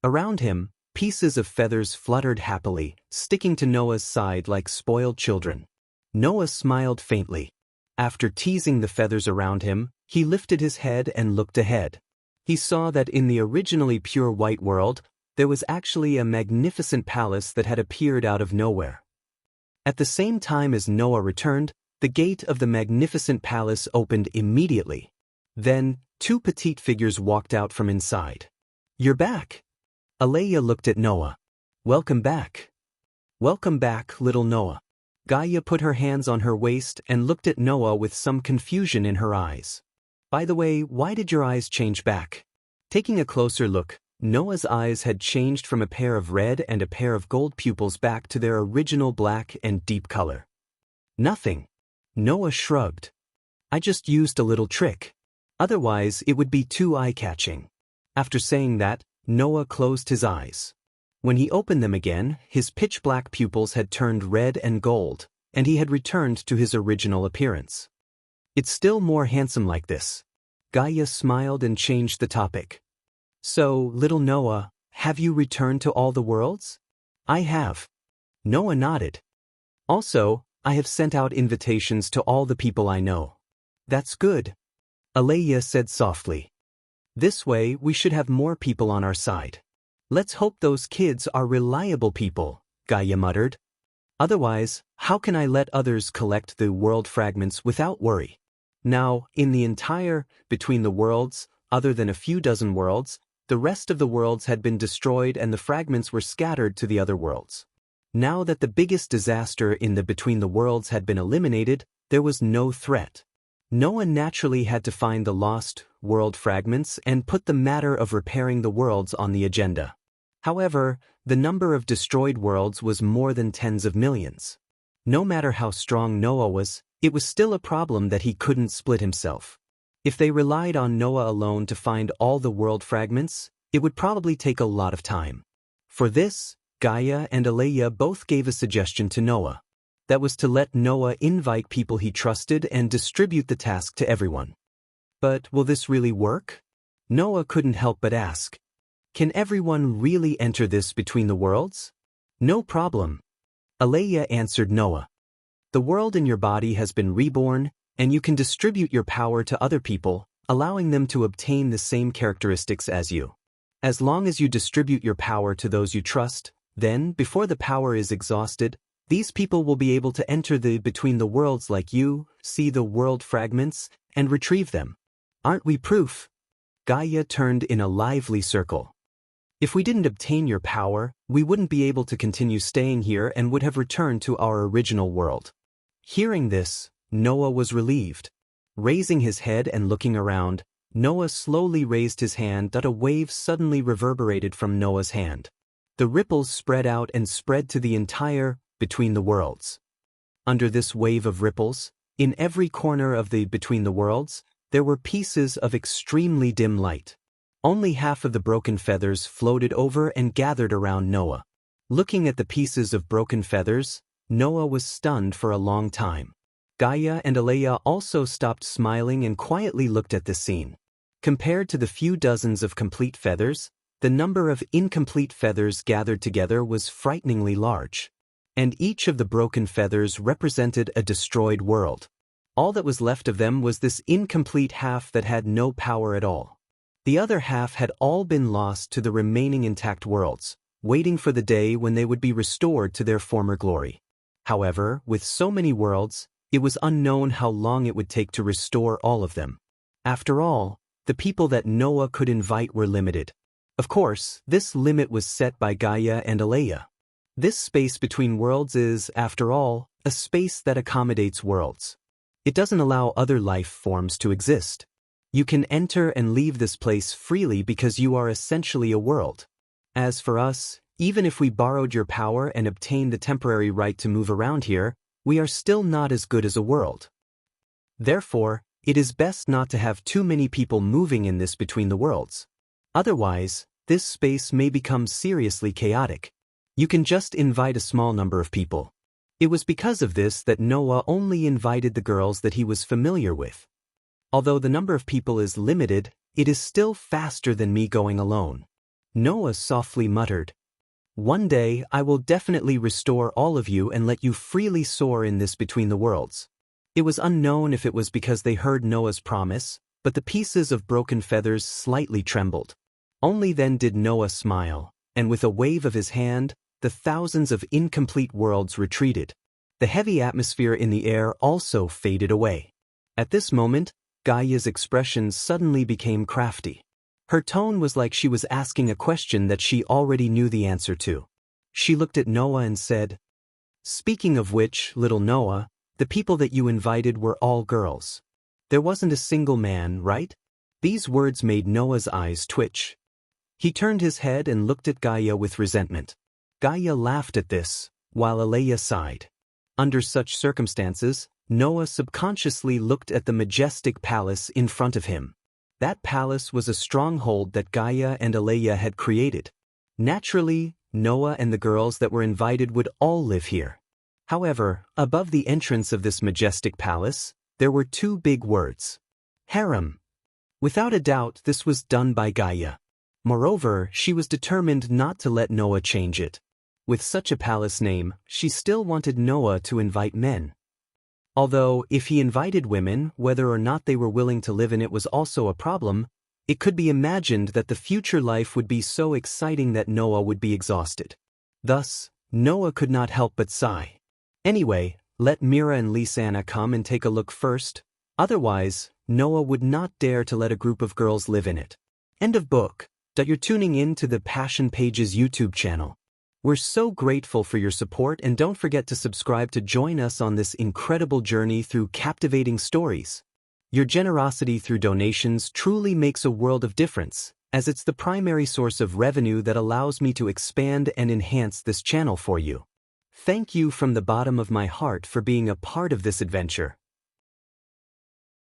Speaker 1: Around him, pieces of feathers fluttered happily, sticking to Noah's side like spoiled children. Noah smiled faintly. After teasing the feathers around him, he lifted his head and looked ahead. He saw that in the originally pure white world, there was actually a magnificent palace that had appeared out of nowhere. At the same time as Noah returned, the gate of the magnificent palace opened immediately. Then, 2 petite figures walked out from inside. "You're back." Aleia looked at Noah. "Welcome back." "Welcome back, little Noah." Gaia put her hands on her waist and looked at Noah with some confusion in her eyes. "By the way, why did your eyes change back?" Taking a closer look, Noah's eyes had changed from a pair of red and a pair of gold pupils back to their original black and deep color. "Nothing." Noah shrugged. "I just used a little trick. Otherwise, it would be too eye-catching." After saying that, Noah closed his eyes. When he opened them again, his pitch-black pupils had turned red and gold, and he had returned to his original appearance. "It's still more handsome like this." Gaia smiled and changed the topic. "So, little Noah, have you returned to all the worlds?" "I have." Noah nodded. "Also, I have sent out invitations to all the people I know." "That's good," Aleia said softly. "This way we should have more people on our side." "Let's hope those kids are reliable people," Gaia muttered. "Otherwise, how can I let others collect the world fragments without worry?" Now, in the entire Between the Worlds, other than a few dozen worlds, the rest of the worlds had been destroyed and the fragments were scattered to the other worlds. Now that the biggest disaster in the Between the Worlds had been eliminated, there was no threat. Noah naturally had to find the lost world fragments and put the matter of repairing the worlds on the agenda. However, the number of destroyed worlds was more than tens of millions. No matter how strong Noah was, it was still a problem that he couldn't split himself. If they relied on Noah alone to find all the world fragments, it would probably take a lot of time. For this, Gaia and Aleia both gave a suggestion to Noah. That was to let Noah invite people he trusted and distribute the task to everyone. But will this really work? Noah couldn't help but ask. Can everyone really enter this Between the Worlds? No problem. Aleia answered Noah. The world in your body has been reborn, and you can distribute your power to other people, allowing them to obtain the same characteristics as you. As long as you distribute your power to those you trust, then, before the power is exhausted, these people will be able to enter the Between the Worlds like you, see the world fragments, and retrieve them. Aren't we proof? Gaia turned in a lively circle. If we didn't obtain your power, we wouldn't be able to continue staying here and would have returned to our original world. Hearing this, Noah was relieved. Raising his head and looking around, Noah slowly raised his hand that a wave suddenly reverberated from Noah's hand. The ripples spread out and spread to the entire Between the Worlds. Under this wave of ripples, in every corner of the Between the Worlds, there were pieces of extremely dim light. Only half of the broken feathers floated over and gathered around Noah. Looking at the pieces of broken feathers, Noah was stunned for a long time. Gaia and Aleia also stopped smiling and quietly looked at this scene. Compared to the few dozens of complete feathers, the number of incomplete feathers gathered together was frighteningly large. and each of the broken feathers represented a destroyed world. All that was left of them was this incomplete half that had no power at all. The other half had all been lost to the remaining intact worlds, waiting for the day when they would be restored to their former glory. However, with so many worlds, it was unknown how long it would take to restore all of them. After all, the people that Noah could invite were limited. Of course, this limit was set by Gaia and Aleia. This space between worlds is, after all, a space that accommodates worlds. It doesn't allow other life forms to exist. You can enter and leave this place freely because you are essentially a world. As for us, even if we borrowed your power and obtained the temporary right to move around here, we are still not as good as a world. Therefore, it is best not to have too many people moving in this between the worlds. Otherwise, this space may become seriously chaotic. You can just invite a small number of people. It was because of this that Noah only invited the girls that he was familiar with. Although the number of people is limited, it is still faster than me going alone. Noah softly muttered, "One day I will definitely restore all of you and let you freely soar in this between the worlds." It was unknown if it was because they heard Noah's promise, but the pieces of broken feathers slightly trembled. Only then did Noah smile, and with a wave of his hand, the thousands of incomplete worlds retreated. The heavy atmosphere in the air also faded away. At this moment, Gaia's expression suddenly became crafty. Her tone was like she was asking a question that she already knew the answer to. She looked at Noah and said, "Speaking of which, little Noah, the people that you invited were all girls. There wasn't a single man, right?" These words made Noah's eyes twitch. He turned his head and looked at Gaia with resentment. Gaia laughed at this, while Aleia sighed. Under such circumstances, Noah subconsciously looked at the majestic palace in front of him. That palace was a stronghold that Gaia and Aleia had created. Naturally, Noah and the girls that were invited would all live here. However, above the entrance of this majestic palace, there were two big words: harem. Without a doubt, this was done by Gaia. Moreover, she was determined not to let Noah change it. With such a palace name, she still wanted Noah to invite men. Although, if he invited women, whether or not they were willing to live in it was also a problem, it could be imagined that the future life would be so exciting that Noah would be exhausted. Thus, Noah could not help but sigh. Anyway, let Mira and Lisanna come and take a look first. Otherwise, Noah would not dare to let a group of girls live in it. End of book. You're tuning in to the Passion Pages YouTube channel. We're so grateful for your support, and don't forget to subscribe to join us on this incredible journey through captivating stories. Your generosity through donations truly makes a world of difference, as it's the primary source of revenue that allows me to expand and enhance this channel for you. Thank you from the bottom of my heart for being a part of this adventure.